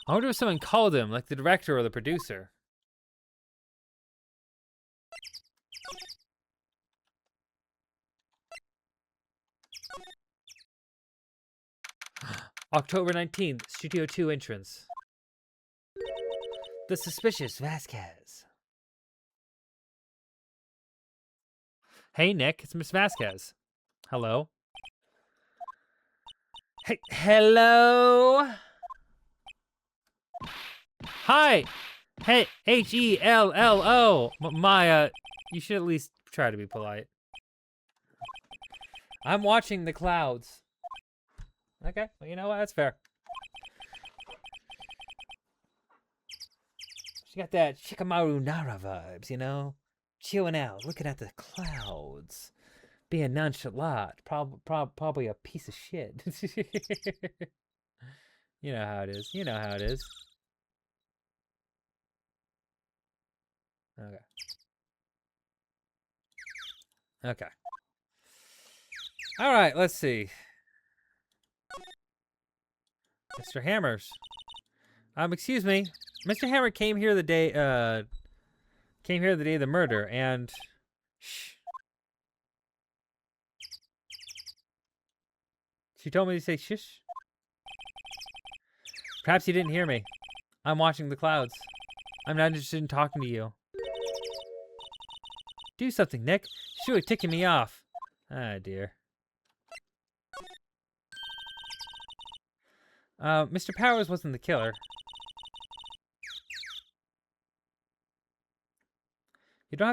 I wonder if someone called him, like the director or the producer. October 19th, Studio 2 entrance. The suspicious Vasquez. Hey, Nick, it's Miss Vasquez. Hello. Hey, hello? Hi. Hey, Hello. Maya, you should at least try to be polite. I'm watching the clouds. Okay, well, you know what? That's fair. She got that Shikamaru Nara vibes, you know? Chilling out, looking at the clouds. Being nonchalant. Probably a piece of shit. You know how it is. You know how it is. Okay. Okay. All right, let's see. Mr. Hammers. Excuse me. Mr. Hammer came here the day of the murder, and shh. She told me to say shush. Perhaps you didn't hear me. I'm watching the clouds. I'm not interested in talking to you. Do something, Nick. She's really ticking me off. Ah, dear. Mr. Powers wasn't the killer. You don't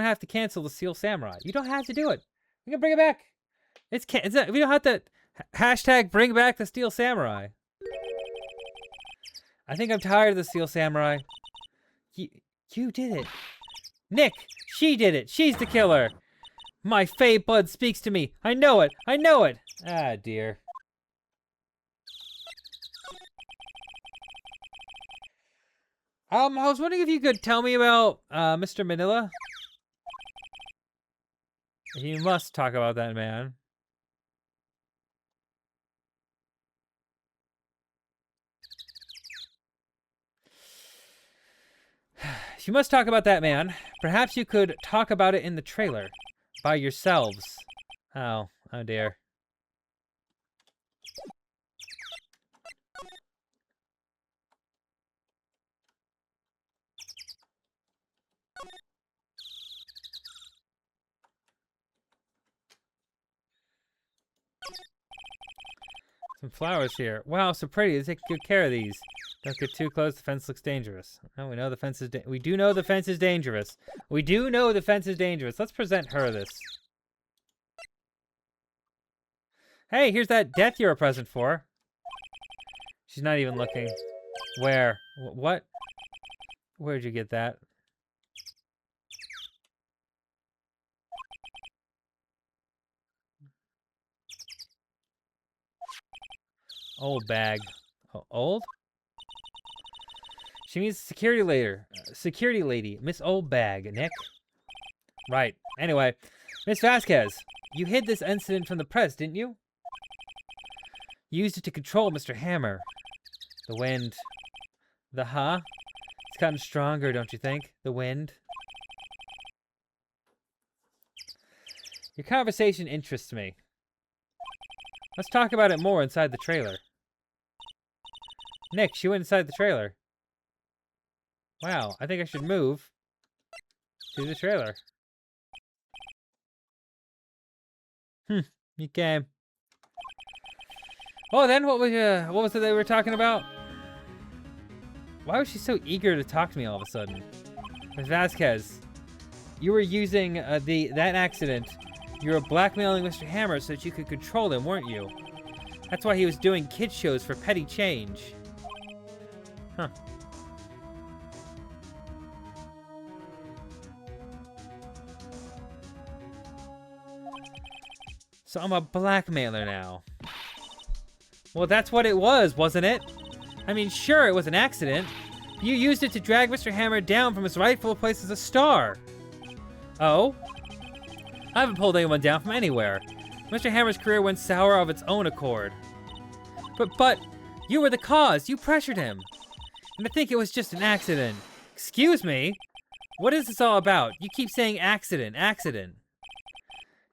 have to cancel the Steel Samurai. You don't have to do it. We can bring it back. We don't have to hashtag bring back the Steel Samurai. I think I'm tired of the Steel Samurai. You did it. Nick, she did it. She's the killer. My Fey blood speaks to me. I know it. I know it. Ah, dear. I was wondering if you could tell me about Mr. Manila. You must talk about that man. You must talk about that man. Perhaps you could talk about it in the trailer. By yourselves. Oh dear. Some flowers here. Wow, so pretty. Take good care of these. Don't get too close. The fence looks dangerous. Oh, we know the fence is. We do know the fence is dangerous. We do know the fence is dangerous. Let's present her this. Hey, here's that death you're a present for. She's not even looking. Where? What? Where'd you get that? Old bag. Old? She means security lady. Miss Old Bag, Nick. Right. Anyway, Miss Vasquez, you hid this incident from the press, didn't you? You used it to control Mr. Hammer. The wind. It's gotten stronger, don't you think? The wind. Your conversation interests me. Let's talk about it more inside the trailer. Nick, she went inside the trailer. Wow, I think I should move to the trailer. You came. Oh, then what was it they were talking about? Why was she so eager to talk to me all of a sudden? Ms. Vasquez, you were using that accident. You were blackmailing Mr. Hammer so that you could control him, weren't you? That's why he was doing kid shows for petty change. Huh. So I'm a blackmailer now. Well, that's what it was, wasn't it? I mean, sure, it was an accident. You used it to drag Mr. Hammer down from his rightful place as a star. Oh? I haven't pulled anyone down from anywhere. Mr. Hammer's career went sour of its own accord. But, you were the cause. You pressured him. And I think it was just an accident. Excuse me? What is this all about? You keep saying accident.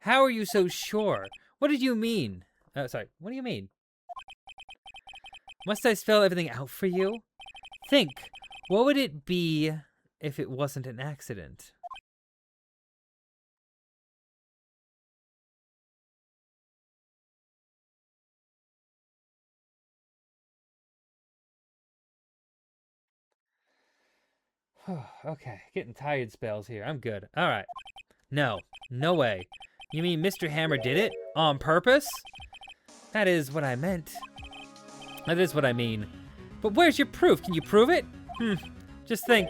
How are you so sure? What did you mean? Sorry, what do you mean? Must I spell everything out for you? Think, what would it be if it wasn't an accident? Okay, getting tired spells here. I'm good. All right. No, no way. You mean Mr. Hammer did it on purpose? That is what I meant. That is what I mean. But where's your proof? Can you prove it? Just think.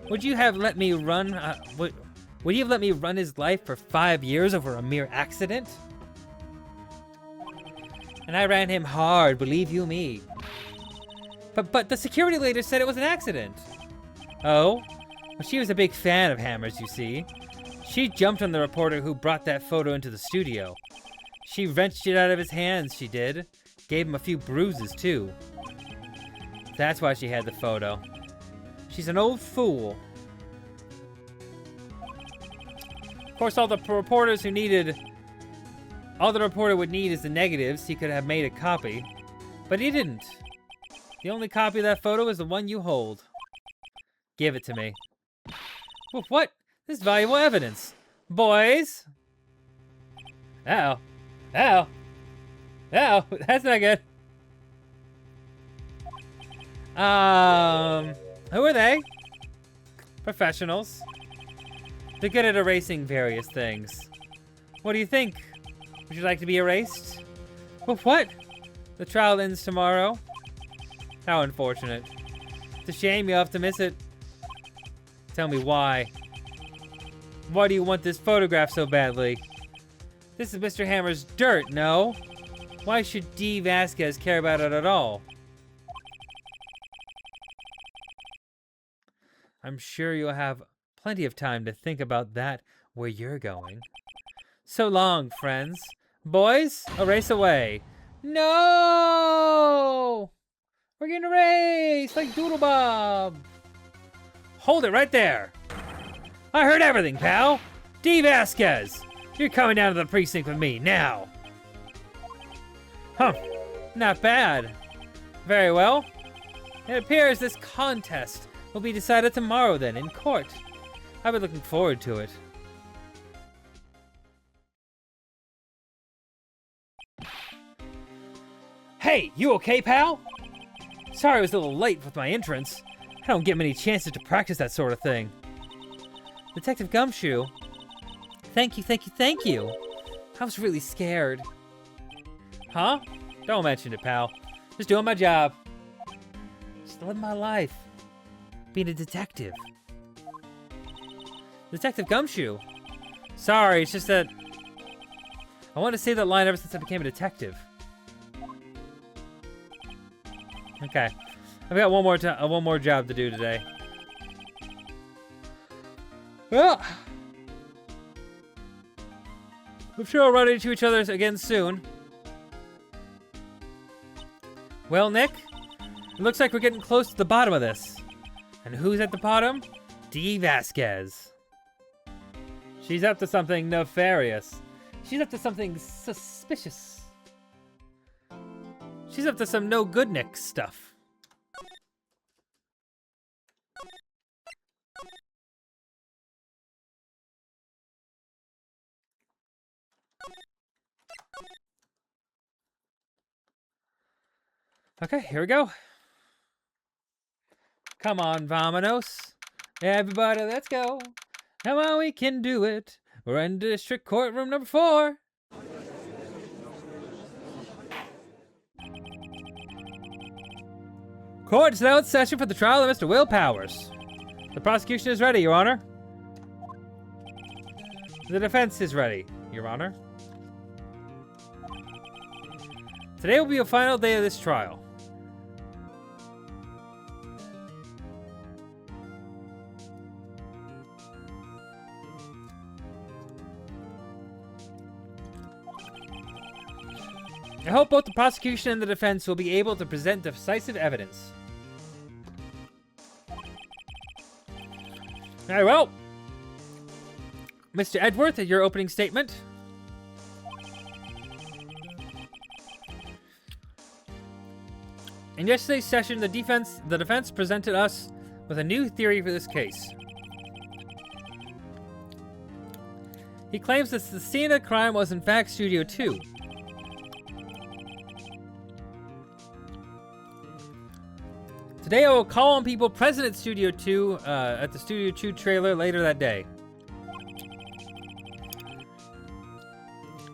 Would you have let me run? Would you have let me run his life for 5 years over a mere accident? And I ran him hard, believe you me. But the security lady said it was an accident. Oh? Well, she was a big fan of Hammer's, you see. She jumped on the reporter who brought that photo into the studio. She wrenched it out of his hands, she did. Gave him a few bruises, too. That's why she had the photo. She's an old fool. Of course, all the reporters who needed... All the reporter would need is the negatives. He could have made a copy. But he didn't. The only copy of that photo is the one you hold. Give it to me. Well, what? This is valuable evidence. Boys! Ow. Ow. Ow. That's not good. Who are they? Professionals. They're good at erasing various things. What do you think? Would you like to be erased? Well, what? The trial ends tomorrow. How unfortunate. It's a shame you have to miss it. Tell me why. Why do you want this photograph so badly? This is Mr. Hammer's dirt, no? Why should D. Vasquez care about it at all? I'm sure you'll have plenty of time to think about that where you're going. So long, friends. Boys, erase away. No! We're getting erased like Doodle Bob. Hold it right there. I heard everything, pal. D. Vasquez, you're coming down to the precinct with me now. Huh, not bad. Very well. It appears this contest will be decided tomorrow then in court. I've been looking forward to it. Hey, you okay, pal? Sorry I was a little late with my entrance. I don't get many chances to practice that sort of thing. Detective Gumshoe. Thank you, thank you, thank you. I was really scared. Huh? Don't mention it, pal. Just doing my job. Just living my life. Being a detective. Detective Gumshoe. Sorry, it's just that I wanted to say that line ever since I became a detective. Okay, I've got one more job to do today. Well, I'm sure we'll run into each other again soon. Well, Nick, it looks like we're getting close to the bottom of this. And who's at the bottom? D. Vasquez. She's up to something nefarious. She's up to something suspicious. She's up to some no good Nick stuff. Okay, here we go. Come on, Vamonos. Everybody, let's go. Come on, we can do it. We're in district courtroom number 4. Court is now in session for the trial of Mr. Will Powers. The prosecution is ready, Your Honor. The defense is ready, Your Honor. Today will be a final day of this trial. I hope both the prosecution and the defense will be able to present decisive evidence. Very well. Mr. Edworth, your opening statement. In yesterday's session, the defense presented us with a new theory for this case. He claims that the scene of the crime was in fact Studio 2. Today I will call on people present at Studio 2, at the Studio 2 trailer later that day.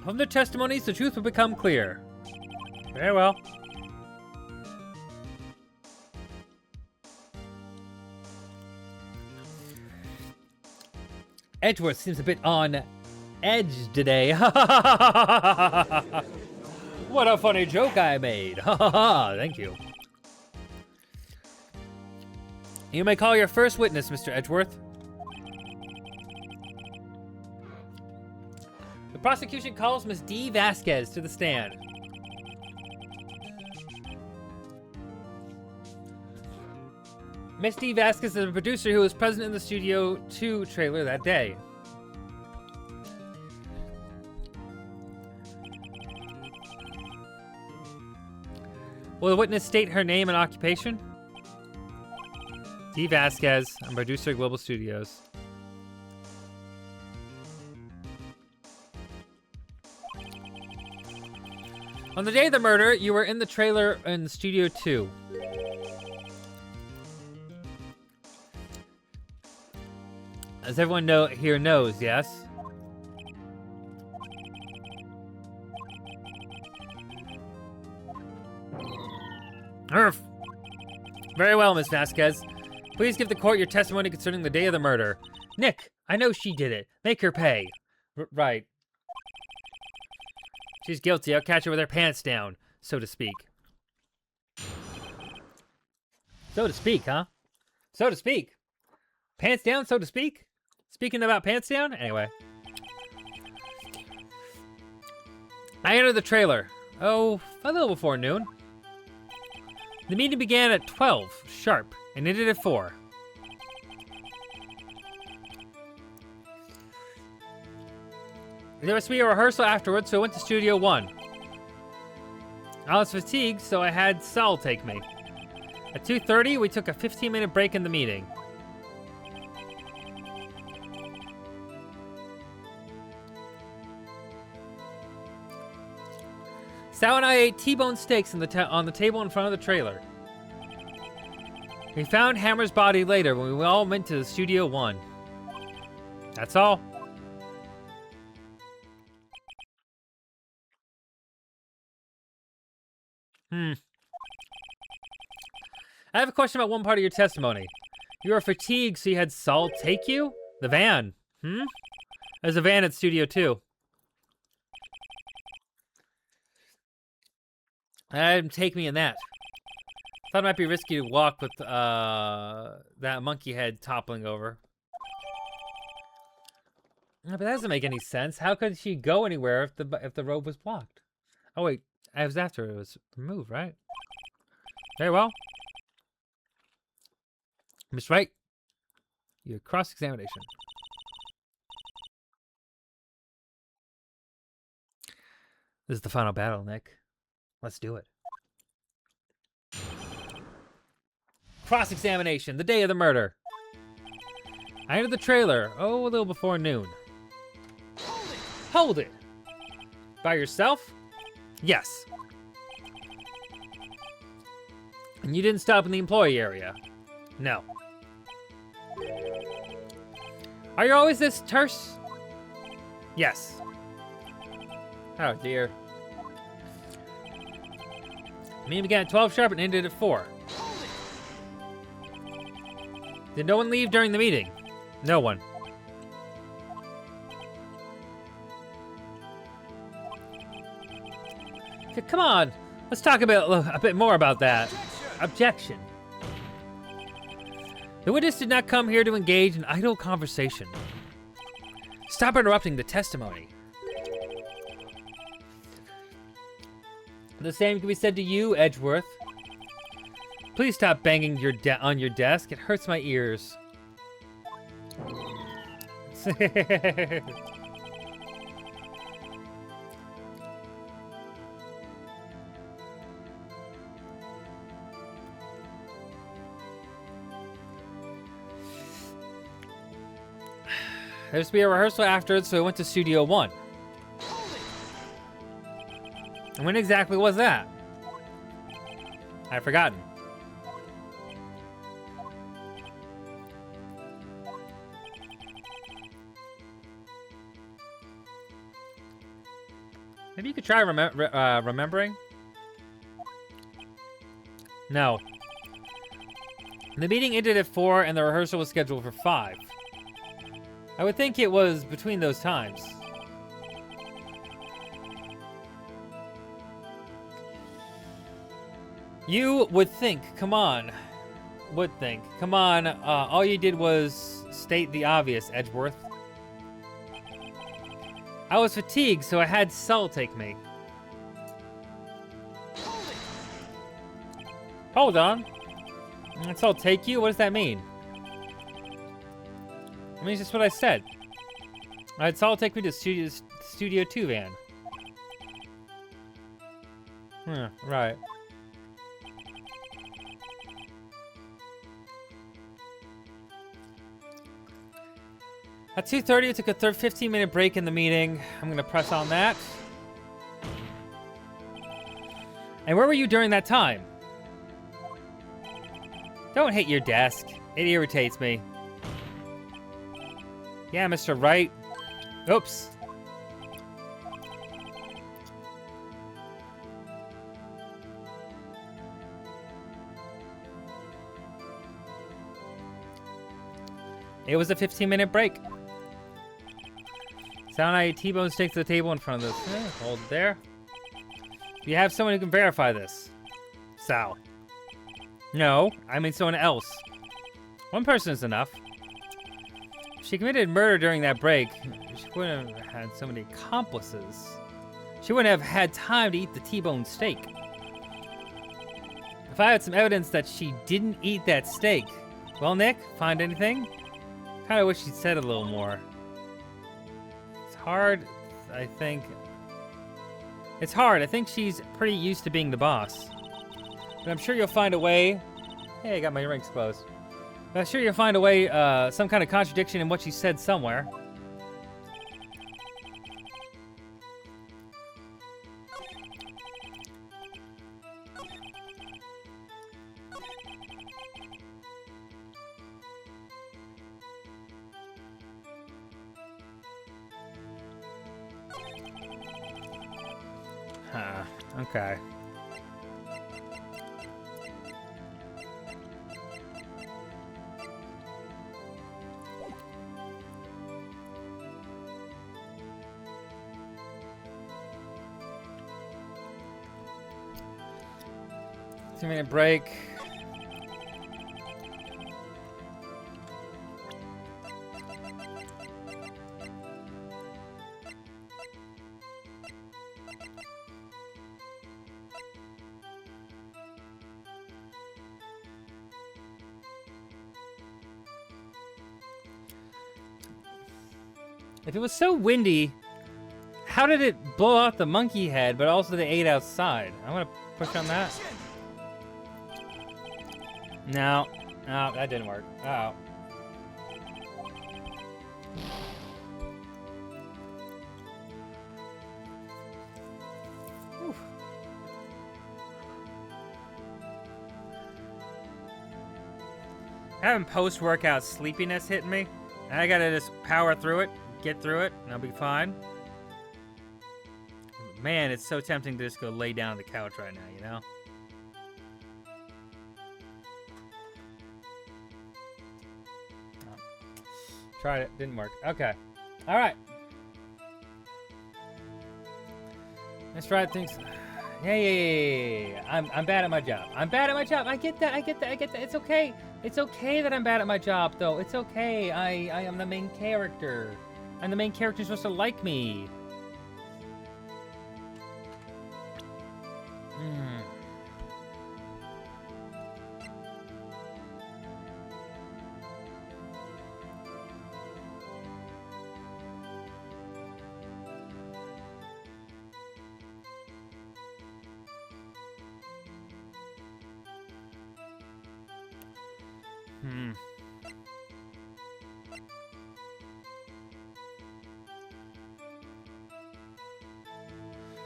From their testimonies, the truth will become clear. Very well. Edgeworth seems a bit on edge today. What a funny joke I made. Thank you. You may call your first witness, Mr. Edgeworth. The prosecution calls Ms. D. Vasquez to the stand. Ms. D. Vasquez is a producer who was present in the Studio 2 trailer that day. Will the witness state her name and occupation? D. Vasquez, I'm producer at Global Studios. On the day of the murder, you were in the trailer in Studio 2. As everyone here knows, yes? Urf. Very well, Miss Vasquez. Please give the court your testimony concerning the day of the murder. Nick, I know she did it. Make her pay. Right. She's guilty. I'll catch her with her pants down, so to speak. So to speak, huh? So to speak. Pants down, so to speak? Speaking about pants down? Anyway. I entered the trailer. Oh, a little before noon. The meeting began at 12, sharp, and ended at 4. There was to be a rehearsal afterwards, so I went to Studio 1. I was fatigued, so I had Saul take me. At 2:30, we took a 15-minute break in the meeting. Sal and I ate T-bone steaks on the table in front of the trailer. We found Hammer's body later when we all went to the Studio 1. That's all. I have a question about one part of your testimony. You were fatigued, so you had Saul take you? The van. There's a van at Studio 2. I had him take me in that. Thought it might be risky to walk with that monkey head toppling over. But that doesn't make any sense. How could she go anywhere if the road was blocked? Oh wait, I was after it was removed, right? Very well. Miss Wright, your cross-examination. This is the final battle, Nick. Let's do it. Cross-examination, the day of the murder. I entered the trailer, a little before noon. Hold it! By yourself? Yes. And you didn't stop in the employee area? No. Are you always this terse? Yes. Oh dear. Meeting began at 12 sharp and ended at 4. Did no one leave during the meeting? No one. Okay, come on, let's talk a bit more about that. Objection. The witness did not come here to engage in idle conversation. Stop interrupting the testimony. The same can be said to you, Edgeworth. Please stop banging on your desk. It hurts my ears. There was to be a rehearsal afterwards, so I went to Studio 1. And when exactly was that? I've forgotten. Maybe you could try remembering. No. The meeting ended at 4 and the rehearsal was scheduled for 5. I would think it was between those times. You would think, come on. Would think. Come on, all you did was state the obvious, Edgeworth. I was fatigued, so I had Sol take me. Hold on. Sol take you? What does that mean? I mean, it's just what I said. I had Sol take me to Studio 2 van. Right. At 2:30, we took a 15-minute break in the meeting. I'm gonna press on that. And where were you during that time? Don't hit your desk. It irritates me. Yeah, Mr. Wright. Oops. It was a 15-minute break. Sound I T-bone steak to the table in front of this. Hold it there. You have someone who can verify this. Sal. No, I mean someone else. One person is enough. If she committed murder during that break, she wouldn't have had so many accomplices. She wouldn't have had time to eat the T-bone steak. If I had some evidence that she didn't eat that steak, well, Nick, find anything? Kind of wish she'd said a little more. It's hard, I think. It's hard. I think she's pretty used to being the boss. But I'm sure you'll find a way. Hey, I got my rings closed. But I'm sure you'll find a way, some kind of contradiction in what she said somewhere. Okay. Two-minute break. If it was so windy, how did it blow out the monkey head, but also the 8 outside? I'm gonna push on that. No, no, that didn't work. Uh-oh. Whew. Having post-workout sleepiness hitting me, and I gotta just power through it, get through it, and I'll be fine. Man, it's so tempting to just go lay down on the couch right now, you know? Tried it, didn't work. Okay. All right. Let's try things. Yeah. I'm bad at my job. I'm bad at my job. I get that. It's okay. It's okay that I'm bad at my job, though. It's okay. I am the main character. And the main character's supposed to like me.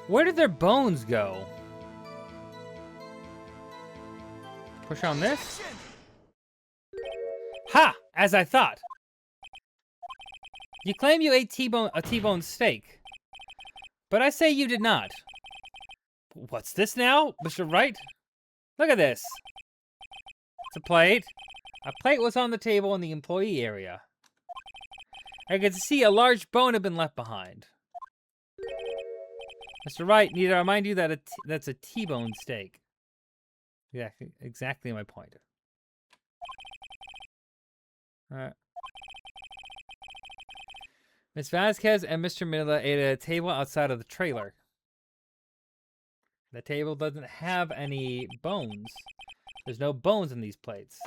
Where did their bones go? Push on this. Ha! As I thought. You claim you ate a T-bone steak. But I say you did not. What's this now, Mr. Wright? Look at this. It's a plate. A plate was on the table in the employee area. I could see a large bone had been left behind. Mr. Wright, need I remind you that that's a T-bone steak. Exactly my point. Alright. Miss Vasquez and Mr. Miller ate at a table outside of the trailer. The table doesn't have any bones. There's no bones in these plates.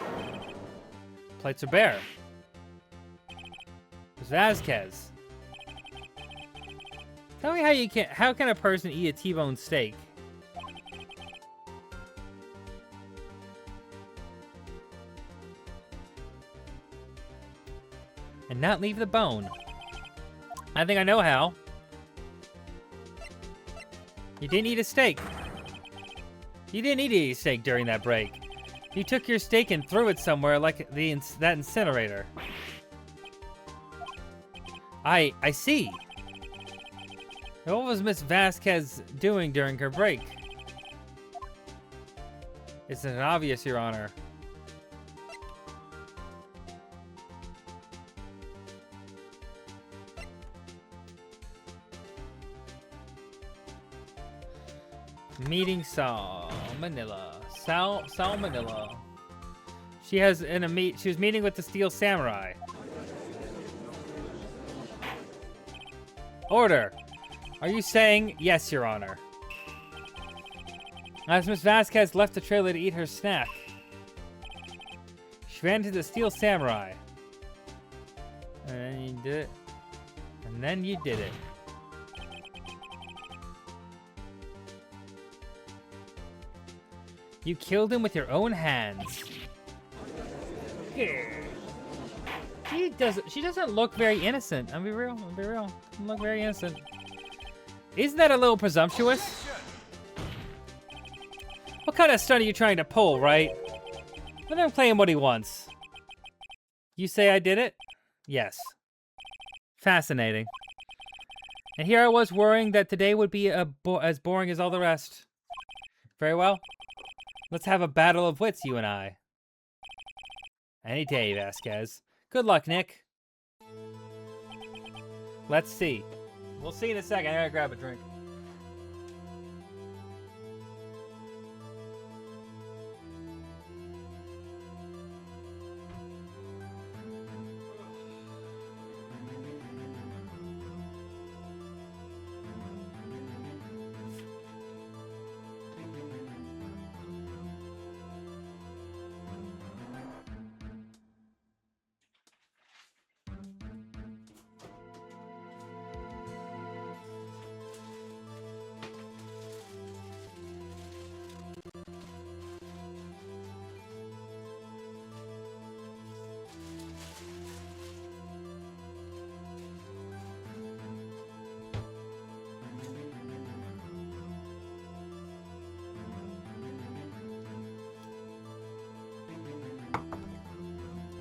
Plates are bare. Miss Vasquez. Tell me how can a person eat a T-bone steak? And not leave the bone. I think I know how. You didn't eat a steak. You didn't eat a steak during that break. You took your steak and threw it somewhere like that incinerator. I see. Now, what was Miss Vasquez doing during her break? Isn't it obvious, Your Honor? Meeting Salmonella. Salmonella. She was meeting with the Steel Samurai. Order. Are you saying yes, Your Honor? As Miss Vasquez left the trailer to eat her snack, she ran to the Steel Samurai. And then you did it. And then you did it. You killed him with your own hands. She doesn't look very innocent. I'll be real. Doesn't look very innocent. Isn't that a little presumptuous? What kind of stunt are you trying to pull, right? Let him play him what he wants. You say I did it? Yes. Fascinating. And here I was worrying that today would be as boring as all the rest. Very well. Let's have a battle of wits, you and I. Any day, Vasquez. Good luck, Nick. Let's see. We'll see in a second. I gotta grab a drink.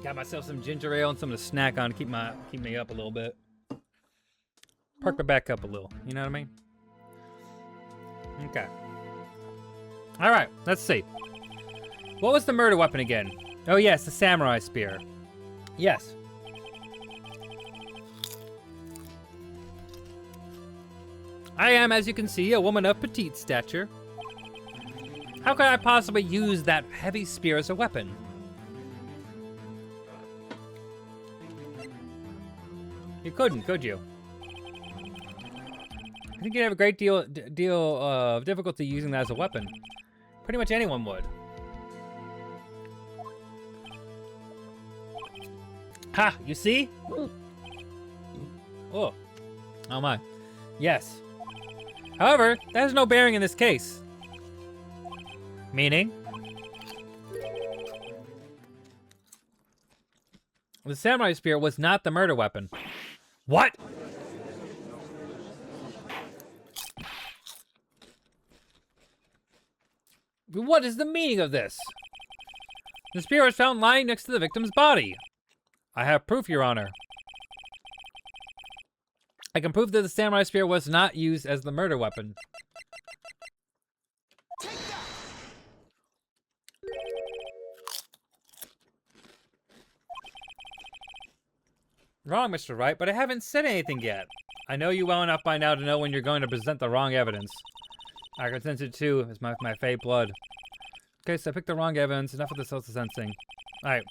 Got myself some ginger ale and something to snack on to keep me up a little bit. Perk my back up a little. You know what I mean? Okay. All right. Let's see. What was the murder weapon again? Oh yes, the samurai spear. Yes. I am, as you can see, a woman of petite stature. How could I possibly use that heavy spear as a weapon? You couldn't, could you? I think you'd have a great deal of difficulty using that as a weapon. Pretty much anyone would. Ha! You see? Oh. Oh my. Yes. However, that has no bearing in this case. Meaning? The samurai spear was not the murder weapon. What? What is the meaning of this? The spear was found lying next to the victim's body. I have proof, Your Honor. I can prove that the samurai spear was not used as the murder weapon. Take that. Wrong, Mr. Wright, but I haven't said anything yet. I know you well enough by now to know when you're going to present the wrong evidence. I can sense it too, it's my fake blood. Okay, so I picked the wrong evidence. Enough of the social sensing. Alright.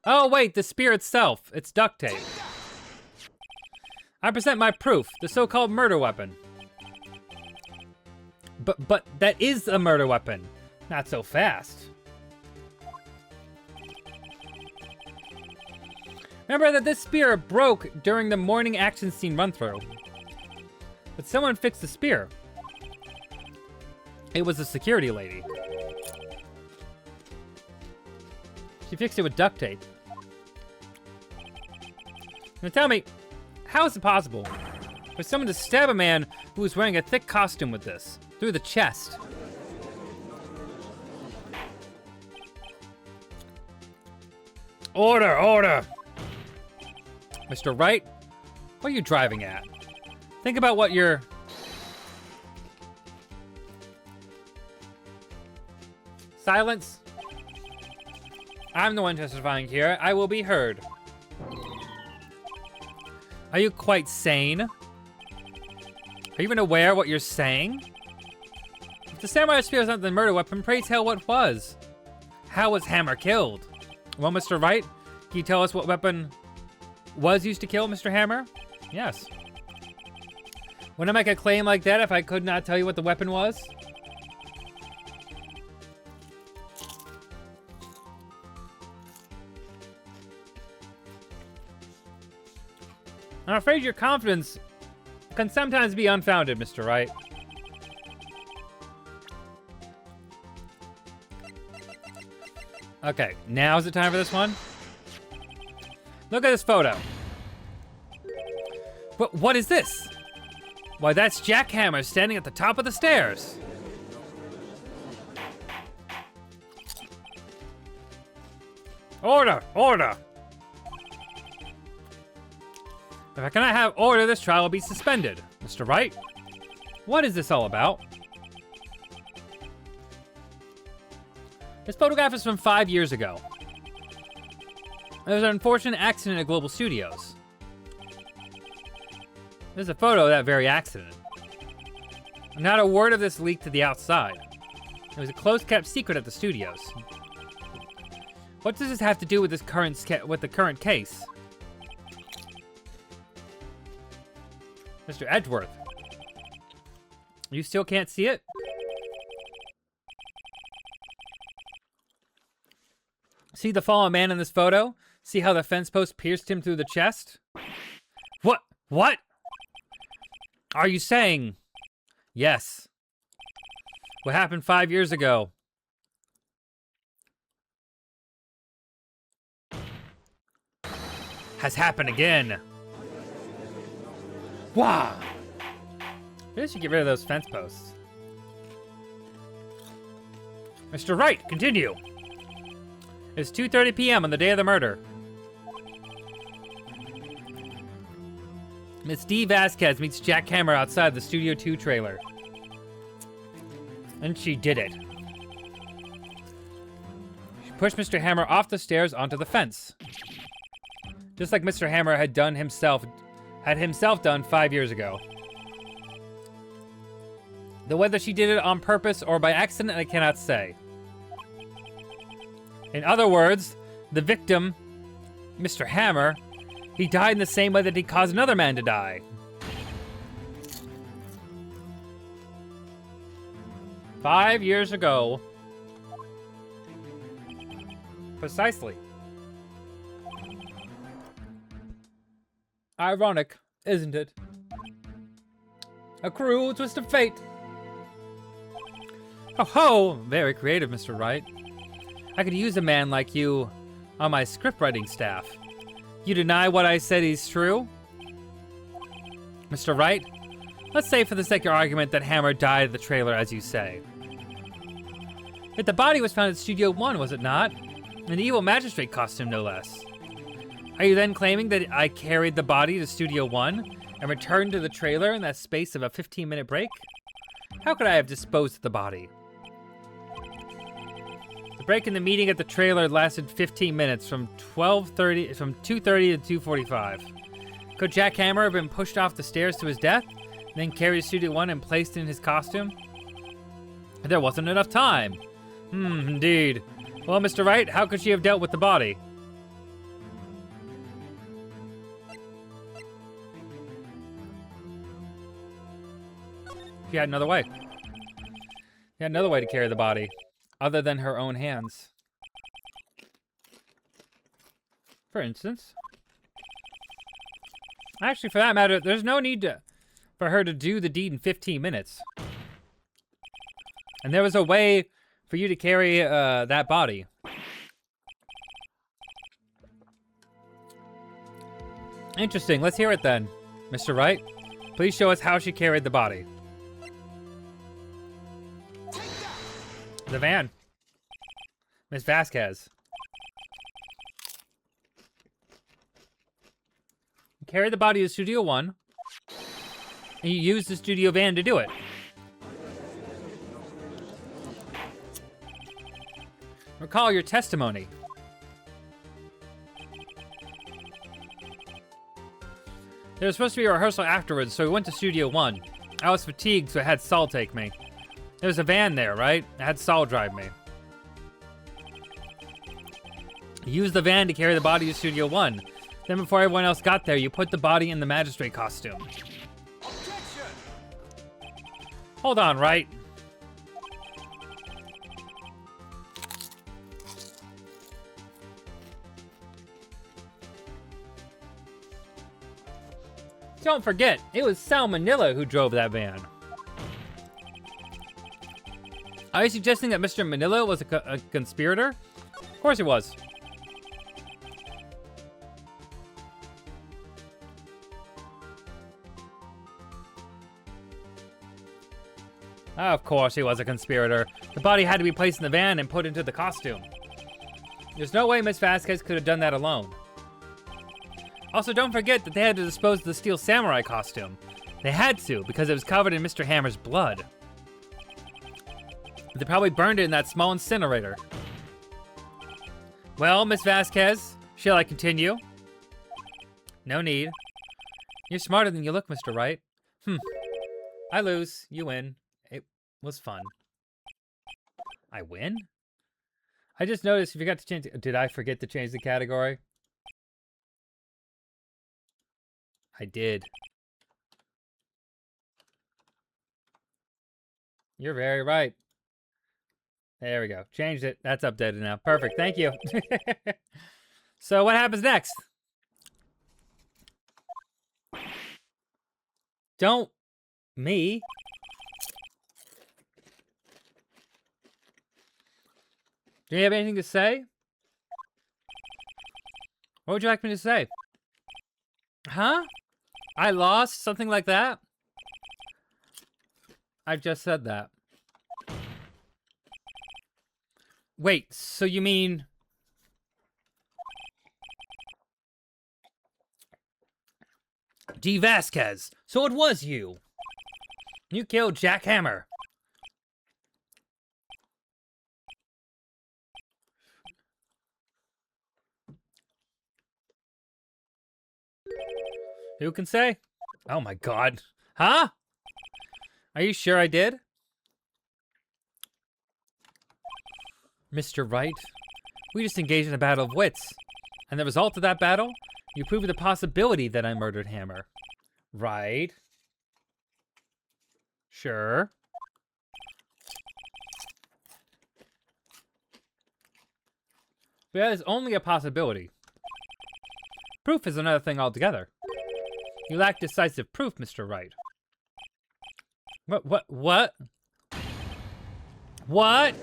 Oh, wait, the spear itself. It's duct tape. I present my proof, the so-called murder weapon. But that is a murder weapon. Not so fast. Remember that this spear broke during the morning action scene run-through. But someone fixed the spear. It was a security lady. She fixed it with duct tape. Now tell me, how is it possible for someone to stab a man who was wearing a thick costume with this, through the chest? Order, order! Mr. Wright, what are you driving at? Think about what you're... Silence. I'm the one testifying here. I will be heard. Are you quite sane? Are you even aware what you're saying? If the samurai spear was not the murder weapon, pray tell what was. How was Hammer killed? Well, Mr. Wright, can you tell us what weapon was used to kill Mr. Hammer? Yes. Wouldn't I make a claim like that if I could not tell you what the weapon was? I'm afraid your confidence can sometimes be unfounded, Mr. Wright. Okay, now's the time for this one. Look at this photo. What is this? Why, that's Jack Hammer standing at the top of the stairs. Order, order. If I cannot have order, this trial will be suspended. Mr. Wright, what is this all about? This photograph is from 5 years ago. There was an unfortunate accident at Global Studios. There's a photo of that very accident. Not a word of this leaked to the outside. It was a close-kept secret at the studios. What does this have to do with this the current case? Mr. Edgeworth, you still can't see it? See the fallen man in this photo? See how the fence post pierced him through the chest? What? Are you saying? Yes. What happened 5 years ago? Has happened again. Wow. Maybe I should get rid of those fence posts. Mr. Wright, continue. It's 2:30 p.m. on the day of the murder. Miss D. Vasquez meets Jack Hammer outside the Studio 2 trailer. And she did it. She pushed Mr. Hammer off the stairs onto the fence. Just like Mr. Hammer had himself done 5 years ago. Though whether she did it on purpose or by accident, I cannot say. In other words, the victim, Mr. Hammer, he died in the same way that he caused another man to die. "5 years ago. Precisely. Ironic, isn't it? A cruel twist of fate. Oh ho! Very creative, Mr. Wright. I could use a man like you on my scriptwriting staff. You deny what I said is true? Mr. Wright, let's say for the sake of argument that Hammer died at the trailer as you say. Yet the body was found in Studio 1, was it not? An evil magistrate costume, no less. Are you then claiming that I carried the body to Studio 1 and returned to the trailer in that space of a 15-minute break? How could I have disposed of the body? The break in the meeting at the trailer lasted 15 minutes, from 2:30 to 2:45. Could Jack Hammer have been pushed off the stairs to his death, then carried to Studio 1 and placed in his costume? There wasn't enough time. Indeed. Well, Mr. Wright, how could she have dealt with the body? She had another way. She had another way to carry the body, other than her own hands. For instance. Actually, for that matter, there's no need for her to do the deed in 15 minutes. And there was a way for you to carry that body. Interesting. Let's hear it then. Mr. Wright, please show us how she carried the body. The van. Miss Vasquez. You carried the body to Studio 1, and you used the studio van to do it. Recall your testimony. There was supposed to be a rehearsal afterwards, so we went to Studio 1. I was fatigued, so I had Saul take me. There was a van there, right? I had Saul drive me. You used the van to carry the body to Studio 1. Then before everyone else got there, you put the body in the magistrate costume. Objection! Hold on, Wright. Don't forget, it was Sal Manila who drove that van. Are you suggesting that Mr. Manila was a conspirator? Of course he was. Of course he was a conspirator. The body had to be placed in the van and put into the costume. There's no way Miss Vasquez could have done that alone. Also, don't forget that they had to dispose of the Steel Samurai costume. They had to, because it was covered in Mr. Hammer's blood. They probably burned it in that small incinerator. Well, Miss Vasquez, shall I continue? No need. You're smarter than you look, Mr. Wright. I lose, you win. It was fun. I win? I just noticed you forgot to change. Did I forget to change the category? I did. You're very right. There we go. Changed it. That's updated now. Perfect. Thank you. So what happens next? Don't me. Do you have anything to say? What would you like me to say? Huh? I lost? Something like that? I've just said that. Wait, so you mean... D. Vasquez, so it was you. You killed Jack Hammer. Who can say? Oh my god. Huh? Are you sure I did? Mr. Wright, we just engaged in a battle of wits. And the result of that battle, you proved the possibility that I murdered Hammer. Right? Sure. But that is only a possibility. Proof is another thing altogether. You lack decisive proof, Mr. Wright. What? What?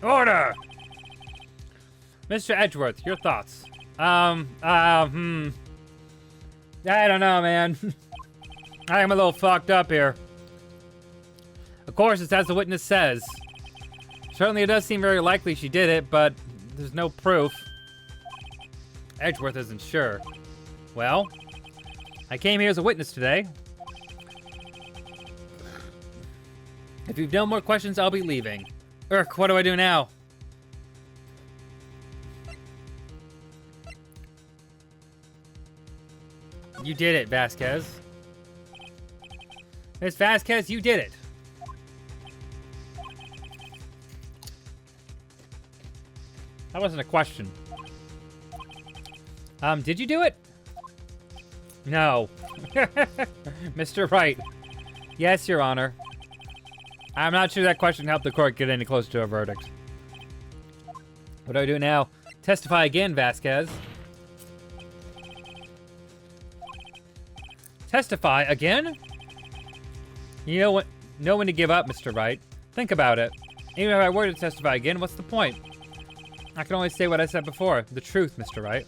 Order! Mr. Edgeworth, your thoughts. I don't know, man. I am a little fucked up here. Of course, it's as the witness says. Certainly it does seem very likely she did it, but there's no proof. Edgeworth isn't sure. Well, I came here as a witness today. If you've no more questions, I'll be leaving. Urk, what do I do now? You did it, Vasquez. Miss Vasquez, you did it. That wasn't a question. Did you do it? No. Mr. Wright. Yes, Your Honor. I'm not sure that question helped the court get any closer to a verdict. What do I do now? Testify again, Vasquez. Testify again? You know when to give up, Mr. Wright. Think about it. Even if I were to testify again, what's the point? I can only say what I said before. The truth, Mr. Wright.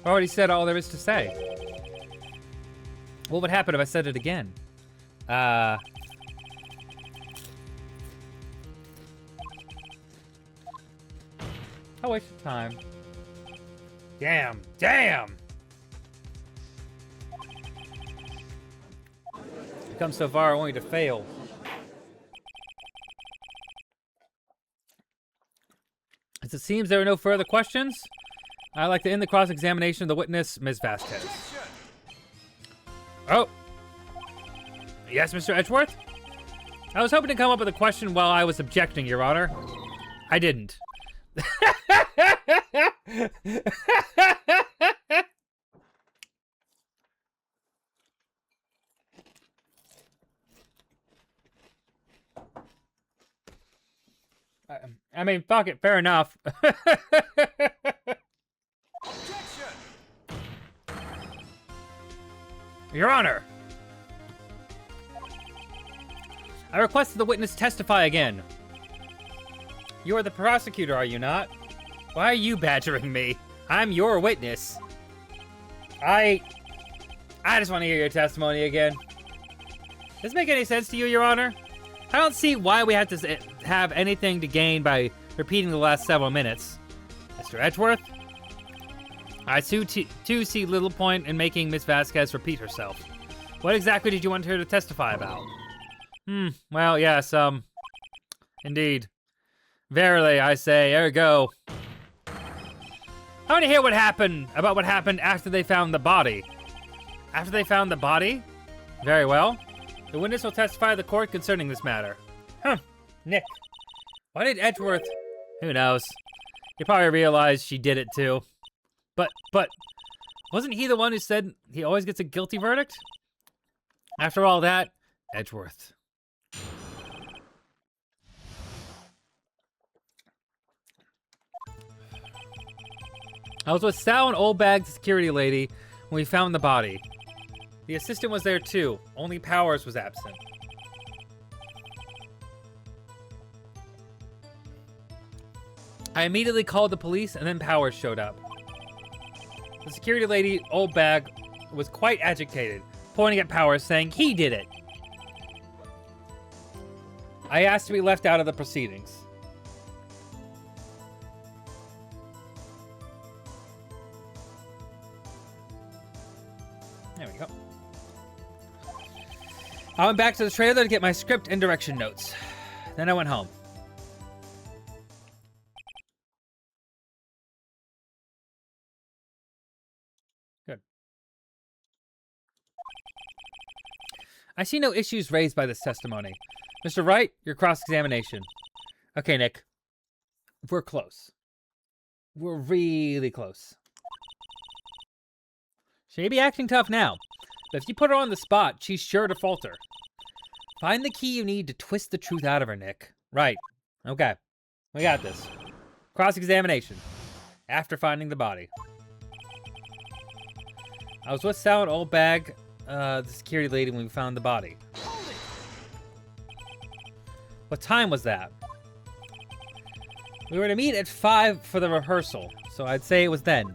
I already said all there is to say. What would happen if I said it again? A waste of time. Damn. Damn! I've come so far only to fail. As it seems there are no further questions, I'd like to end the cross-examination of the witness, Ms. Vasquez. Oh. Yes, Mr. Edgeworth? I was hoping to come up with a question while I was objecting, Your Honor. I didn't. I mean, fuck it, fair enough. Your Honor, I request that the witness testify again. You are the prosecutor, are you not? Why are you badgering me? I'm your witness. I just want to hear your testimony again. Does this make any sense to you, Your Honor? I don't see why we have to have anything to gain by repeating the last several minutes. Mr. Edgeworth? I too see little point in making Miss Vasquez repeat herself. What exactly did you want her to testify about? Well, yes, indeed. Verily, I say, ergo. I want to hear what happened after they found the body. After they found the body? Very well. The witness will testify to the court concerning this matter. Nick. Why did Edgeworth... Who knows? He probably realized she did it too. But, wasn't he the one who said he always gets a guilty verdict? After all that, Edgeworth. I was with Sal and Old Bag, the security lady, when we found the body. The assistant was there too, only Powers was absent. I immediately called the police and then Powers showed up. The security lady, Old Bag, was quite agitated, pointing at Powers saying he did it. I asked to be left out of the proceedings. There we go. I went back to the trailer to get my script and direction notes. Then I went home. Good. I see no issues raised by this testimony. Mr. Wright, your cross-examination. Okay, Nick. We're close. We're really close. She may be acting tough now, but if you put her on the spot, she's sure to falter. Find the key you need to twist the truth out of her, Nick. Right. Okay. We got this. Cross-examination. After finding the body. I was with Sal and Old Bag, the security lady, when we found the body. What time was that? We were to meet at 5 for the rehearsal, so I'd say it was then.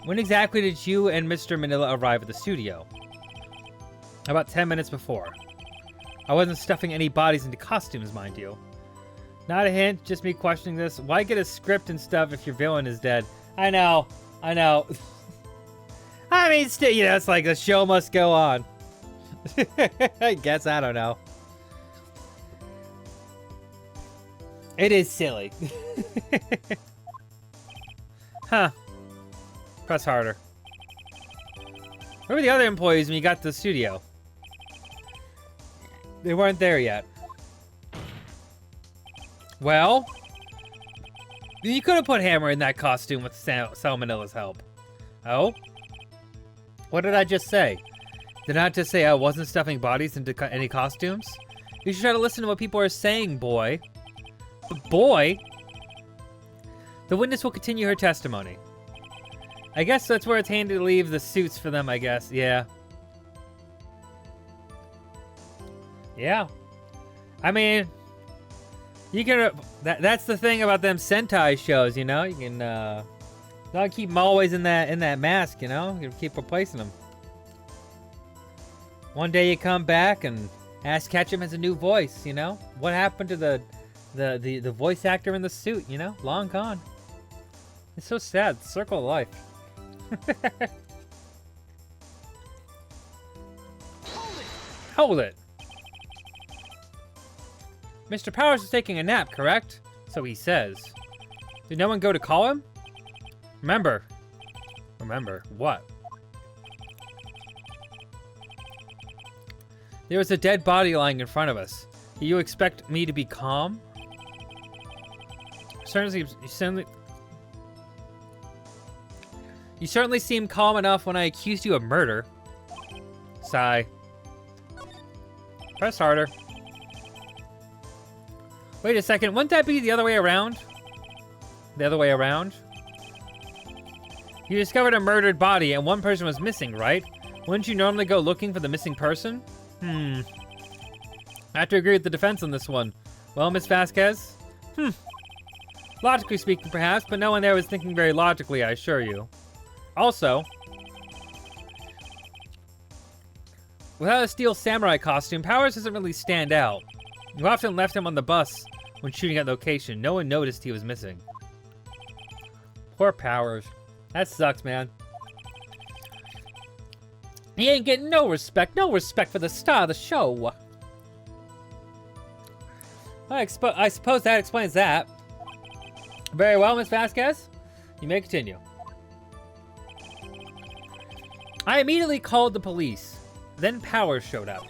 When exactly did you and Mr. Manila arrive at the studio? About 10 minutes before. I wasn't stuffing any bodies into costumes, mind you. Not a hint, just me questioning this. Why get a script and stuff if your villain is dead? I know. I mean, still, you know, it's like the show must go on. I guess, I don't know. It is silly. Huh. Press harder. Where were the other employees when you got to the studio? They weren't there yet. Well, you could have put Hammer in that costume with Salmonella's help. Oh? What did I just say? Did I just say I wasn't stuffing bodies into any costumes? You should try to listen to what people are saying, boy. Boy? The witness will continue her testimony. I guess that's where it's handy to leave the suits for them, I guess. Yeah. Yeah. I mean, you can... that's the thing about them Sentai shows, you know? You can, not keep them always in that mask, you know? You can keep replacing them. One day you come back and Ash Ketchum has a new voice, you know? What happened to the voice actor in the suit, you know? Long gone. It's so sad. Circle of life. Hold it. Mr. Powers is taking a nap, correct? So he says. Did no one go to call him? Remember. Remember what? There was a dead body lying in front of us. Do you expect me to be calm? You certainly seemed calm enough when I accused you of murder. Sigh. Press harder. Wait a second, wouldn't that be the other way around? The other way around? You discovered a murdered body and one person was missing, right? Wouldn't you normally go looking for the missing person? I have to agree with the defense on this one. Well, Miss Vasquez? Logically speaking, perhaps, but no one there was thinking very logically, I assure you. Also, without a steel samurai costume, Powers doesn't really stand out. You often left him on the bus when shooting at location. No one noticed he was missing. Poor Powers. That sucks, man. He ain't getting no respect for the star of the show. I suppose that explains that. Very well, Miss Vasquez. You may continue. I immediately called the police. Then Powers showed up.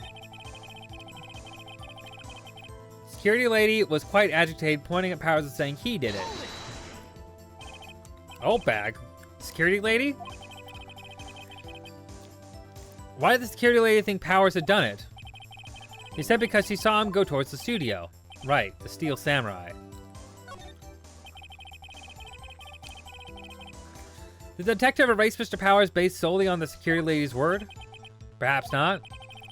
Security lady was quite agitated, pointing at Powers and saying he did it. Oh, bag. Security lady? Why did the security lady think Powers had done it? She said because she saw him go towards the studio. Right, the Steel Samurai. Did the detective erase Mr. Powers based solely on the security lady's word? Perhaps not.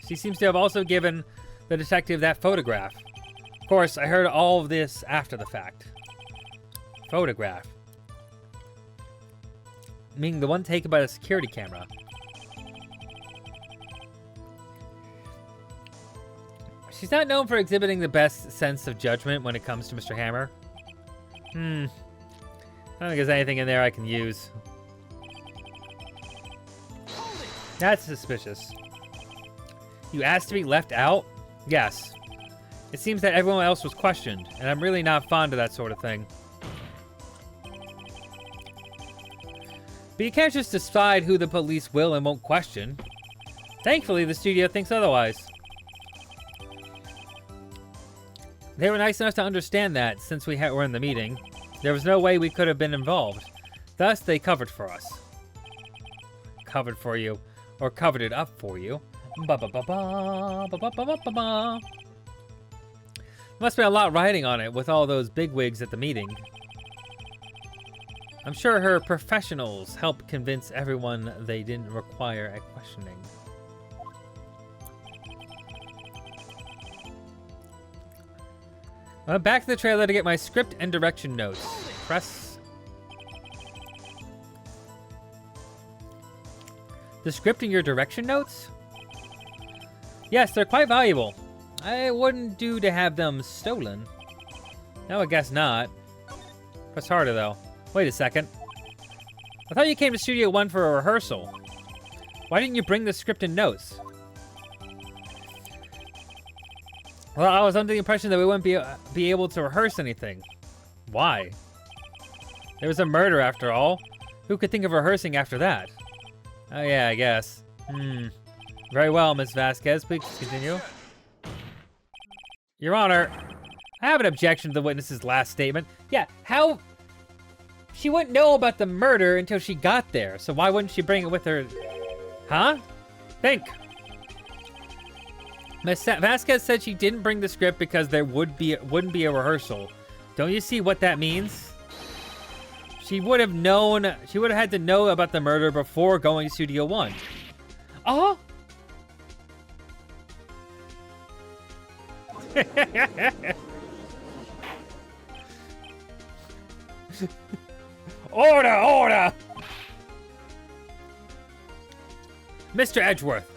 She seems to have also given the detective that photograph. Of course, I heard all of this after the fact. Photograph. Meaning the one taken by the security camera. She's not known for exhibiting the best sense of judgment when it comes to Mr. Hammer. I don't think there's anything in there I can use. That's suspicious. You asked to be left out? Yes. It seems that everyone else was questioned, and I'm really not fond of that sort of thing. But you can't just decide who the police will and won't question. Thankfully, the studio thinks otherwise. They were nice enough to understand that, since we were in the meeting. There was no way we could have been involved. Thus, they covered for us. Covered for you. Or covered it up for you. Ba-ba-ba-ba, ba-ba-ba-ba-ba. Must be a lot riding on it with all those bigwigs at the meeting. I'm sure her professionals helped convince everyone they didn't require a questioning. I went back to the trailer to get my script and direction notes. Press. The script and your direction notes? Yes, they're quite valuable. I wouldn't do to have them stolen. No, I guess not. Press harder, though. Wait a second. I thought you came to Studio 1 for a rehearsal. Why didn't you bring the script and notes? Well, I was under the impression that we wouldn't be able to rehearse anything. Why? There was a murder, after all. Who could think of rehearsing after that? Oh, yeah, I guess. Very well, Miss Vasquez. Please continue. Your Honor, I have an objection to the witness's last statement. Yeah, how... She wouldn't know about the murder until she got there, so why wouldn't she bring it with her? Huh? Think. Miss Vasquez said she didn't bring the script because there wouldn't be a rehearsal. Don't you see what that means? She would have known, she would have had to know about the murder before going to Studio 1. Oh? Order, order! Mr. Edgeworth,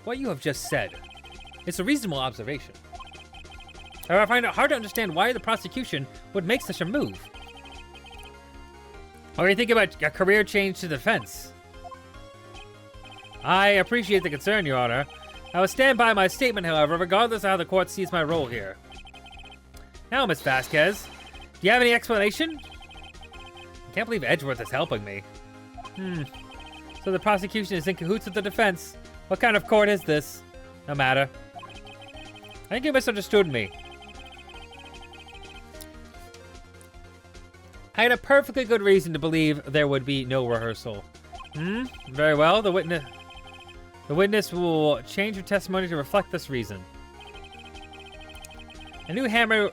what you have just said, it's a reasonable observation. However, I find it hard to understand why the prosecution would make such a move. Or you think about a career change to defense? I appreciate the concern, Your Honor. I will stand by my statement, however, regardless of how the court sees my role here. Now, Miss Vasquez, do you have any explanation? I can't believe Edgeworth is helping me. So the prosecution is in cahoots with the defense. What kind of court is this? No matter. I think you misunderstood me. I had a perfectly good reason to believe there would be no rehearsal. Very well. The witness will change her testimony to reflect this reason. I knew Hammer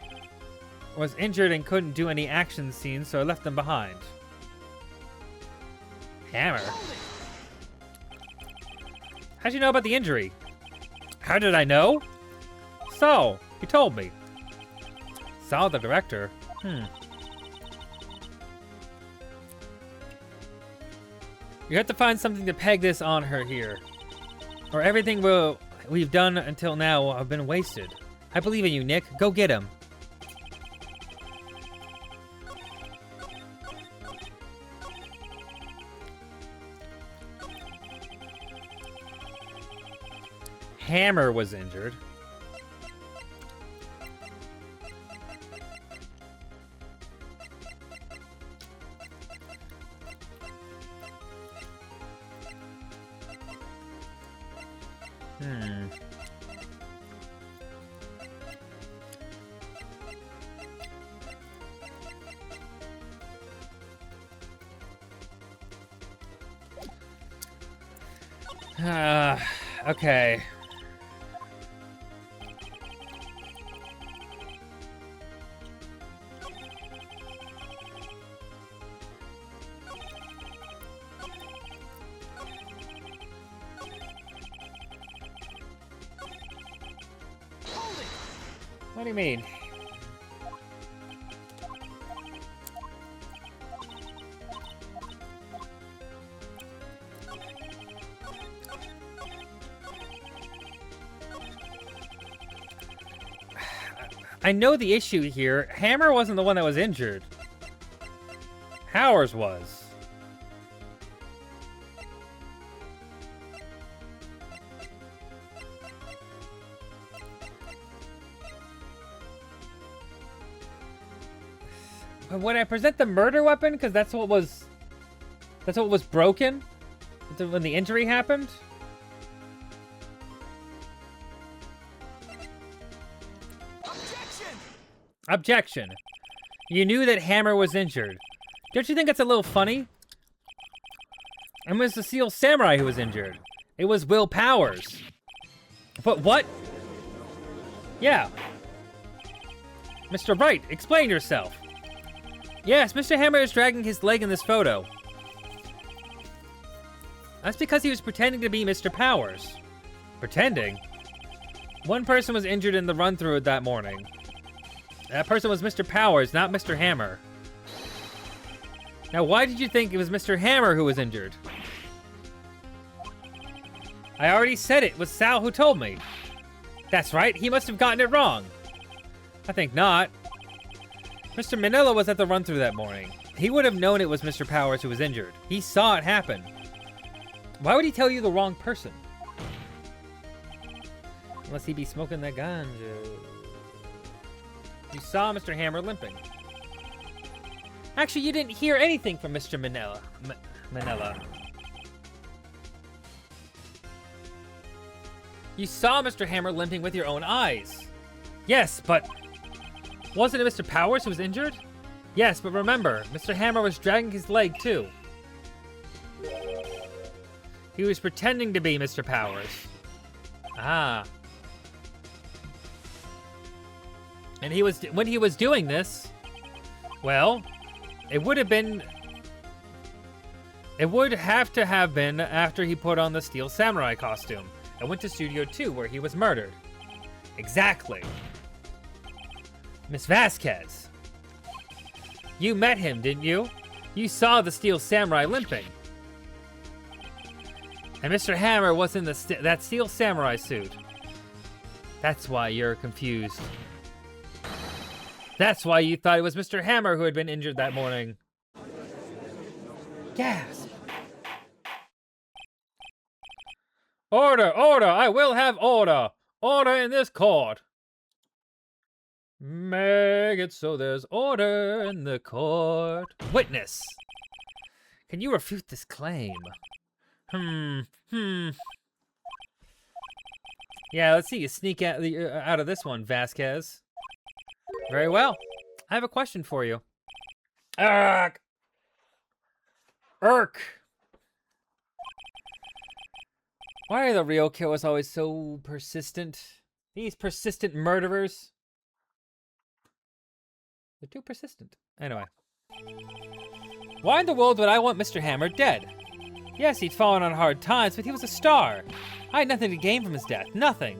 was injured and couldn't do any action scenes, so I left them behind. Hammer? How'd you know about the injury? How did I know? So, you told me. Saw the director. You have to find something to peg this on her here. Or everything we've done until now have been wasted. I believe in you, Nick. Go get him. Hammer was injured. Okay. What do you mean? I know the issue here. Hammer wasn't the one that was injured. Powers was. Would I present the murder weapon? Because that's what was broken when the injury happened. Objection. You knew that Hammer was injured. Don't you think that's a little funny? It was the Steel Samurai who was injured. It was Will Powers. But what? Yeah. Mr. Wright, explain yourself. Yes, Mr. Hammer is dragging his leg in this photo. That's because he was pretending to be Mr. Powers. Pretending? One person was injured in the run-through that morning. That person was Mr. Powers, not Mr. Hammer. Now, why did you think it was Mr. Hammer who was injured? I already said it was Sal who told me. That's right, he must have gotten it wrong. I think not. Mr. Manila was at the run-through that morning. He would have known it was Mr. Powers who was injured. He saw it happen. Why would he tell you the wrong person? Unless he be smoking that ganja. You saw Mr. Hammer limping. Actually, you didn't hear anything from Mr. Manila. You saw Mr. Hammer limping with your own eyes. Yes, but wasn't it Mr. Powers who was injured? Yes, but remember, Mr. Hammer was dragging his leg too. He was pretending to be Mr. Powers. Ah. And when he was doing this, well, it would have to have been after he put on the Steel Samurai costume and went to Studio 2 where he was murdered. Exactly. Miss Vasquez. You met him, didn't you? You saw the Steel Samurai limping. And Mr. Hammer was in that Steel Samurai suit. That's why you're confused. That's why you thought it was Mr. Hammer who had been injured that morning. Gasp. Order, order, I will have order. Order in this court. Make it so there's order in the court. Witness. Can you refute this claim? Yeah, let's see you sneak out of this one, Vasquez. Very well. I have a question for you. Irk. Why are the real killers always so persistent? These persistent murderers. They're too persistent. Anyway. Why in the world would I want Mr. Hammer dead? Yes, he'd fallen on hard times, but he was a star. I had nothing to gain from his death. Nothing.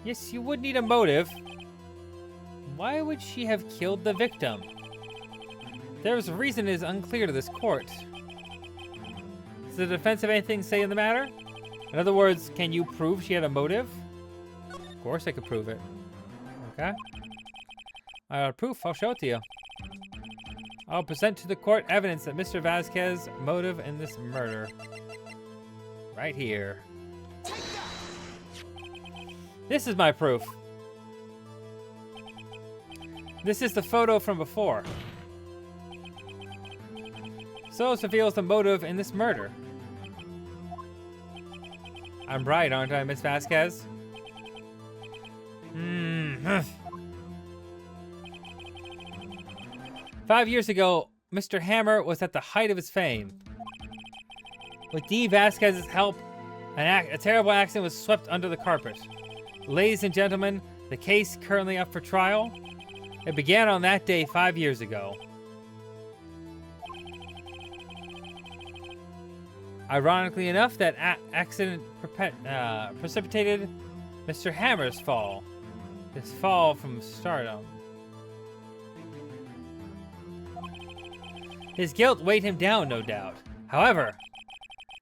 Yes, you would need a motive. Why would she have killed the victim? There's a reason it is unclear to this court. Does the defense have anything to say in the matter? In other words, can you prove she had a motive? Of course I could prove it. Okay. I got proof. I'll show it to you. I'll present to the court evidence that Mr. Vasquez's motive in this murder. Right here. This is my proof. This is the photo from before. So it reveals the motive in this murder. I'm right, aren't I, Miss Vasquez? 5 years ago, Mr. Hammer was at the height of his fame. With Dee Vasquez's help, a terrible accident was swept under the carpet. Ladies and gentlemen, the case currently up for trial. It began on that day 5 years ago. Ironically enough, that accident precipitated Mr. Hammer's fall. His fall from stardom. His guilt weighed him down, no doubt. However,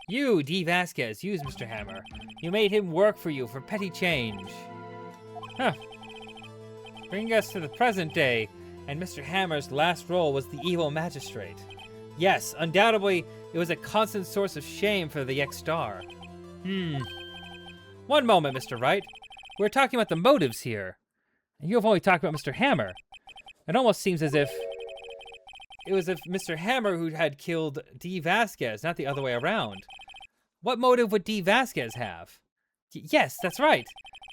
you, Dee Vasquez, used Mr. Hammer. You made him work for you for petty change. Huh. Bringing us to the present day, and Mr. Hammer's last role was the evil magistrate. Yes, undoubtedly, it was a constant source of shame for the ex-star. One moment, Mr. Wright. We're talking about the motives here. And you have only talked about Mr. Hammer. It almost seems as if it was Mr. Hammer who had killed Dee Vasquez, not the other way around. What motive would Dee Vasquez have? Yes, that's right.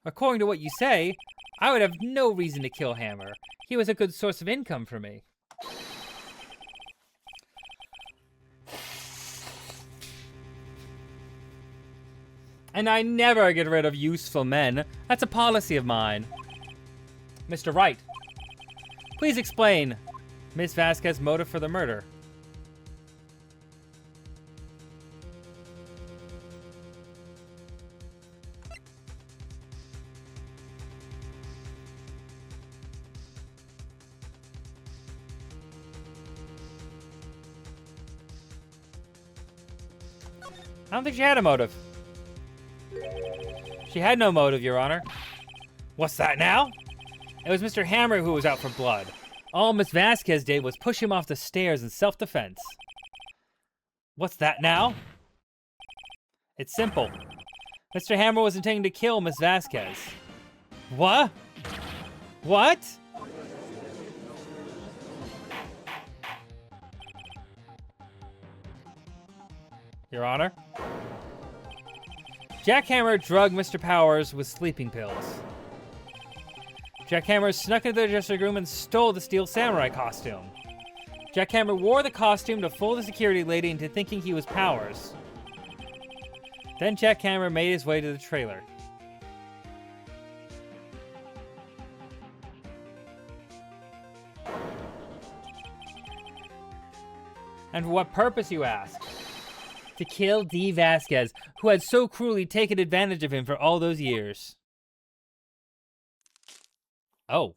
According to what you say, I would have no reason to kill Hammer. He was a good source of income for me. And I never get rid of useful men. That's a policy of mine. Mr. Wright, please explain Miss Vasquez's motive for the murder. I don't think she had a motive. She had no motive, Your Honor. What's that now? It was Mr. Hammer who was out for blood. All Miss Vasquez did was push him off the stairs in self-defense. What's that now? It's simple. Mr. Hammer was intending to kill Miss Vasquez. What? What? Your Honor? Jack Hammer drugged Mr. Powers with sleeping pills. Jack Hammer snuck into the dressing room and stole the Steel Samurai costume. Jack Hammer wore the costume to fool the security lady into thinking he was Powers. Then Jack Hammer made his way to the trailer. And for what purpose, you ask? To kill Dee Vasquez, who had so cruelly taken advantage of him for all those years. Oh.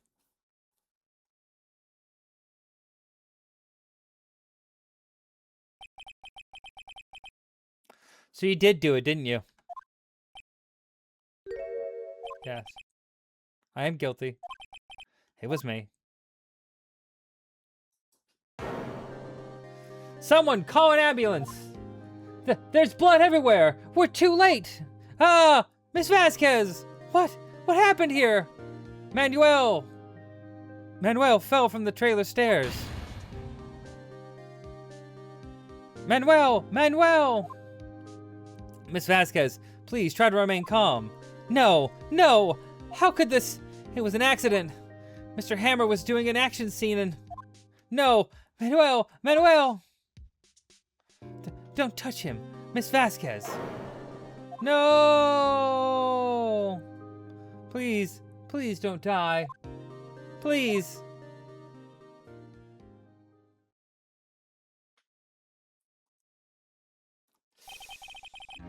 So you did do it, didn't you? Yes. I am guilty. It was me. Someone call an ambulance! There's blood everywhere! We're too late! Ah! Miss Vasquez! What happened here? Manuel fell from the trailer stairs. Manuel! Miss Vasquez, please try to remain calm. No! How could this? It was an accident. Mr. Hammer was doing an action scene and... No! Manuel! Don't touch him, Miss Vasquez. No! Please don't die. Please.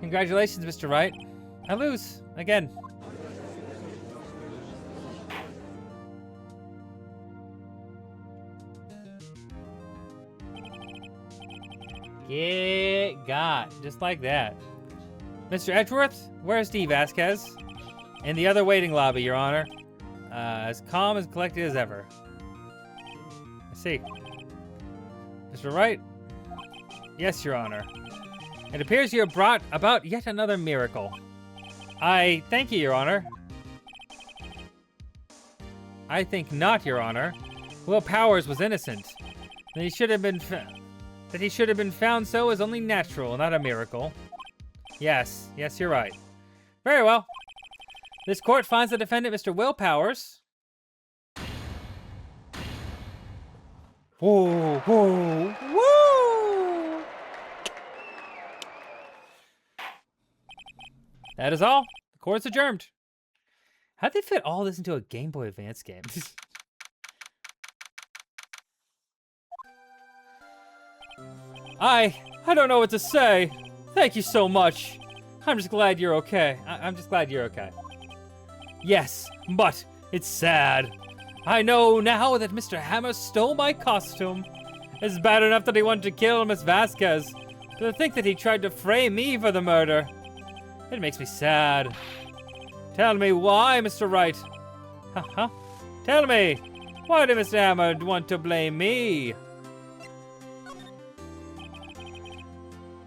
Congratulations, Mr. Wright. I lose again. Get got. Just like that. Mr. Edgeworth, where's Dee Vasquez? In the other waiting lobby, Your Honor. As calm and collected as ever. I see. Mr. Wright? Yes, Your Honor. It appears you have brought about yet another miracle. I thank you, Your Honor. I think not, Your Honor. Will Powers was innocent. That he should have been found so is only natural, not a miracle. Yes, you're right. Very well. This court finds the defendant, Mr. Will Powers. Whoa. That is all. The court's adjourned. How'd they fit all this into a Game Boy Advance game? I don't know what to say. Thank you so much. I'm just glad you're okay. I'm just glad you're okay. Yes, but it's sad. I know now that Mr. Hammer stole my costume. It's bad enough that he wanted to kill Miss Vasquez, but to think that he tried to frame me for the murder. It makes me sad. Tell me why, Mr. Wright. Tell me, why did Mr. Hammer want to blame me?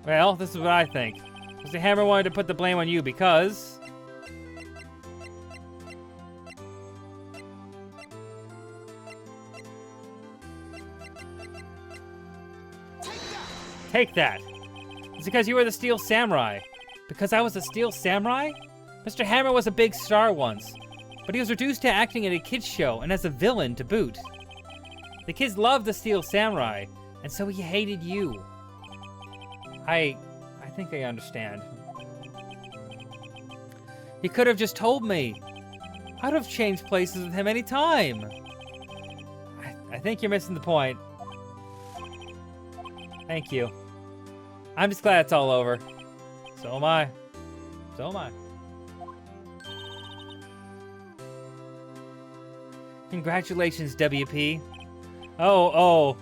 Well, this is what I think. Mr. Hammer wanted to put the blame on you because... Take that. It's because you were the Steel Samurai. Because I was a Steel Samurai? Mr. Hammer was a big star once, but he was reduced to acting at a kids show and as a villain to boot. The kids loved the Steel Samurai, and so he hated you. I think I understand. He could have just told me. I'd have changed places with him any time. I think you're missing the point. Thank you. I'm just glad it's all over. So am I. Congratulations, WP. Oh.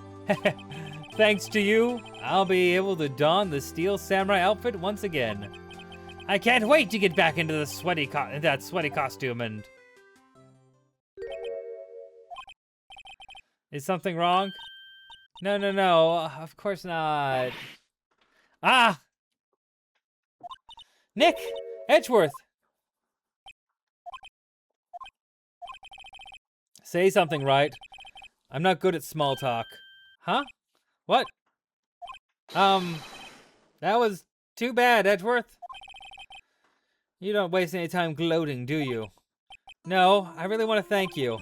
Thanks to you, I'll be able to don the Steel Samurai outfit once again. I can't wait to get back into the that sweaty costume and... Is something wrong? No, no, no. Of course not. Ah! Nick! Edgeworth! Say something, right? I'm not good at small talk. Huh? What? That was too bad, Edgeworth. You don't waste any time gloating, do you? No, I really want to thank you.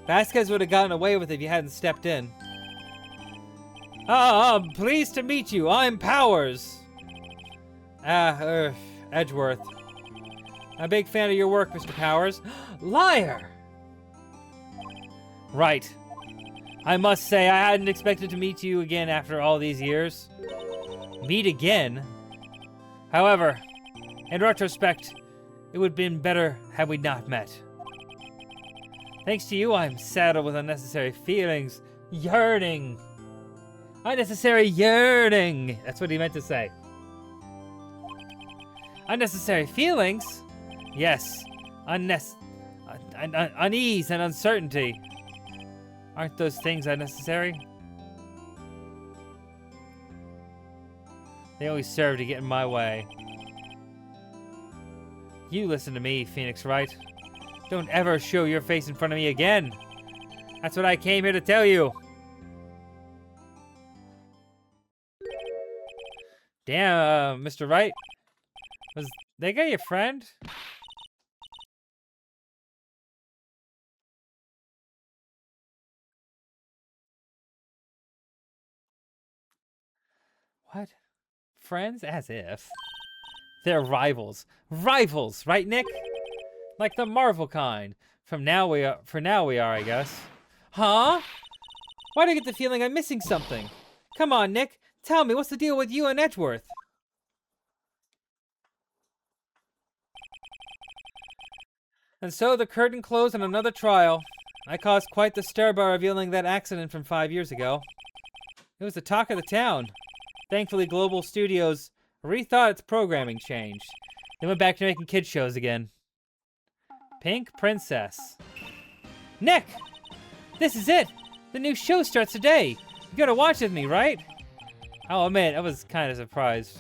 Vasquez would have gotten away with it if you hadn't stepped in. I'm pleased to meet you. I'm Powers. Edgeworth. I'm a big fan of your work, Mr. Powers. Liar! Right. I must say, I hadn't expected to meet you again after all these years. Meet again? However, in retrospect, it would have been better had we not met. Thanks to you, I'm saddled with unnecessary feelings. Yearning. Unnecessary yearning. That's what he meant to say. Unnecessary feelings? Yes. Unease and uncertainty. Aren't those things unnecessary? They always serve to get in my way. You listen to me, Phoenix Wright. Don't ever show your face in front of me again. That's what I came here to tell you. Damn, Mr. Wright. Was that guy your friend? What? Friends? As if. They're rivals. Rivals, right, Nick? Like the Marvel kind. For now we are, I guess. Huh? Why do I get the feeling I'm missing something? Come on, Nick. Tell me, what's the deal with you and Edgeworth? And so the curtain closed on another trial. I caused quite the stir by revealing that accident from 5 years ago. It was the talk of the town. Thankfully, Global Studios rethought its programming change. They went back to making kids shows again. Pink Princess. Nick! This is it! The new show starts today! You gotta watch with me, right? I'll admit, I was kind of surprised.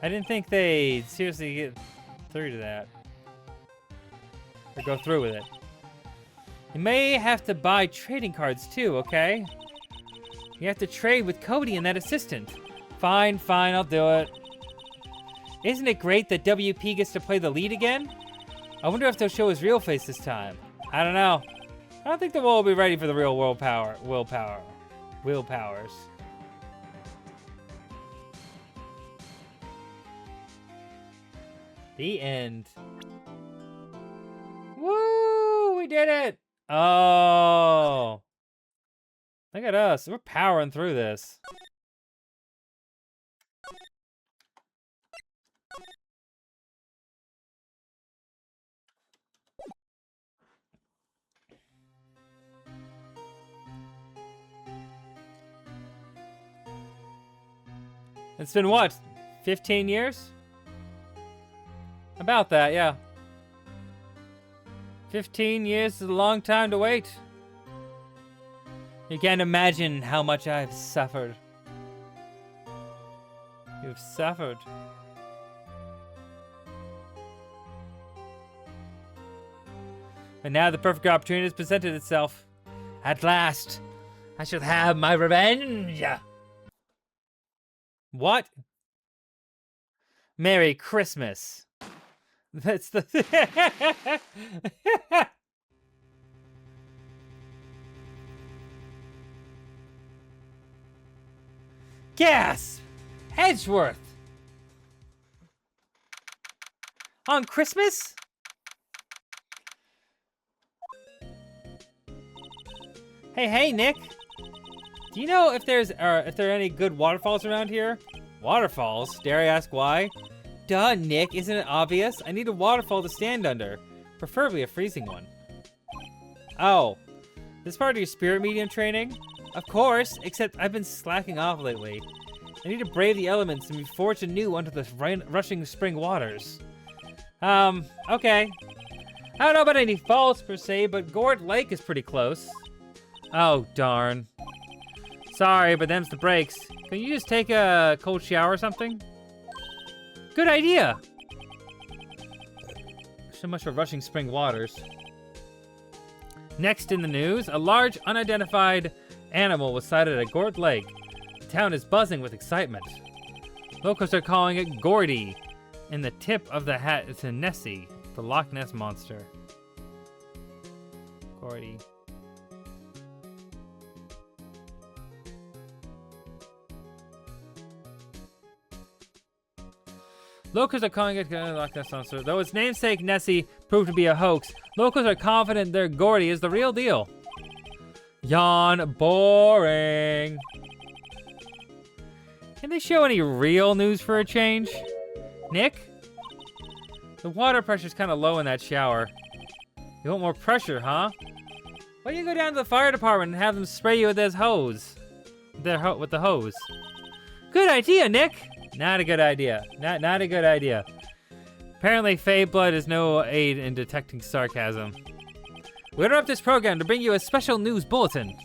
I didn't think they'd seriously get through to that. Or go through with it. You may have to buy trading cards too, okay? You have to trade with Cody and that assistant. Fine, fine, I'll do it. Isn't it great that WP gets to play the lead again? I wonder if they'll show his real face this time. I don't know. I don't think the world will be ready for the real willpowers. The end. Woo! We did it! Oh. Look at us. We're powering through this. It's been what? 15 years? About that, yeah. 15 years is a long time to wait. You can't imagine how much I've suffered. You've suffered. But now the perfect opportunity has presented itself. At last, I shall have my revenge. What? Merry Christmas. That's the... Gasp! Edgeworth! On Christmas? Hey, Nick. Do you know if there are any good waterfalls around here? Waterfalls? Dare I ask why? Duh, Nick. Isn't it obvious? I need a waterfall to stand under. Preferably a freezing one. Oh. This part of your spirit medium training? Of course, except I've been slacking off lately. I need to brave the elements and be forged anew under the rushing spring waters. Okay. I don't know about any falls per se, but Gourd Lake is pretty close. Oh, darn. Sorry, but them's the breaks. Can you just take a cold shower or something? Good idea! So much for rushing spring waters. Next in the news, a large, unidentified animal was sighted at Gourd Lake. The town is buzzing with excitement. Locals are calling it Gordy. In the tip of the hat is a Nessie, the Loch Ness Monster. Gordy. Locals are calling it Loch Ness Monster. Though its namesake Nessie proved to be a hoax, locals are confident their Gordy is the real deal. Yawn. Boring. Can they show any real news for a change? Nick? The water pressure's kind of low in that shower. You want more pressure, huh? Why don't you go down to the fire department and have them spray you with this hose? With the hose. Good idea, Nick! Not a good idea. Not a good idea. Apparently, Fae Blood is no aid in detecting sarcasm. We interrupt this program to bring you a special news bulletin.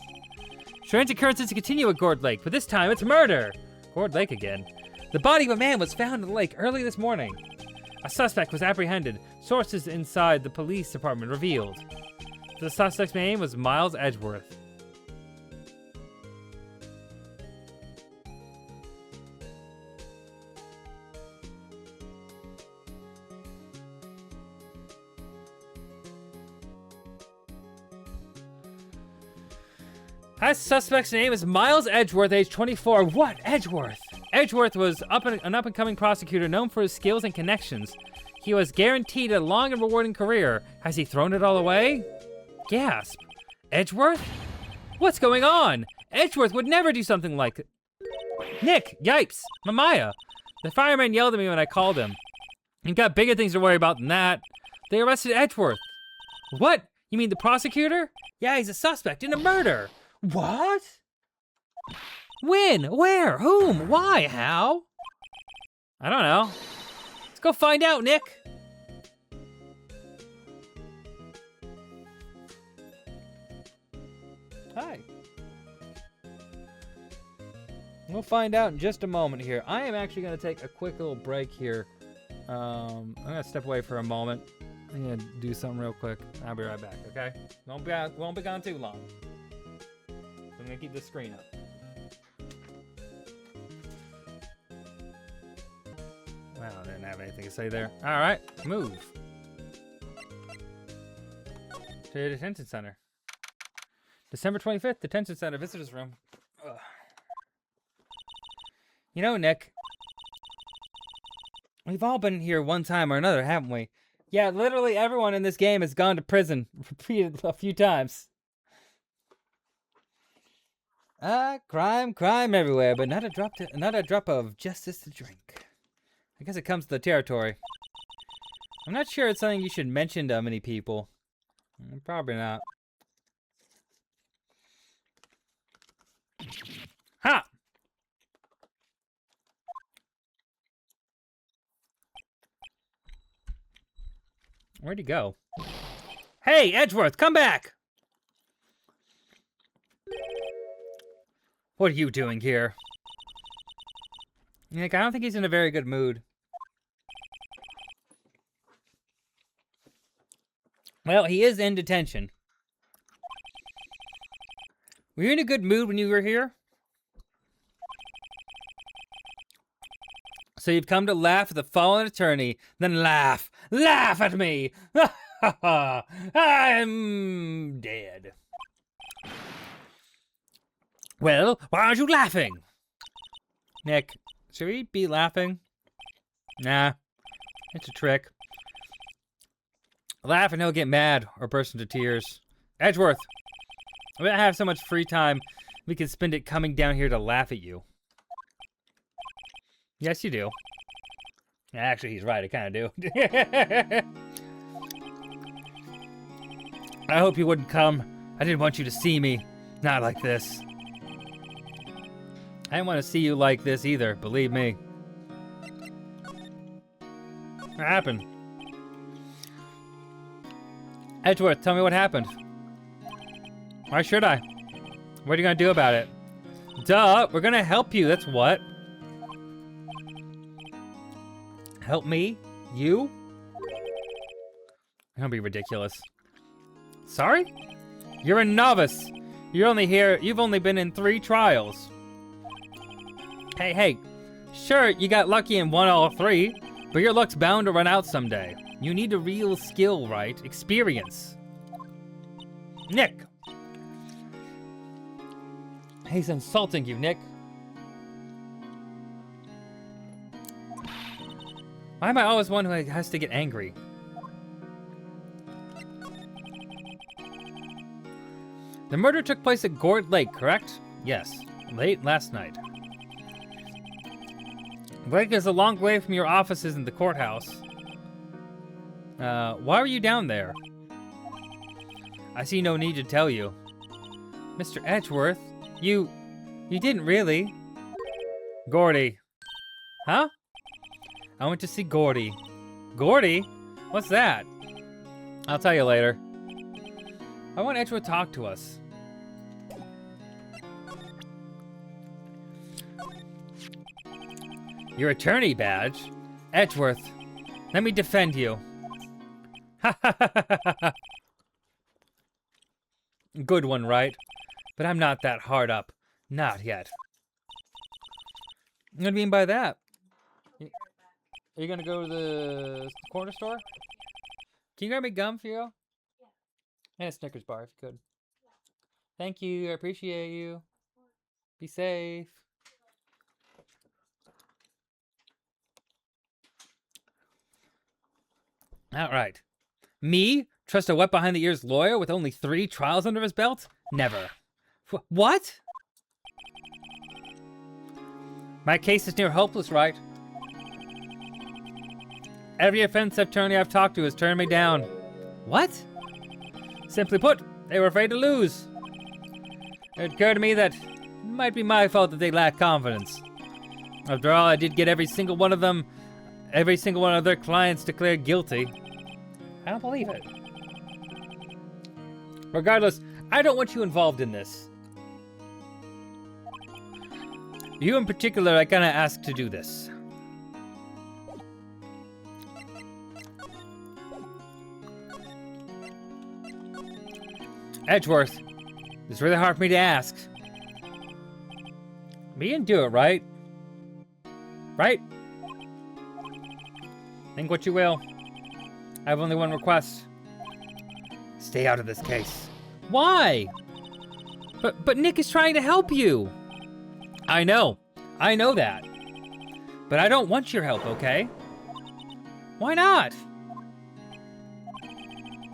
Strange occurrences continue at Gourd Lake, but this time it's murder. Gourd Lake again. The body of a man was found in the lake early this morning. A suspect was apprehended. Sources inside the police department revealed. The suspect's name was Miles Edgeworth. That suspect's name is Miles Edgeworth, age 24. What? Edgeworth? Edgeworth was an up-and-coming prosecutor known for his skills and connections. He was guaranteed a long and rewarding career. Has he thrown it all away? Gasp. Edgeworth? What's going on? Edgeworth would never do something like it. Nick, yipes, Mamaya. The fireman yelled at me when I called him. You've got bigger things to worry about than that. They arrested Edgeworth. What? You mean the prosecutor? Yeah, he's a suspect in a murder. What? When? Where? Whom? Why? How? I don't know. Let's go find out, Nick. Hi. We'll find out in just a moment here. I am actually going to take a quick little break here. I'm going to step away for a moment. I'm going to do something real quick. I'll be right back, okay? Won't be gone too long. I'm gonna keep the screen up. Well, I didn't have anything to say there. All right, move. To the detention center. December 25th, detention center, visitors room. Ugh. You know, Nick, we've all been here one time or another, haven't we? Yeah, literally everyone in this game has gone to prison repeated a few times. Crime everywhere, but not a drop of justice to drink. I guess it comes to the territory. I'm not sure it's something you should mention to many people. Probably not. Ha! Where'd he go? Hey, Edgeworth, come back! What are you doing here? Nick, I don't think he's in a very good mood. Well, he is in detention. Were you in a good mood when you were here? So you've come to laugh at the fallen attorney, then laugh. Laugh at me! I'm dead. Well, why aren't you laughing? Nick, should we be laughing? Nah, it's a trick. Laugh and he'll get mad or burst into tears. Edgeworth, we don't have so much free time. We can spend it coming down here to laugh at you. Yes, you do. Actually, he's right. I kind of do. I hope you wouldn't come. I didn't want you to see me. Not like this. I didn't want to see you like this either, believe me. What happened? Edgeworth, tell me what happened. Why should I? What are you gonna do about it? Duh, we're gonna help you, that's what. Help me? You? Don't be ridiculous. Sorry? You're a novice. You've only been in 3 trials. Hey, sure, you got lucky and won all 3, but your luck's bound to run out someday. You need a real skill, right? Experience. Nick! He's insulting you, Nick. Why am I always one who has to get angry? The murder took place at Gourd Lake, correct? Yes, late last night. Lake is a long way from your offices in the courthouse. Why were you down there? I see no need to tell you. Mr. Edgeworth, you didn't really. Gordy. Huh? I went to see Gordy. Gordy? What's that? I'll tell you later. I want Edgeworth to talk to us. Your attorney badge? Edgeworth, let me defend you. Ha ha ha ha ha. Good one, right? But I'm not that hard up. Not yet. What do you mean by that? Are you gonna go to the corner store? Can you grab me gum, Fio? And a Snickers bar, if you could. Thank you, I appreciate you. Be safe. All right. Me? Trust a wet behind the ears lawyer with only 3 trials under his belt? Never. What? My case is near hopeless, right? Every offense attorney I've talked to has turned me down. What? Simply put, they were afraid to lose. It occurred to me that it might be my fault that they lack confidence. After all, I did get every single one of their clients declared guilty. I don't believe it. Regardless, I don't want you involved in this. You in particular, I kinda asked to do this. Edgeworth, it's really hard for me to ask. Me and do it, right? Right? Think what you will. I have only one request. Stay out of this case. Why? But Nick is trying to help you. I know that. But I don't want your help, okay? Why not?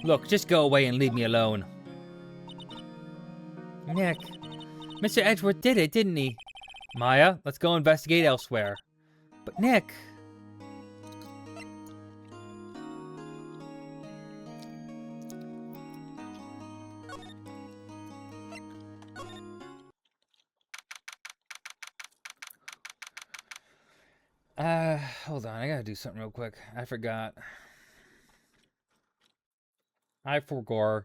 Look, just go away and leave me alone. Nick, Mr. Edgeworth did it, didn't he? Maya, let's go investigate elsewhere. But Nick... hold on, I gotta do something real quick. I forgot. I forgot.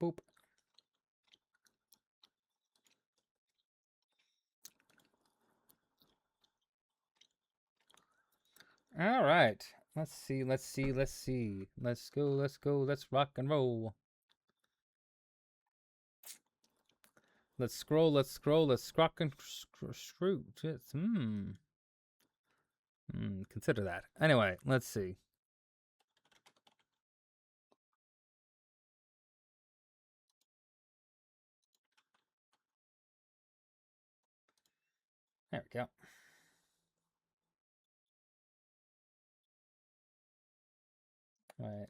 Boop. All right. Let's see. Let's go. Let's rock and roll. Let's scroll. Let's scrock and screw. Consider that. Anyway, let's see. There we go. Right.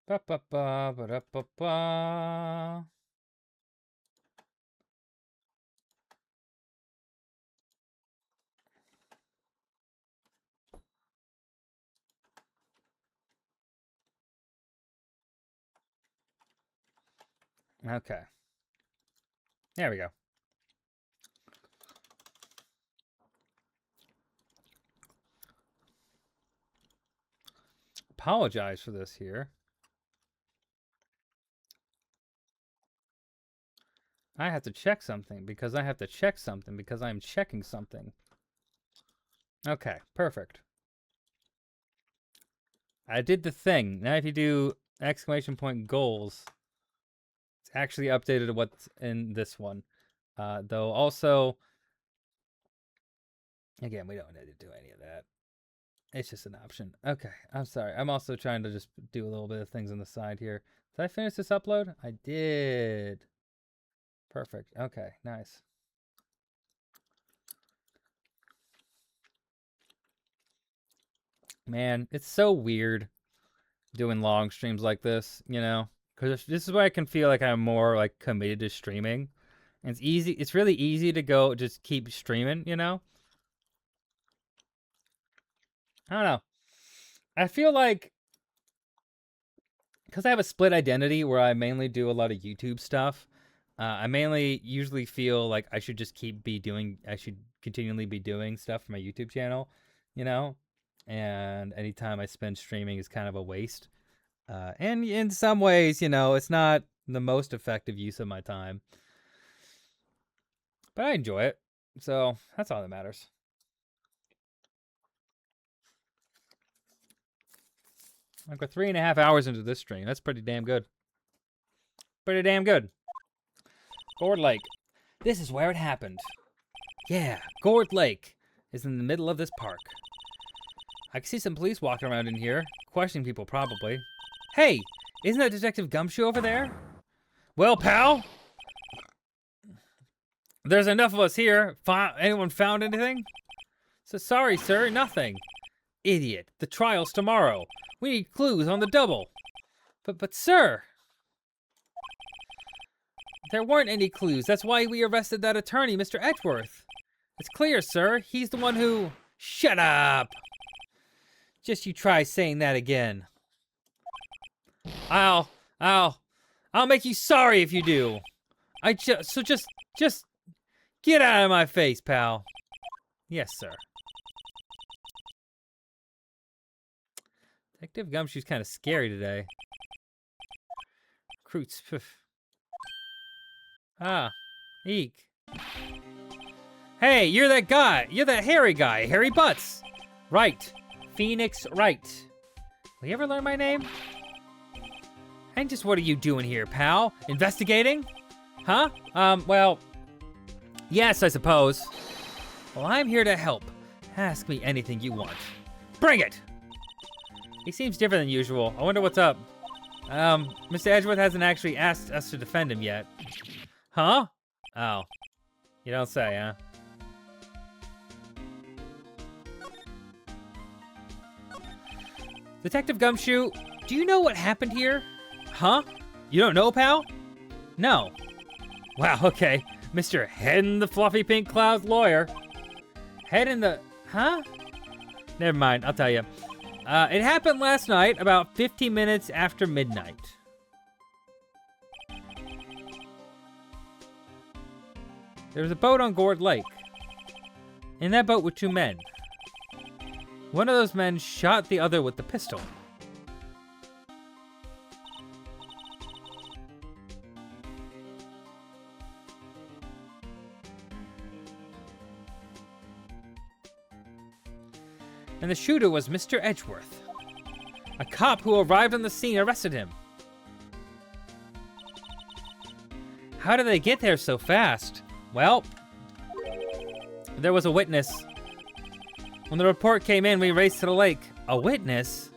Ba ba ba ba da ba ba. Okay. There we go. Apologize for this here. I have to check something because I have to check something because I'm checking something. Okay, perfect. I did the thing. Now if you do exclamation point goals, it's actually updated to what's in this one. Though also, again, we don't need to do any of that. It's just an option. Okay, I'm sorry. I'm also trying to just do a little bit of things on the side here. Did I finish this upload? I did. Perfect. Okay, nice. Man, it's so weird doing long streams like this, you know? Because this is where I can feel like I'm more like committed to streaming. And it's easy. It's really easy to go just keep streaming, you know? I don't know. I feel like because I have a split identity where I mainly do a lot of YouTube stuff, I mainly usually feel like I should just I should continually be doing stuff for my YouTube channel, you know? And anytime I spend streaming is kind of a waste. And in some ways, you know, it's not the most effective use of my time. But I enjoy it. So that's all that matters. Like we're 3.5 hours into this stream. That's pretty damn good. Pretty damn good. Gourd Lake. This is where it happened. Yeah, Gourd Lake is in the middle of this park. I can see some police walking around in here, questioning people probably. Hey, isn't that Detective Gumshoe over there? Well, pal, there's enough of us here. Anyone found anything? So sorry, sir, nothing. Idiot, the trial's tomorrow. We need clues on the double. But sir, there weren't any clues. That's why we arrested that attorney, Mr. Edgeworth. It's clear, sir. He's the one who... Shut up! Just you try saying that again. I'll make you sorry if you do. So just get out of my face, pal. Yes, sir. Detective Gumshoe's kind of scary today. Recruits. Ah, eek. Hey, you're that guy. You're that hairy guy, Hairy Butts. Right. Phoenix Wright. Will you ever learn my name? And just what are you doing here, pal? Investigating? Huh? Well, yes, I suppose. Well, I'm here to help. Ask me anything you want. Bring it! He seems different than usual. I wonder what's up. Mr. Edgeworth hasn't actually asked us to defend him yet. Huh? Oh. You don't say, huh? Detective Gumshoe, do you know what happened here? Huh? You don't know, pal? No. Wow, okay. Mr. Head in the Fluffy Pink Clouds lawyer. Head in the... Huh? Never mind, I'll tell you. It happened last night, about 50 minutes after midnight. There was a boat on Gourd Lake. In that boat were 2 men. One of those men shot the other with the pistol. And the shooter was Mr. Edgeworth. A cop who arrived on the scene arrested him. How did they get there so fast? Well, there was a witness. When the report came in, we raced to the lake. A witness?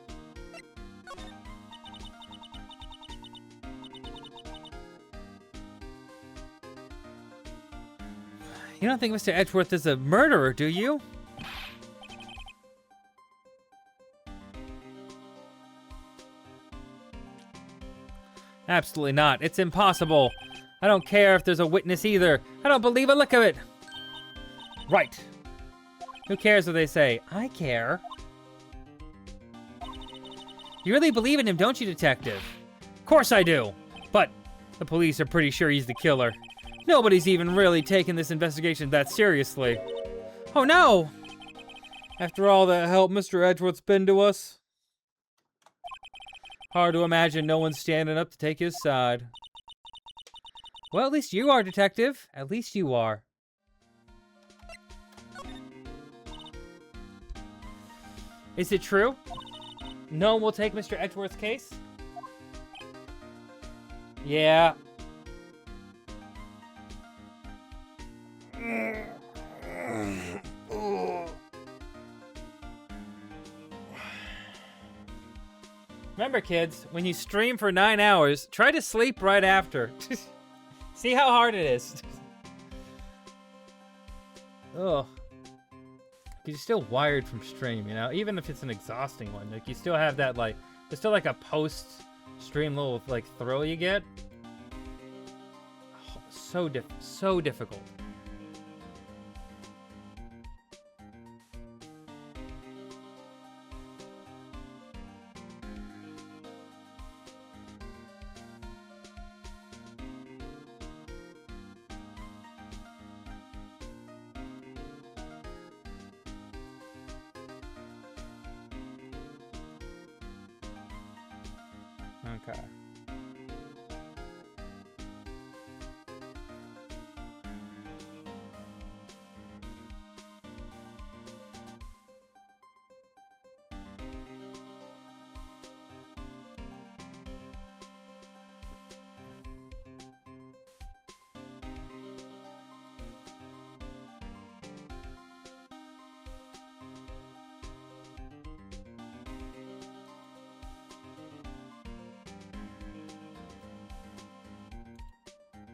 You don't think Mr. Edgeworth is a murderer, do you? Absolutely not. It's impossible. I don't care if there's a witness either. I don't believe a lick of it. Right. Who cares what they say? I care. You really believe in him, don't you, Detective? Of course I do. But The police are pretty sure he's the killer. Nobody's even really taken this investigation that seriously. Oh no! After all the help Mr. Edgeworth's been to us. Hard to imagine no one's standing up to take his side. Well, at least you are, Detective. At least you are. Is it true? No one will take Mr. Edgeworth's case? Yeah. Remember, kids, when you stream for 9 hours, try to sleep right after. See how hard it is. Ugh. You're still wired from stream, you know? Even if it's an exhausting one. Like, you still have that, like... There's still, like, a post-stream little, like, thrill you get. Oh, so difficult. Okay.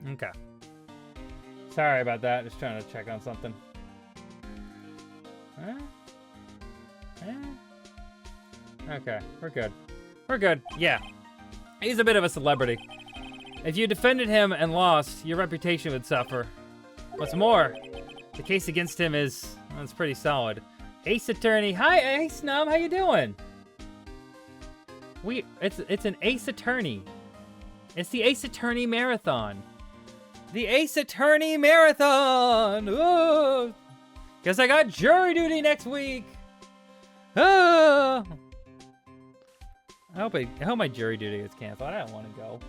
Okay. Sorry about that. Just trying to check on something. Okay, we're good. We're good. Yeah. He's a bit of a celebrity. If you defended him and lost, your reputation would suffer. What's more, the case against him is, well, it's pretty solid. Ace Attorney. Hi, Ace Num. How you doing? It's an Ace Attorney. It's the Ace Attorney Marathon. The Ace Attorney Marathon! Ooh. Guess I got jury duty next week! Oh. I hope my jury duty gets canceled. I don't want to go.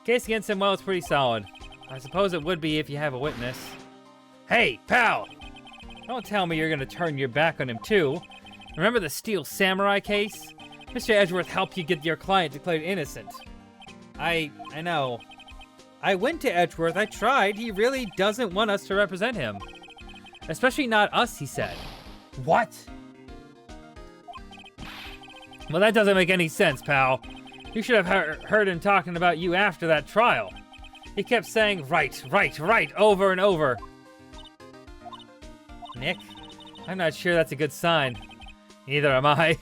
Case against him, well, it's pretty solid. I suppose it would be if you have a witness. Hey, pal! Don't tell me you're gonna turn your back on him, too. Remember the Steel Samurai case? Mr. Edgeworth helped you get your client declared innocent. I know. I went to Edgeworth, I tried. He really doesn't want us to represent him. Especially not us, he said. What? Well, that doesn't make any sense, pal. You should have heard him talking about you after that trial. He kept saying, right, over and over. Nick, I'm not sure that's a good sign. Neither am I.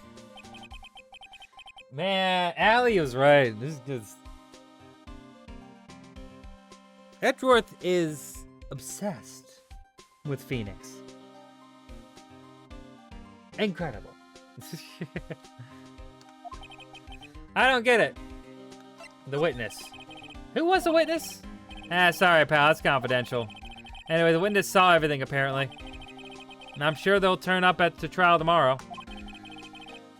Man, Allie was right. This is... Edgeworth is obsessed with Phoenix. Incredible. I don't get it. The witness. Who was the witness? Sorry, pal. It's confidential. Anyway, the witness saw everything, apparently. And I'm sure they'll turn up at the trial tomorrow.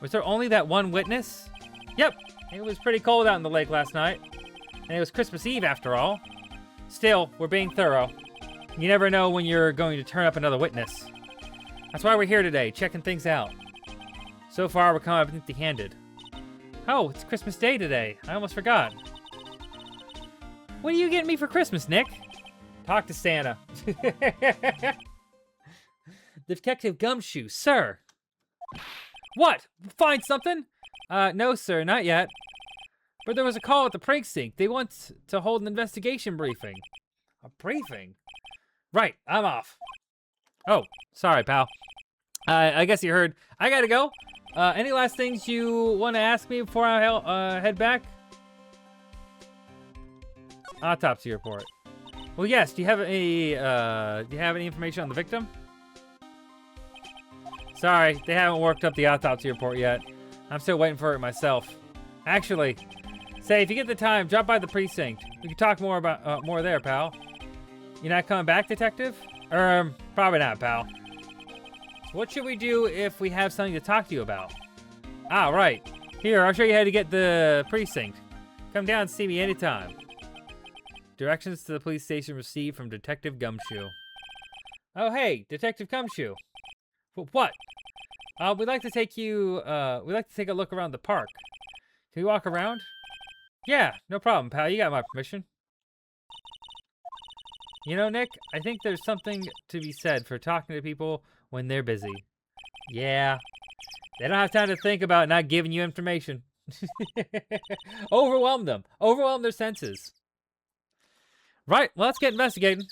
Was there only that one witness? Yep. It was pretty cold out in the lake last night. And it was Christmas Eve, after all. Still, we're being thorough. You never know when you're going to turn up another witness. That's why we're here today, checking things out. So far, we're coming up empty-handed. Oh, it's Christmas Day today. I almost forgot. What are you getting me for Christmas, Nick? Talk to Santa. Detective Gumshoe, sir. What? Find something? No, sir, not yet. But there was a call at the precinct. They want to hold an investigation briefing. A briefing? Right, I'm off. Oh, sorry, pal. I guess you heard. I gotta go. Any last things you want to ask me before I head back? Autopsy report. Well, yes. Do you have any information on the victim? Sorry, they haven't worked up the autopsy report yet. I'm still waiting for it myself. Actually, Say, if you get the time, drop by the precinct. We can talk more about more there, pal. You're not coming back, detective? Probably not, pal. So what should we do if we have something to talk to you about? Ah, right. Here, I'll show you how to get the precinct. Come down and see me anytime. Directions to the police station received from Detective Gumshoe. Oh, hey, Detective Gumshoe. What? We'd like to take you, we'd like to take a look around the park. Can we walk around? Yeah, no problem, pal. You got my permission. You know, Nick, I think there's something to be said for talking to people when they're busy. Yeah. They don't have time to think about not giving you information. Overwhelm them. Overwhelm their senses. Right, well, let's get investigating.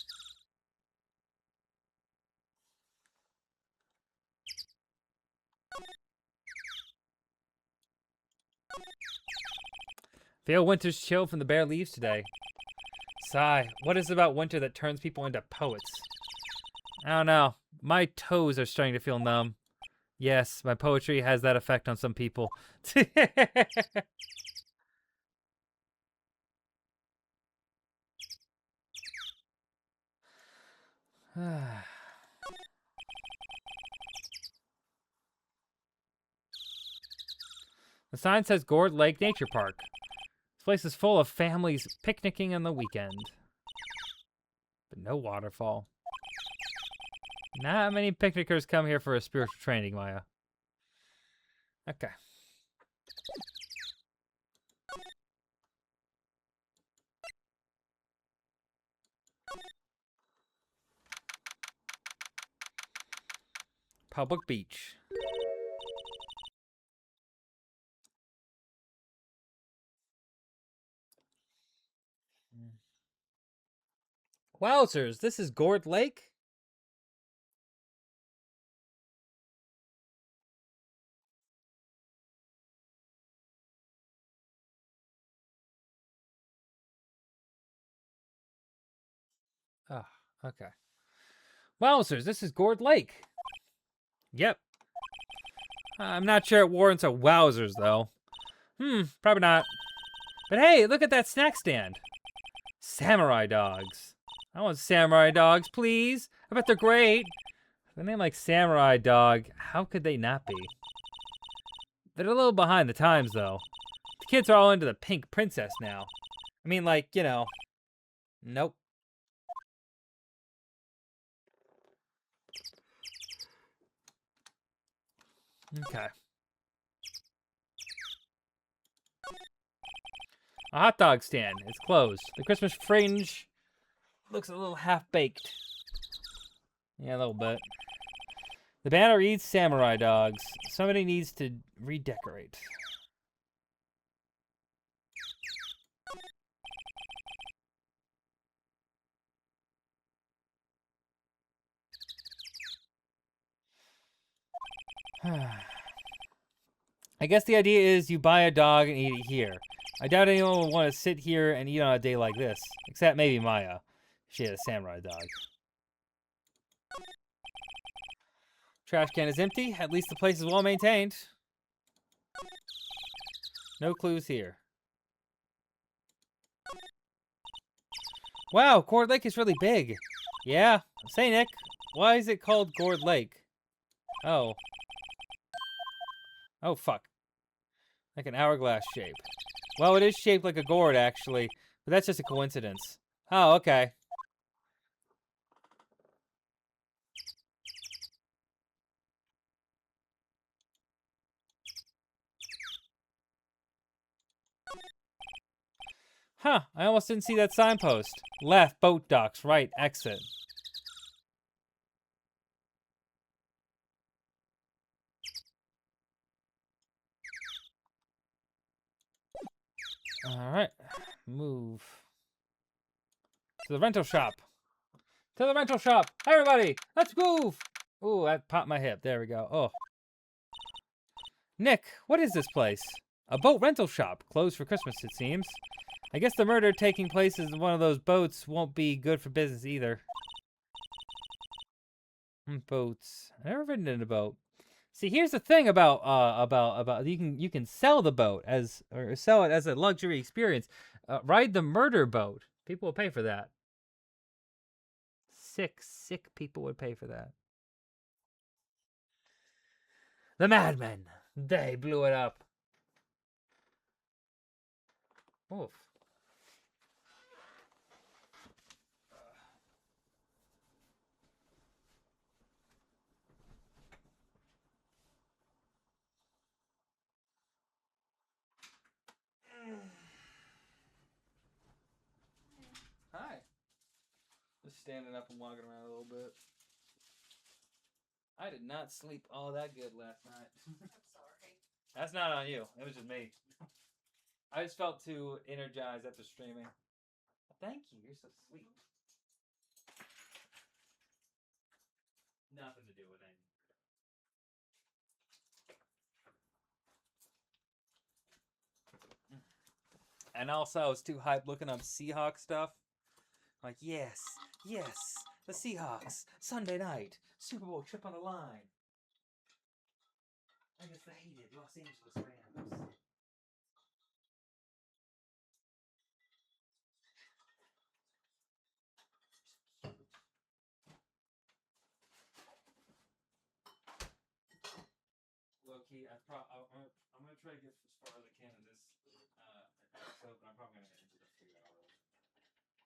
Feel winter's chill from the bare leaves today. Sigh, what is it about winter that turns people into poets? I don't know. My toes are starting to feel numb. Yes, my poetry has that effect on some people. The sign says Gourd Lake Nature Park. This place is full of families picnicking on the weekend. But no waterfall. Not many picnickers come here for a spiritual training, Maya. Okay. Public beach. Wowzers, this is Gourd Lake? Oh, okay. Wowzers, this is Gourd Lake. Yep. I'm not sure it warrants a wowzers, though. Probably not. But hey, look at that snack stand. Samurai dogs. I want samurai dogs, please. I bet they're great. The name like Samurai Dog, how could they not be? They're a little behind the times, though. The kids are all into the pink princess now. I mean, like, you know. Nope. Okay. A hot dog stand. It's closed. The Christmas fringe looks a little half-baked. Yeah, a little bit. The banner reads Samurai Dogs. Somebody needs to redecorate. I guess the idea is you buy a dog and eat it here. I doubt anyone will want to sit here and eat on a day like this. Except maybe Maya. She had a samurai dog. Trash can is empty. At least the place is well maintained. No clues here. Wow, Gourd Lake is really big. Yeah. Say, Nick, why is it called Gourd Lake? Oh. Oh, fuck. Like an hourglass shape. Well, it is shaped like a gourd, actually. But that's just a coincidence. Oh, okay. Huh, I almost didn't see that signpost. Left, boat docks, right, exit. Alright, move. To the rental shop. To the rental shop! Everybody, let's move! Ooh, that popped my hip. There we go. Oh. Nick, what is this place? A boat rental shop. Closed for Christmas, it seems. I guess the murder taking place in one of those boats won't be good for business either. Boats. I've never ridden in a boat. See, here's the thing about you can sell the boat as or sell it as a luxury experience. Ride the murder boat. People will pay for that. Sick people would pay for that. The madmen. They blew it up. Oof. Hi. Just standing up and walking around a little bit. I did not sleep all that good last night. I'm sorry. That's not on you. It was just me. I just felt too energized after streaming. Thank you. You're so sweet. Nothing to do with anything. And also, I was too hyped looking up Seahawks stuff. Like, yes, the Seahawks, Sunday night, Super Bowl trip on the line. Against the hated Los Angeles Rams. Low key, I'm gonna try to get as far as I can in this episode, but I'm probably gonna end it in 3 hours.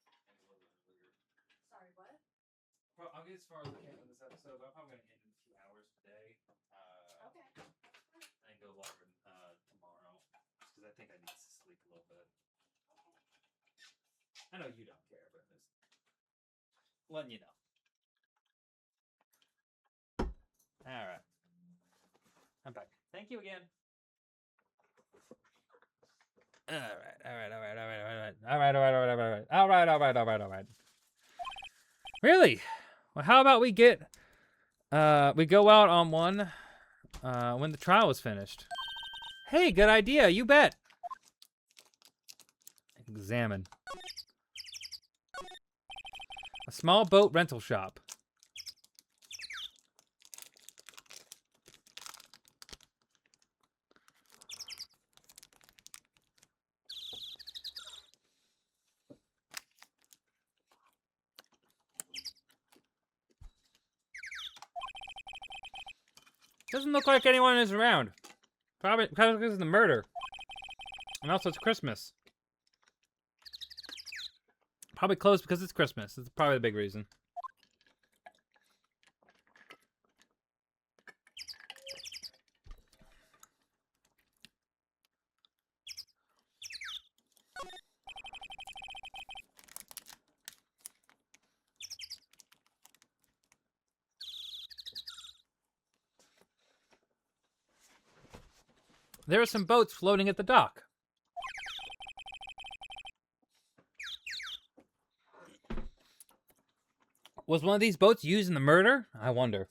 And a little bit weird. Sorry, what? I'll get as far as I can in this episode, but I'm probably gonna end in a few hours today. Okay. And go longer tomorrow, because I think I need to sleep a little bit. I know you don't care, but just letting you know. All right. I'm back. Thank you again. All right. Really? Well, how about we get we go out on one when the trial is finished. Hey, good idea. You bet. Examine. A small boat rental shop. Doesn't look like anyone is around. Probably because of the murder. And also it's Christmas. Probably closed because it's Christmas. That's probably the big reason. There are some boats floating at the dock. Was one of these boats used in the murder? I wonder.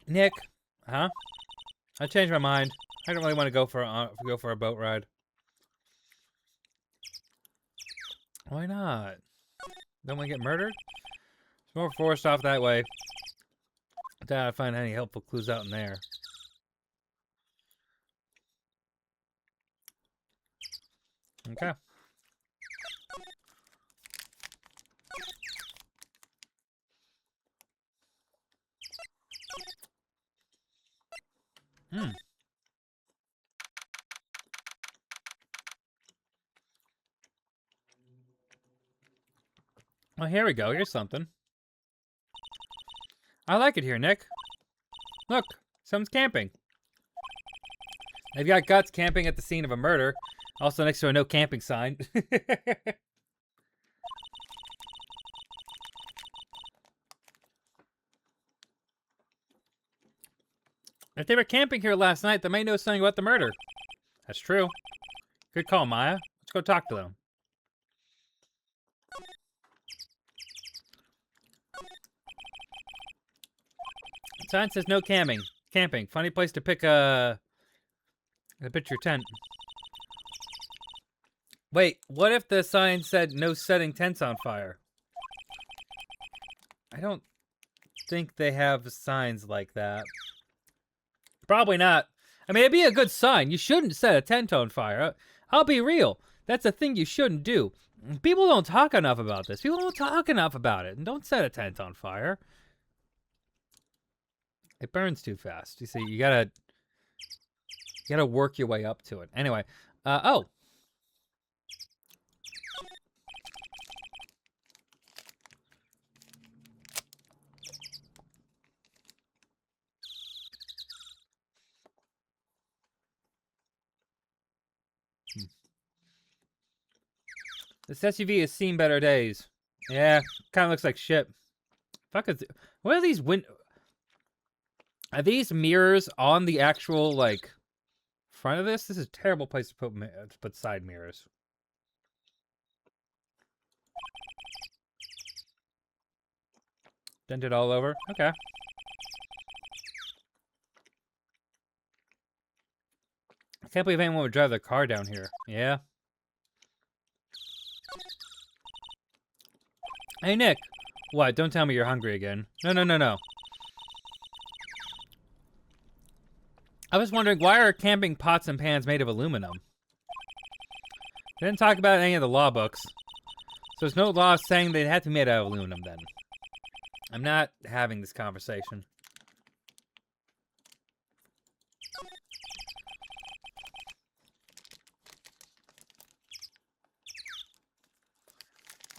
Nick, huh? I changed my mind. I don't really want to go for a boat ride. Why not? Don't want to get murdered? It's more forest off that way. Doubt I'd find any helpful clues out in there. Okay. Well, here we go. Here's something. I like it here, Nick. Look, someone's camping. They've got guts camping at the scene of a murder. Also next to a no camping sign. If they were camping here last night, they may know something about the murder. That's true. Good call, Maya. Let's go talk to them. Sign says no camping. Camping. Funny place to pitch your tent. Wait, what if the sign said no setting tents on fire? I don't think they have signs like that. Probably not. I mean, it'd be a good sign. You shouldn't set a tent on fire. I'll be real. That's a thing you shouldn't do. People don't talk enough about this. People don't talk enough about it. And don't set a tent on fire. It burns too fast. You see, you gotta work your way up to it. Anyway, oh. This SUV has seen better days. Yeah, kind of looks like shit. Fuck is... What are these Are these mirrors on the actual, like, front of this? This is a terrible place to put side mirrors. Dented all over? Okay. I can't believe anyone would drive their car down here. Yeah. Hey, Nick. What? Don't tell me you're hungry again. No. I was wondering, why are camping pots and pans made of aluminum? They didn't talk about any of the law books. So there's no law saying they'd have to be made out of aluminum then. I'm not having this conversation.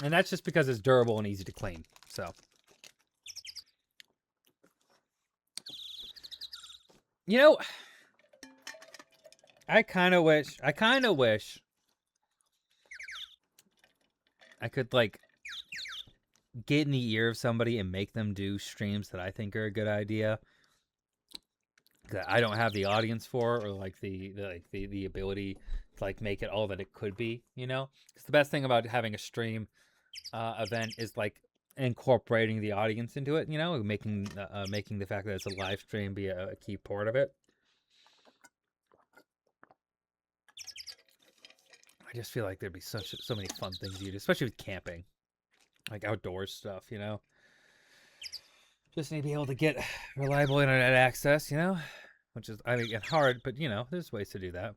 And that's just because it's durable and easy to clean, so. You know, I kind of wish I could, like, get in the ear of somebody and make them do streams that I think are a good idea. That I don't have the audience for, or like the ability to, like, make it all that it could be, you know? Because the best thing about having a stream event is, like, incorporating the audience into it, you know, making the fact that it's a live stream be a key part of it. I just feel like there'd be so many fun things you do, especially with camping, like outdoors stuff, you know. Just need to be able to get reliable internet access, you know, which is, I mean, it's hard, but, you know, there's ways to do that.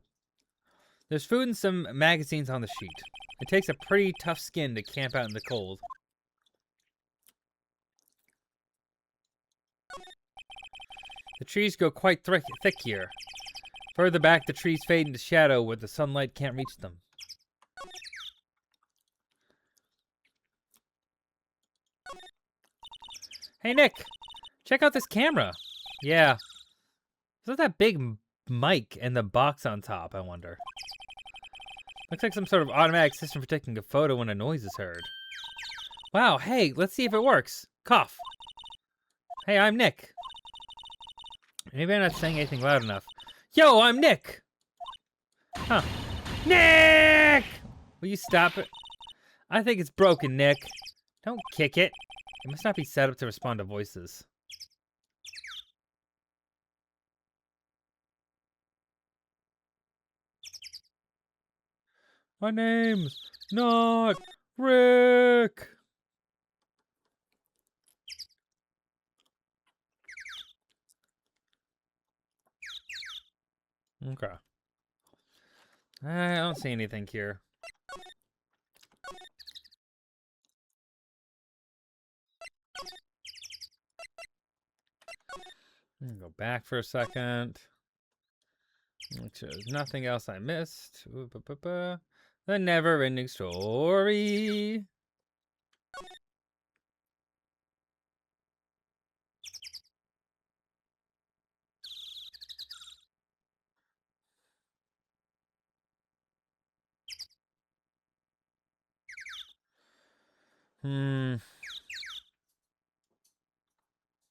There's food and some magazines on the sheet. It takes a pretty tough skin to camp out in the cold. The trees go quite thick here. Further back, the trees fade into shadow where the sunlight can't reach them. Hey, Nick! Check out this camera! Yeah. What's that big mic and the box on top, I wonder? Looks like some sort of automatic system for taking a photo when a noise is heard. Wow, hey, let's see if it works. Cough. Hey, I'm Nick. Maybe I'm not saying anything loud enough. Yo, I'm Nick! Huh. Nick! Will you stop it? I think it's broken, Nick. Don't kick it. It must not be set up to respond to voices. My name's not Rick. Okay. I don't see anything here. I'm gonna go back for a second. Make sure there's nothing else I missed. The never-ending story.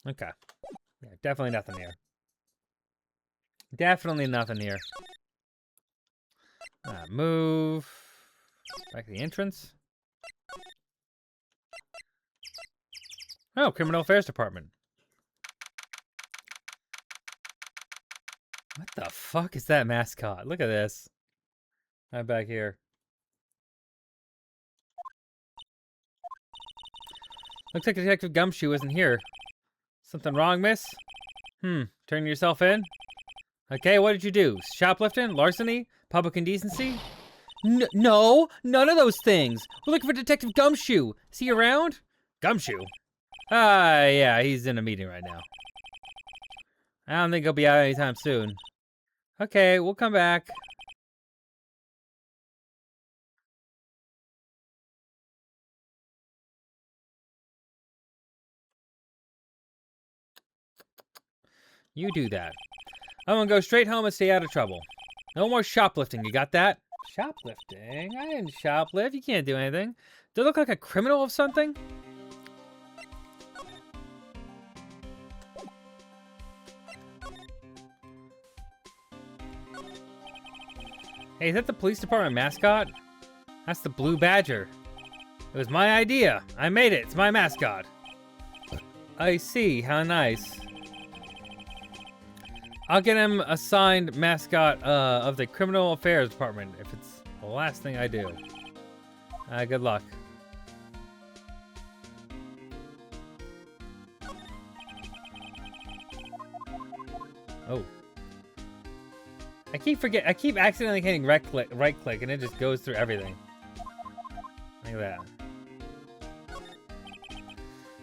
Okay. Yeah, definitely nothing here. Definitely nothing here. Move. Back to the entrance. Oh, Criminal Affairs Department. What the fuck is that mascot? Look at this. I'm back here. Looks like Detective Gumshoe isn't here. Something wrong, miss? Turning yourself in? Okay, what did you do? Shoplifting? Larceny? Public indecency? No, none of those things. We're looking for Detective Gumshoe. Is he around? Gumshoe? Yeah, he's in a meeting right now. I don't think he'll be out anytime soon. Okay, we'll come back. You do that. I'm gonna go straight home and stay out of trouble. No more shoplifting, you got that? Shoplifting? I didn't shoplift. You can't do anything. Do I look like a criminal of something? Hey, is that the police department mascot? That's the Blue Badger. It was my idea. I made it. It's my mascot. I see. How nice. I'll get him assigned mascot of the Criminal Affairs Department if it's the last thing I do. Good luck. Oh. I keep accidentally hitting right click, and it just goes through everything. Like that.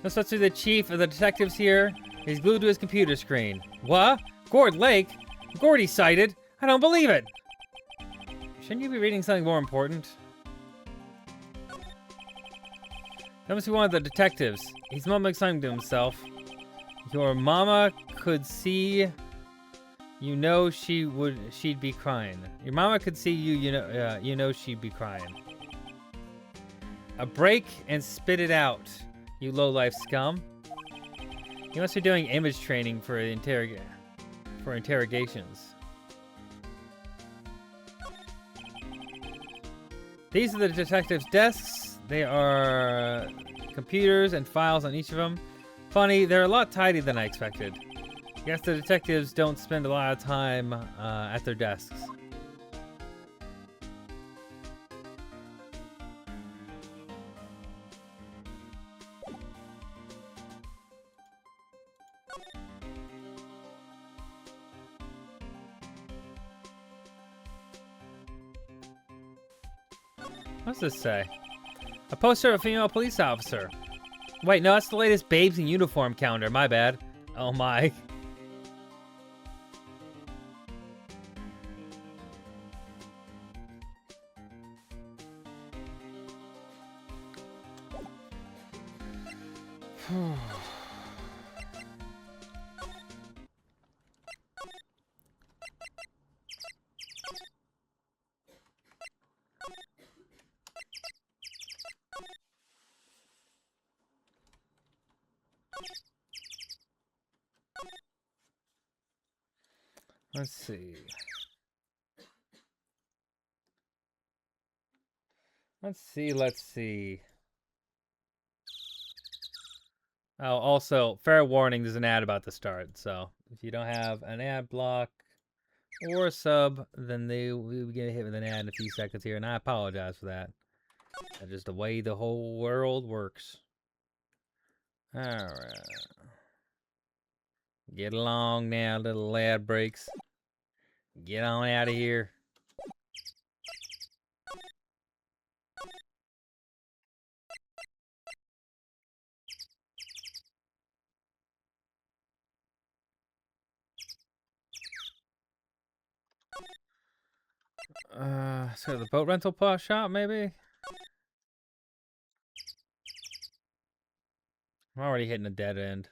Let's switch to the chief of the detectives here. He's glued to his computer screen. What? Gord Lake? Gordy sighted? I don't believe it. Shouldn't you be reading something more important? That must be one of the detectives. He's mumbling something to himself. Your mama could see. You know she'd be crying. Your mama could see you. You know she'd be crying. A break and spit it out, you low-life scum. You must be doing image training for interrogations. These are the detectives' desks. They are computers and files on each of them. Funny, they're a lot tidier than I expected. I guess the detectives don't spend a lot of time at their desks. What's this say? A poster of a female police officer. Wait, no, that's the latest Babes in Uniform calendar. My bad. Oh my. Let's see. Let's see. Oh, also, fair warning, there's an ad about to start. So, if you don't have an ad block or a sub, then we'll get hit with an ad in a few seconds here, and I apologize for that. That's just the way the whole world works. Alright. Get along now, little ad breaks. Get on out of here. So the boat rental shop, maybe? I'm already hitting a dead end.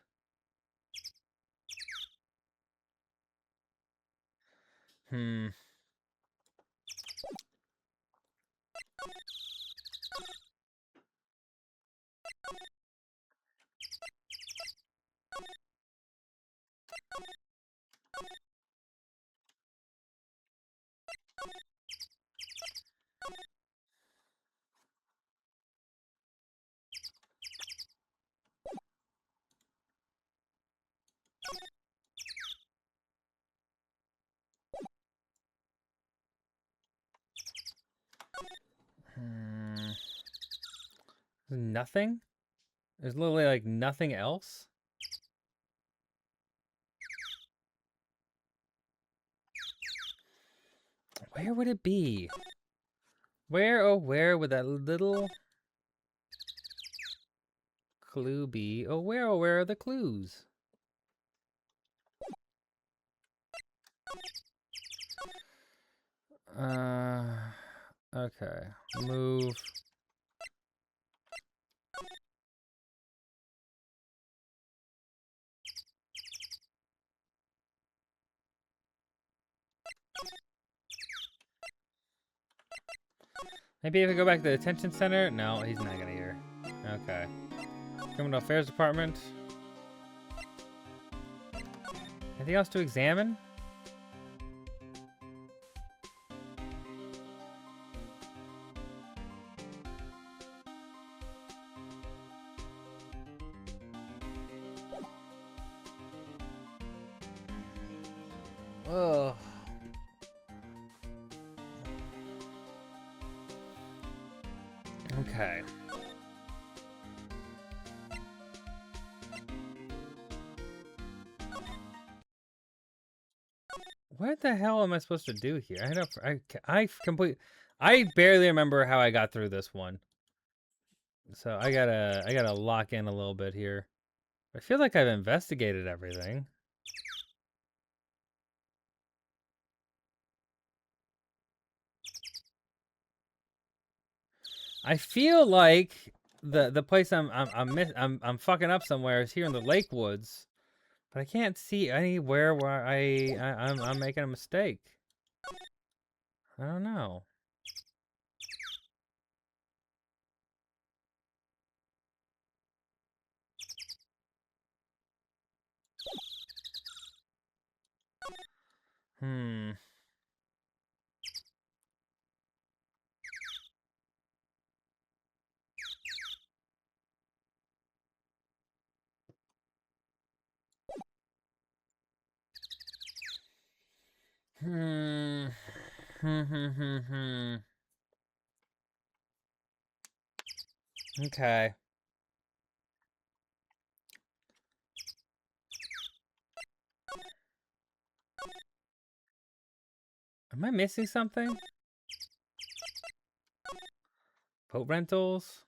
Nothing? There's literally like nothing else. Where would it be? Where, oh, where would that little clue be? Oh, where are the clues? Okay. Move. Maybe if I go back to the detention center? No, he's not gonna hear. Okay. Criminal Affairs Department. Anything else to examine? Ugh. Okay. What the hell am I supposed to do here? I barely remember how I got through this one. So I gotta lock in a little bit here. I feel like I've investigated everything. I feel like the place I'm fucking up somewhere is here in the Lake Woods, but I can't see anywhere where I'm making a mistake. I don't know. Hmm. Hmm. Okay. Am I missing something? Boat rentals?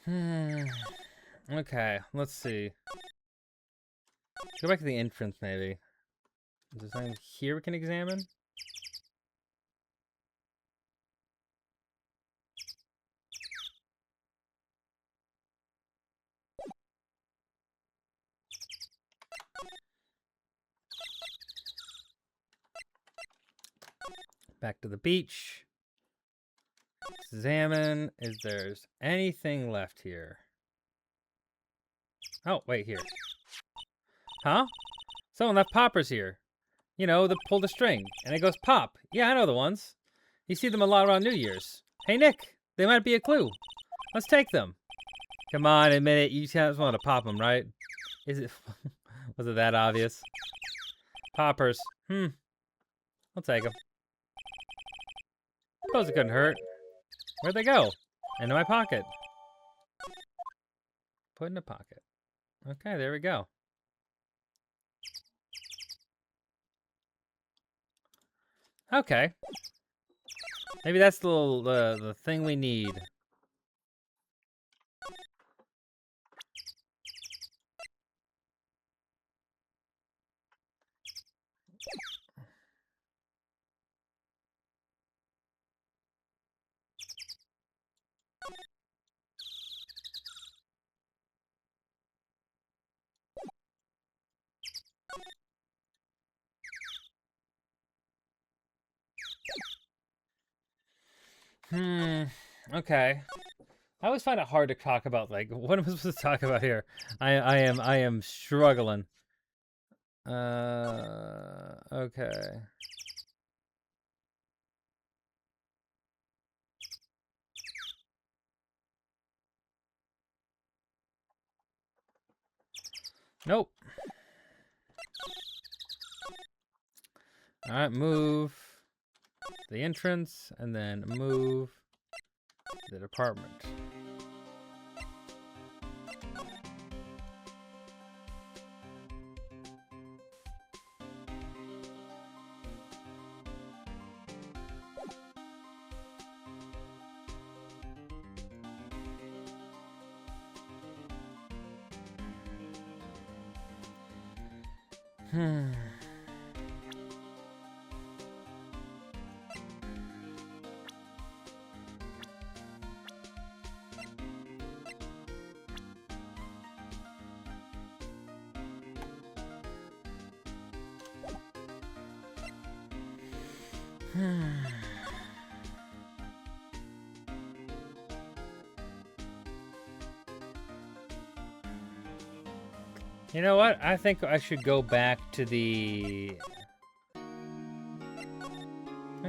Hmm. Okay, let's see. Go back to the entrance, maybe. Is there something here we can examine? Back to the beach. Examine. Is there's anything left here? Oh, wait, here. Huh? Someone left poppers here. You know, that pull the string, and it goes pop. Yeah, I know the ones. You see them a lot around New Year's. Hey, Nick, they might be a clue. Let's take them. Come on, admit it. You just want to pop them, right? Is it? Was it that obvious? Poppers. I'll take them. Suppose it couldn't hurt. Where'd they go? Into my pocket. Put in the pocket. Okay, there we go. Okay. Maybe that's the thing we need. Okay. I always find it hard to talk about, like, what am I supposed to talk about here? I am struggling. Okay. Nope. Alright, move the entrance, and then move the department. You know what? I think I should go back to the... I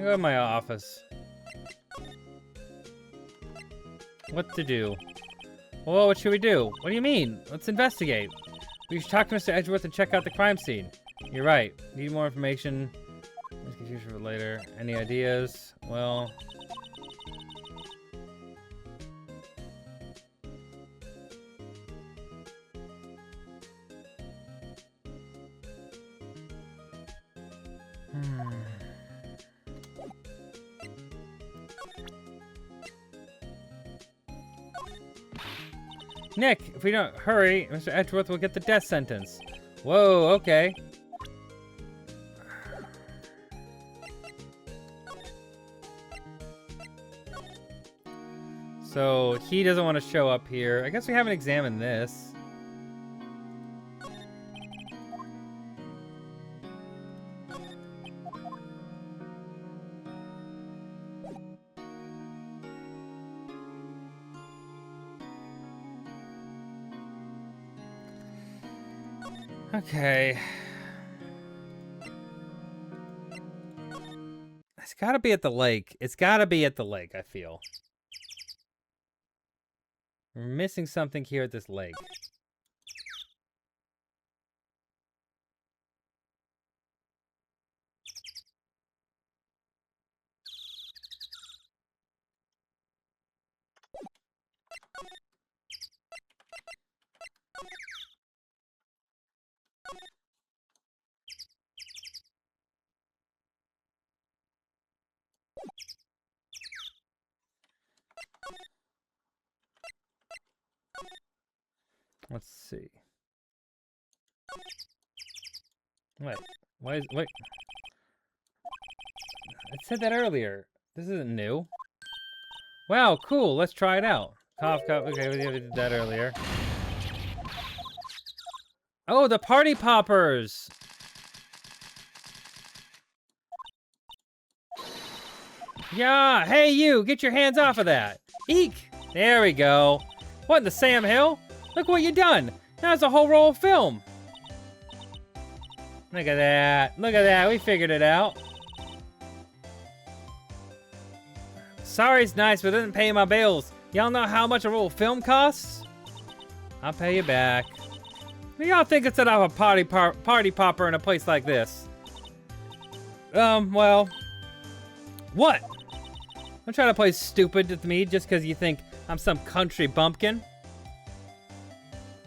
go to my office. What to do? Well, what should we do? What do you mean? Let's investigate. We should talk to Mr. Edgeworth and check out the crime scene. You're right. Need more information. Let's get you for later. Any ideas? Well... Nick, if we don't hurry, Mr. Edgeworth will get the death sentence. Whoa, okay. So, he doesn't want to show up here. I guess we haven't examined this. Okay. It's gotta be at the lake. It's gotta be at the lake, I feel. We're missing something here at this lake. Let's see. Wait. Wait. I said that earlier. This isn't new. Wow, cool. Let's try it out. Cough, cough. Okay, we did that earlier. Oh, the party poppers! Yeah, hey you! Get your hands off of that! Eek! There we go. What in the Sam Hill? Look what you done! Now it's a whole roll of film! Look at that. Look at that. We figured it out. Sorry's nice, but it doesn't pay my bills. Y'all know how much a roll of film costs? I'll pay you back. What do y'all think it's enough a party popper in a place like this? Well... What? Don't try to play stupid with me just because you think I'm some country bumpkin.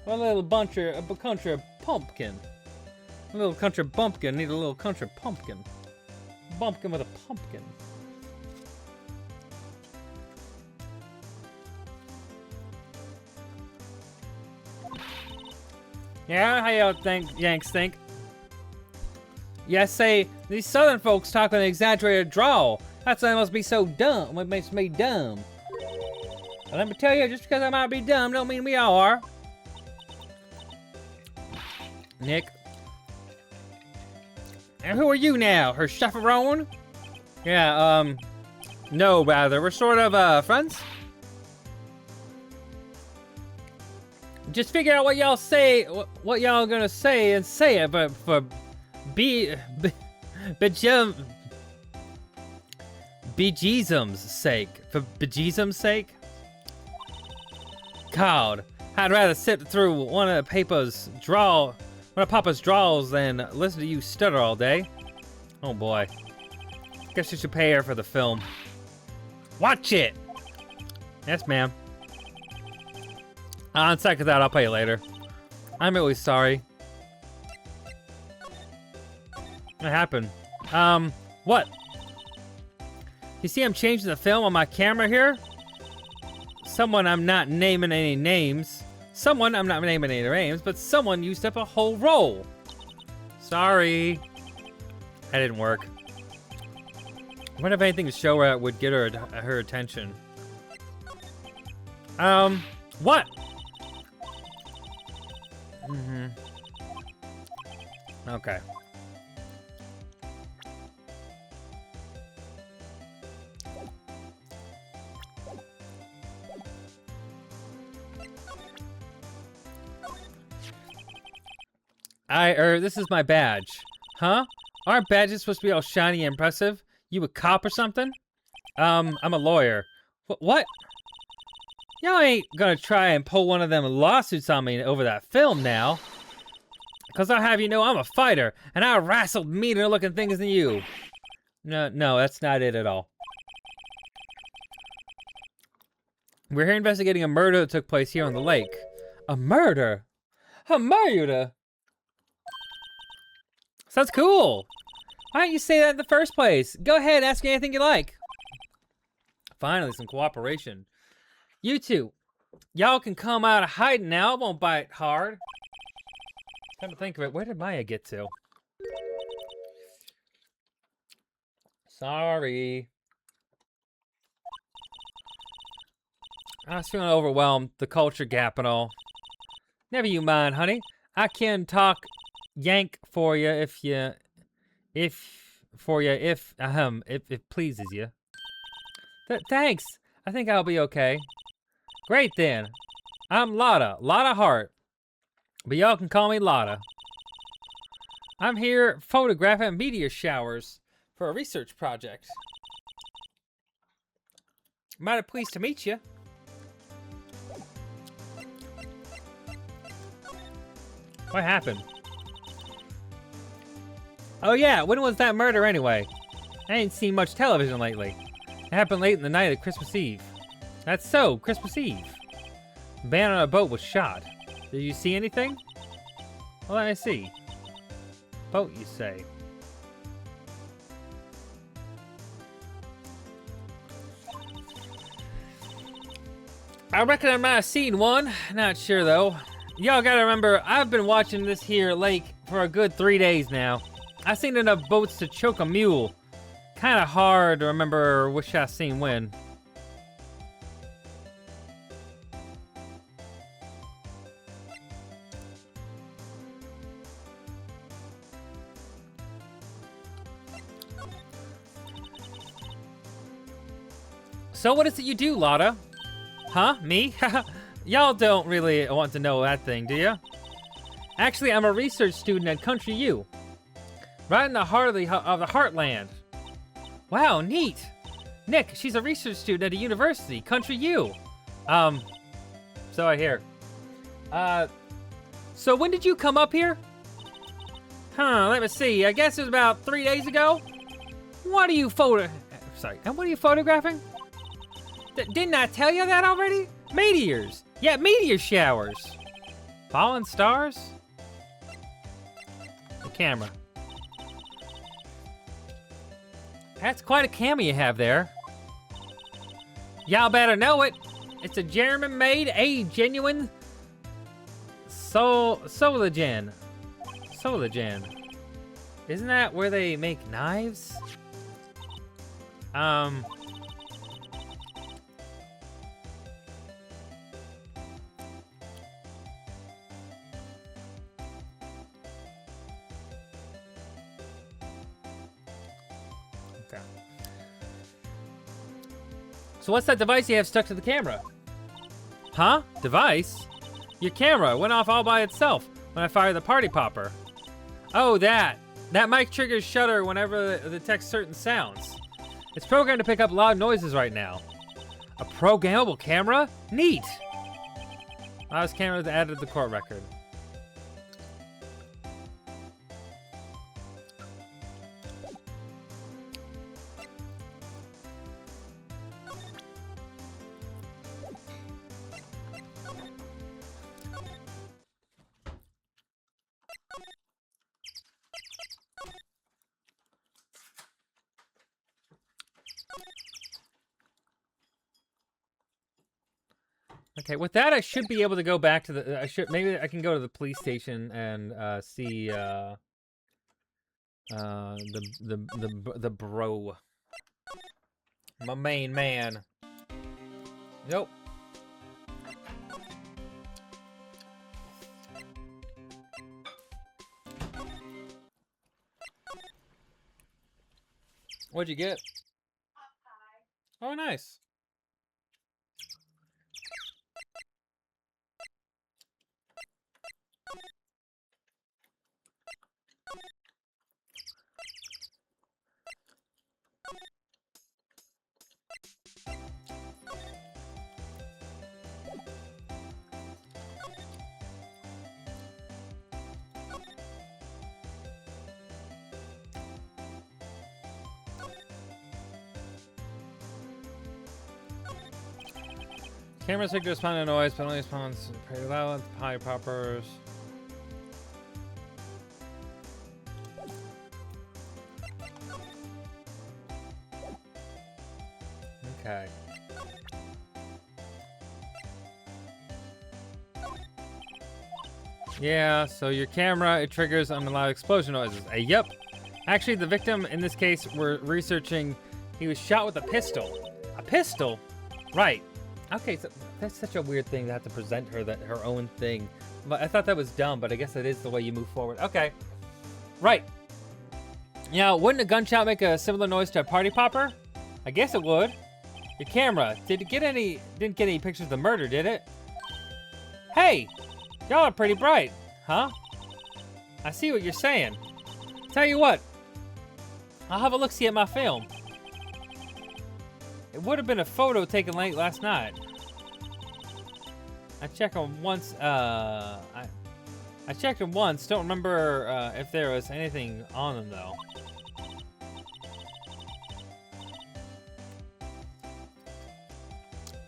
Well, a little country pumpkin. A little country bumpkin need a little country pumpkin. Bumpkin with a pumpkin. Yeah, how y'all think, Yanks think? Yes, say, these southern folks talk with an exaggerated drawl. That's why they must be so dumb. What makes me dumb? Well, let me tell you, just because I might be dumb don't mean we all are. Nick. And who are you now? Her chaperone? Yeah, no, rather. We're sort of, friends? Just figure out what y'all say, what y'all gonna say and say it, but for bejesus's sake. For bejesus's sake? God, I'd rather sit through one of Papa's draws than listen to you stutter all day. Oh boy. Guess you should pay her for the film. Watch it! Yes, ma'am. On second thought, I'll pay you later. I'm really sorry. What happened? What? You see I'm changing the film on my camera here? Someone I'm not naming any names. But someone used up a whole roll. Sorry. That didn't work. I wonder if anything to show her would get her attention. What? Okay. This is my badge. Huh? Aren't badges supposed to be all shiny and impressive? You a cop or something? I'm a lawyer. What? Y'all ain't gonna try and pull one of them lawsuits on me over that film now. Cause I'll have you know I'm a fighter, and I wrestled meaner looking things than you. No, that's not it at all. We're here investigating a murder that took place here on the lake. A murder? A murder? Sounds cool. Why didn't you say that in the first place? Go ahead, ask me anything you like. Finally, some cooperation. You two, y'all can come out of hiding now. It won't bite hard. Come to think of it, where did Maya get to? Sorry. I was feeling overwhelmed, the culture gap and all. Never you mind, honey. I can talk yank for you if it pleases you. Thanks. I think I'll be okay. Great then. I'm Lotta Hart. But y'all can call me Lotta. I'm here photographing meteor showers for a research project. Mighty pleased to meet you. What happened? Oh yeah, when was that murder anyway? I ain't seen much television lately. It happened late in the night of Christmas Eve. That's so, Christmas Eve. A man on a boat was shot. Did you see anything? Well, let me see. Boat, you say? I reckon I might have seen one. Not sure though. Y'all gotta remember, I've been watching this here lake for a good 3 days now. I've seen enough boats to choke a mule. Kinda hard to remember which I seen when. So what is it you do, Lotta? Huh? Me? Y'all don't really want to know that thing, do you? Actually, I'm a research student at Country U. Right in the heart of the Heartland. Wow, neat. Nick, she's a research student at a university, Country U. So I hear. So when did you come up here? Let me see. I guess it was about 3 days ago. What are you photographing? Didn't I tell you that already? Meteors. Yeah, meteor showers. Falling stars? The camera. That's quite a camera you have there. Y'all better know it. It's a German-made, genuine Solagen. Isn't that where they make knives? So what's that device you have stuck to the camera? Huh? Device? Your camera went off all by itself when I fired the party popper. Oh, that. That mic triggers shutter whenever it detects certain sounds. It's programmed to pick up loud noises right now. A programmable camera? Neat. Last cameras added to the court record. Okay, with that, I should be able to go back to the. Maybe I can go to the police station and see the bro, my main man. Nope. What'd you get? Oh, nice. Cameras take to respond to noise, but only responds pretty loud. High poppers. Okay. Yeah, so your camera, it triggers unloud explosion noises. Yep. Actually, the victim in this case, we're researching, he was shot with a pistol. A pistol? Right. Okay, so that's such a weird thing to have to present her, that her own thing. But I thought that was dumb, but I guess that is the way you move forward. Okay. Right. Now, wouldn't a gunshot make a similar noise to a party popper? I guess it would. Your camera, didn't get any pictures of the murder, did it? Hey, y'all are pretty bright, huh? I see what you're saying. Tell you what, I'll have a look-see at my film. It would have been a photo taken late last night. I checked them once, I checked them once, don't remember if there was anything on them though.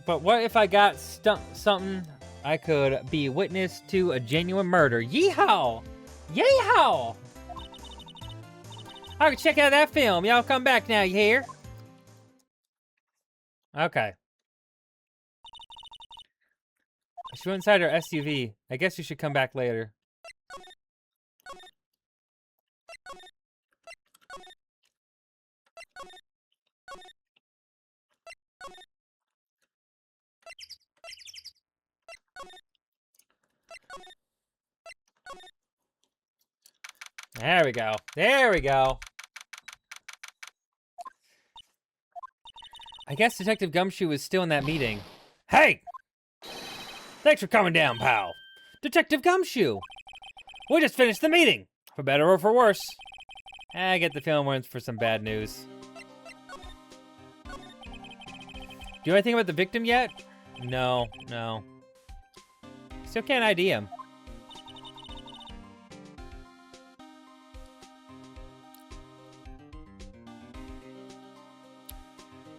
But what if I got something I could be witness to a genuine murder? Yeehaw! Yeehaw! I can check out that film. Y'all come back now, you hear? Okay. She went inside her SUV. I guess you should come back later. There we go. There we go. I guess Detective Gumshoe was still in that meeting. Hey! Thanks for coming down, pal. Detective Gumshoe! We just finished the meeting. For better or for worse. I get the feeling we're in for some bad news. Do you know anything about the victim yet? No, no. Still can't ID him.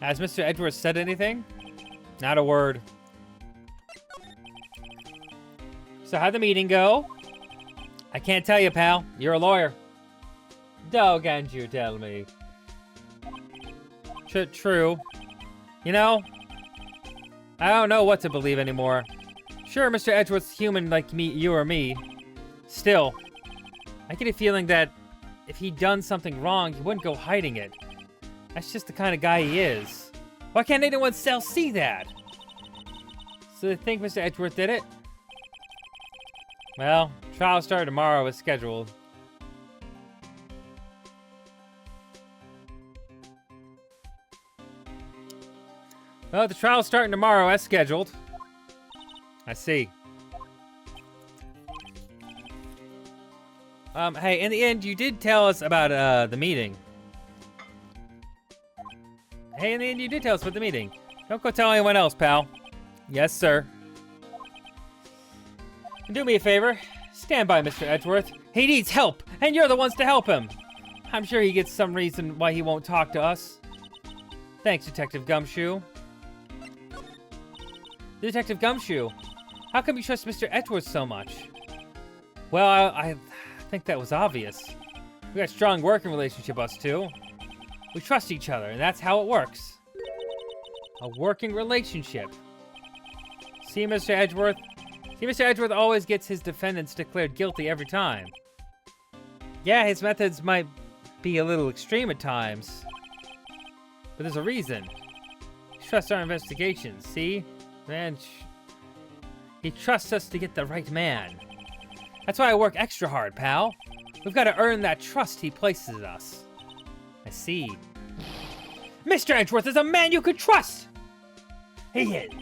Has Mr. Edwards said anything? Not a word. So how'd the meeting go? I can't tell you, pal. You're a lawyer. Oh, can't you tell me? True. You know, I don't know what to believe anymore. Sure, Mr. Edwards' human like me, you or me. Still, I get a feeling that if he'd done something wrong, he wouldn't go hiding it. That's just the kind of guy he is. Why can't anyone else see that? So they think Mr. Edgeworth did it? Well, trial started tomorrow as scheduled. Well, the trial's starting tomorrow as scheduled. I see. Hey, in the end, you did tell us about the meeting. Hey, in the end, you did tell us about the meeting. Don't go tell anyone else, pal. Yes, sir. Do me a favor. Stand by Mr. Edgeworth. He needs help, and you're the ones to help him. I'm sure he gets some reason why he won't talk to us. Thanks, Detective Gumshoe. Detective Gumshoe, how come you trust Mr. Edgeworth so much? Well, I think that was obvious. We got a strong working relationship, us two. We trust each other, and that's how it works. A working relationship. See, Mr. Edgeworth? See, Mr. Edgeworth always gets his defendants declared guilty every time. Yeah, his methods might be a little extreme at times. But there's a reason. He trusts our investigations, see? Man, he trusts us to get the right man. That's why I work extra hard, pal. We've got to earn that trust he places in us. I see. Mr. Edgeworth is a man you could trust! He is.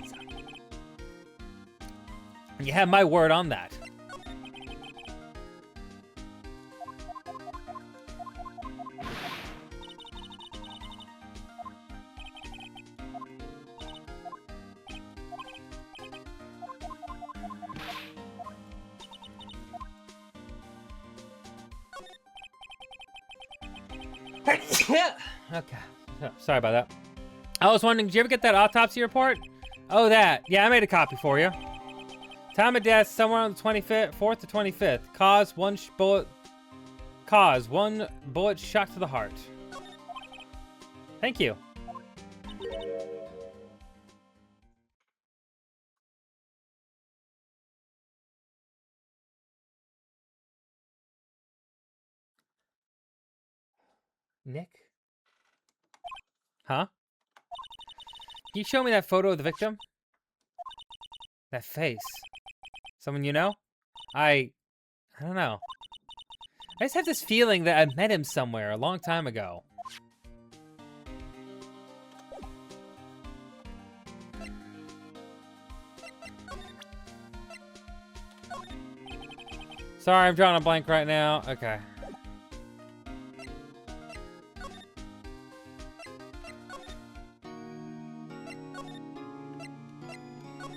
And you have my word on that. Okay. Oh, sorry about that. I was wondering, did you ever get that autopsy report? Oh, that. Yeah, I made a copy for you. Time of death, somewhere on the 4th to 25th. Cause, one bullet shot to the heart. Thank you. Nick? Huh? Can you show me that photo of the victim? That face. Someone you know? I don't know. I just have this feeling that I met him somewhere a long time ago. Sorry, I'm drawing a blank right now. Okay.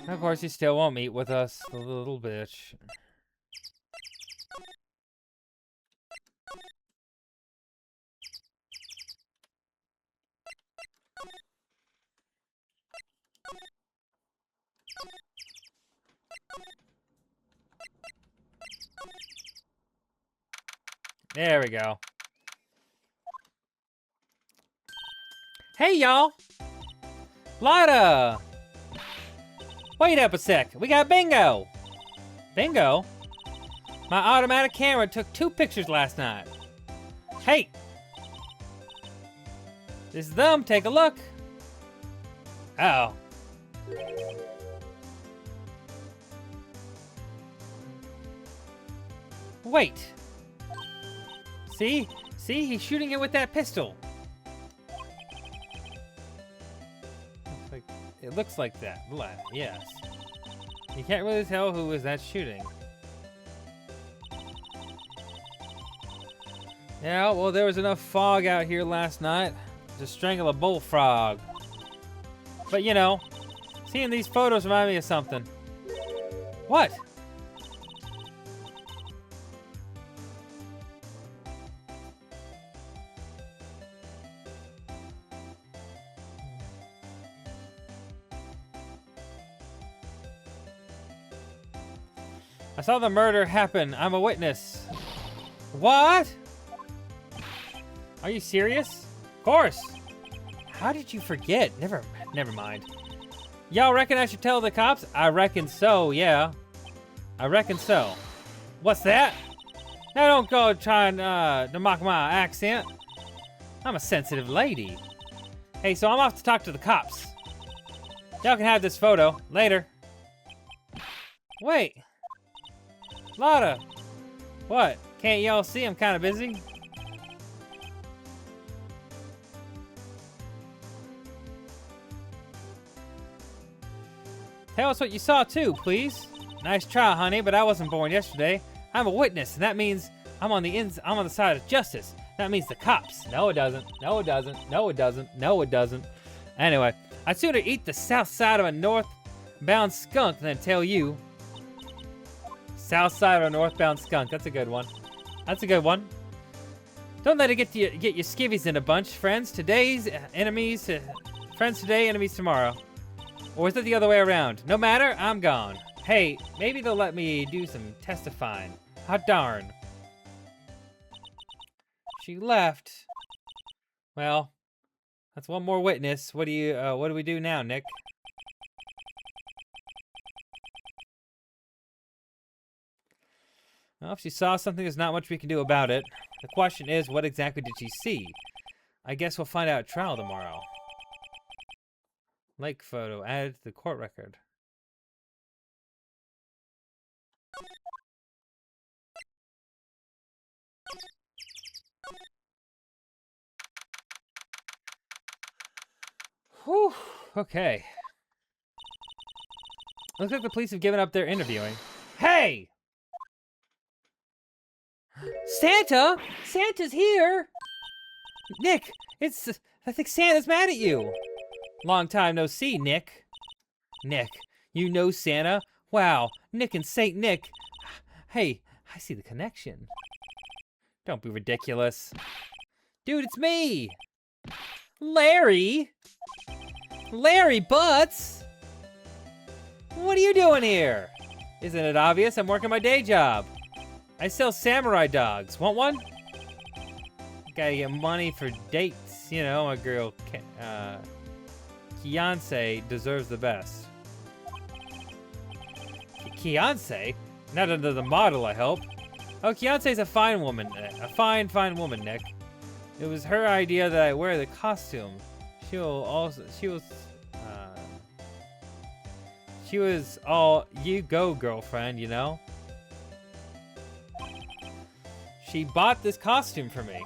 Of course, he still won't meet with us, the little bitch. There we go. Hey, y'all! Lada! Wait up a sec, we got bingo! Bingo? My automatic camera took 2 pictures last night. Hey! This is them, take a look. Uh-oh. Wait. See? See, he's shooting it with that pistol. It looks like that. Yes. You can't really tell who is that shooting. Yeah, well, there was enough fog out here last night to strangle a bullfrog. But, you know, seeing these photos remind me of something. What? I saw the murder happen. I'm a witness. What? Are you serious? Of course. How did you forget? Never mind. Y'all reckon I should tell the cops? I reckon so, yeah. I reckon so. What's that? Now don't go trying to mock my accent. I'm a sensitive lady. Hey, so I'm off to talk to the cops. Y'all can have this photo. Later. Wait. Lotta. What? Can't y'all see I'm kind of busy? Tell us what you saw too, please. Nice try, honey, but I wasn't born yesterday. I'm a witness, and that means I'm on the side of justice. That means the cops. No, it doesn't. No, it doesn't. No, it doesn't. No, it doesn't. Anyway, I'd sooner eat the south side of a northbound skunk than tell you. South side or northbound skunk. That's a good one. That's a good one. Don't let it get your skivvies in a bunch. Friends today's enemies. Friends today, enemies tomorrow. Or is it the other way around? No matter, I'm gone. Hey, maybe they'll let me do some testifying. Hot darn. She left. Well, that's one more witness. What do we do now, Nick? Well, if she saw something, there's not much we can do about it. The question is, what exactly did she see? I guess we'll find out at trial tomorrow. Lake photo added to the court record. Whew, okay. Looks like the police have given up their interviewing. Hey! Santa? Santa's here! Nick, I think Santa's mad at you. Long time no see, Nick. Nick, you know Santa? Wow, Nick and Saint Nick. Hey, I see the connection. Don't be ridiculous. Dude, it's me! Larry? Larry Butts? What are you doing here? Isn't it obvious? I'm working my day job. I sell samurai dogs. Want one? Gotta get money for dates. You know, my girl, Fiance deserves the best. Fiance? Not under the model, I hope. Oh, Fiance's a fine woman. A fine woman, Nick. It was her idea that I wear the costume. She was all, you go, girlfriend, you know? She bought this costume for me.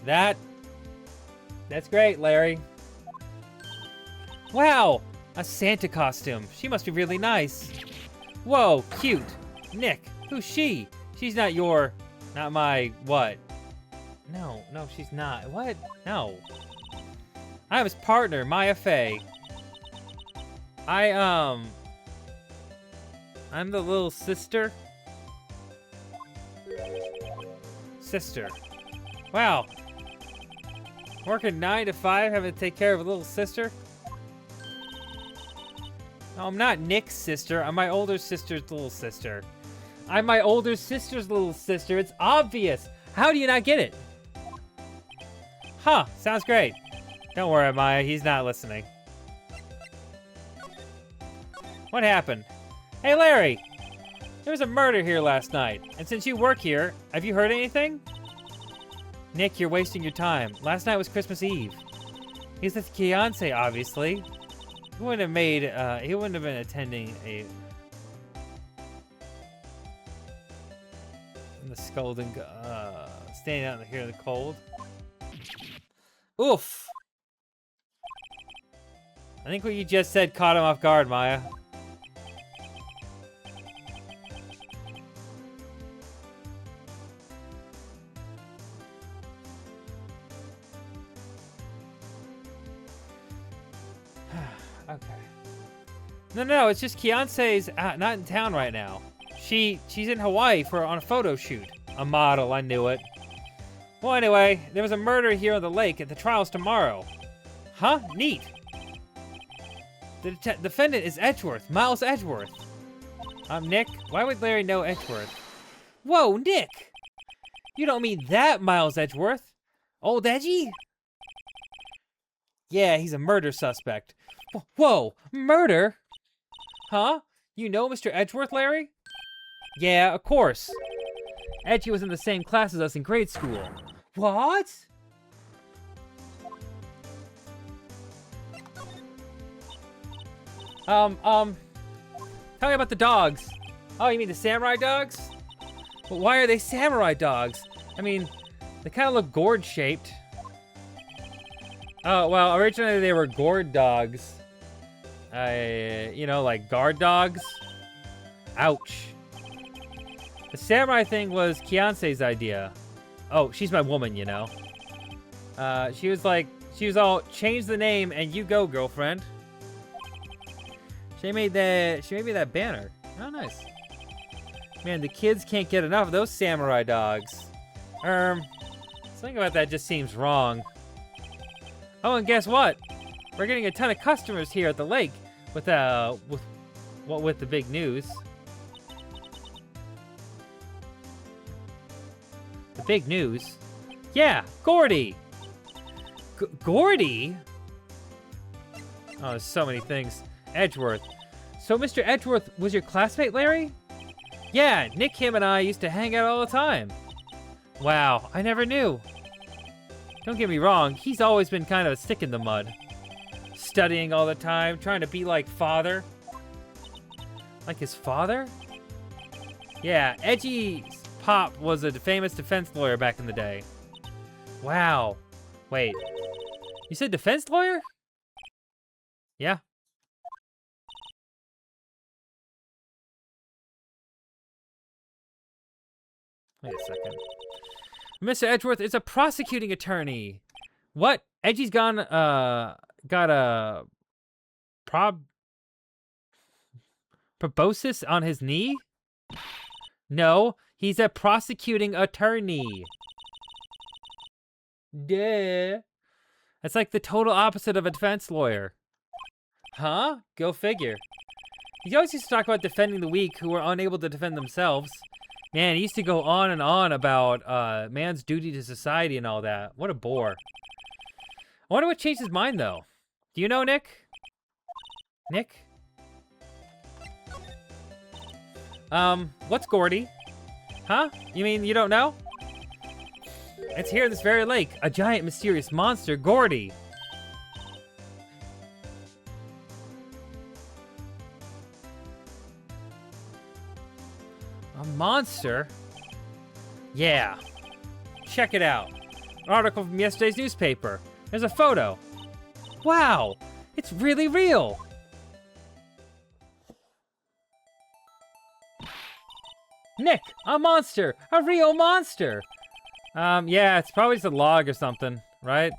That's great, Larry. Wow, a Santa costume. She must be really nice. Whoa, cute. Nick, who's she? She's not my, what? No, she's not. What? No. I'm his partner, Maya Fey. I'm the little sister. Wow. Working 9 to 5, having to take care of a little sister? No, I'm not Nick's sister. I'm my older sister's little sister. I'm my older sister's little sister. It's obvious. How do you not get it? Huh, sounds great. Don't worry, Maya. He's not listening. What happened? Hey, Larry. There was a murder here last night. And since you work here, have you heard anything? Nick, you're wasting your time. Last night was Christmas Eve. He's with fiance, obviously. He wouldn't have been attending in the scolding, standing out here in the cold. Oof. I think what you just said caught him off guard, Maya. Okay. No, it's just Fiance's not in town right now. She's in Hawaii on a photo shoot. A model, I knew it. Well, anyway, there was a murder here on the lake at the trials tomorrow. Huh? Neat. The defendant is Edgeworth, Miles Edgeworth. Nick, why would Larry know Edgeworth? Whoa, Nick! You don't mean that Miles Edgeworth? Old Edgy? Yeah, he's a murder suspect. Whoa, murder? Huh? You know Mr. Edgeworth, Larry? Yeah, of course. Edgy was in the same class as us in grade school. What? Tell me about the dogs. Oh, you mean the samurai dogs? But why are they samurai dogs? I mean, they kind of look gourd-shaped. Oh, well, originally they were gourd dogs. You know, like guard dogs. Ouch. The samurai thing was Fiance's idea. Oh, she's my woman, you know. She was all, change the name and you go, girlfriend. She made me that banner. Oh, nice. Man, the kids can't get enough of those samurai dogs. Something about that just seems wrong. Oh, and guess what? We're getting a ton of customers here at the lake with the big news. The big news? Yeah, Gordy! Gordy? Oh, there's so many things. Edgeworth. So Mr. Edgeworth was your classmate, Larry? Yeah, Nick, him, and I used to hang out all the time. Wow, I never knew. Don't get me wrong, he's always been kind of a stick in the mud. Studying all the time, trying to be like father. Like his father? Yeah, Edgy's pop was a famous defense lawyer back in the day. Wow. Wait, you said defense lawyer? Yeah. Wait a second. Mr. Edgeworth is a prosecuting attorney. What? Edgy's got a proboscis on his knee? No, he's a prosecuting attorney. Duh. That's like the total opposite of a defense lawyer. Huh? Go figure. He always used to talk about defending the weak who were unable to defend themselves. Man, he used to go on and on about man's duty to society and all that. What a bore. I wonder what changed his mind, though. Do you know, Nick? Nick? What's Gordy? Huh? You mean you don't know? It's here in this very lake. A giant mysterious monster, Gordy. A monster? Yeah. Check it out. An article from yesterday's newspaper. There's a photo. Wow, it's really real. Nick, a monster, a real monster. Yeah, it's probably just a log or something, right?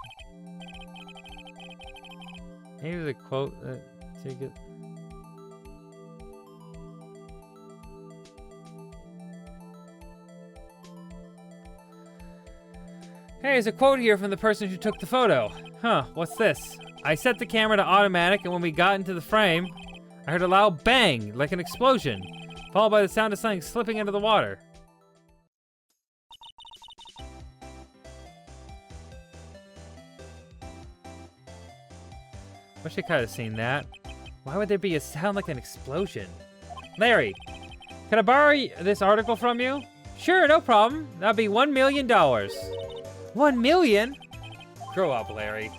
Maybe the quote take it. Hey, there's a quote here from the person who took the photo. Huh, what's this? I set the camera to automatic, and when we got into the frame, I heard a loud bang, like an explosion, followed by the sound of something slipping into the water. Wish I could have seen that. Why would there be a sound like an explosion? Larry, can I borrow this article from you? Sure, no problem. That'll be $1 million. 1 million? Grow up, Larry.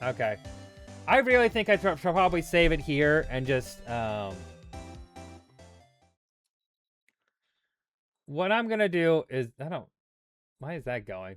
Okay. I really think I should probably save it here and just, what I'm gonna do is, why is that going?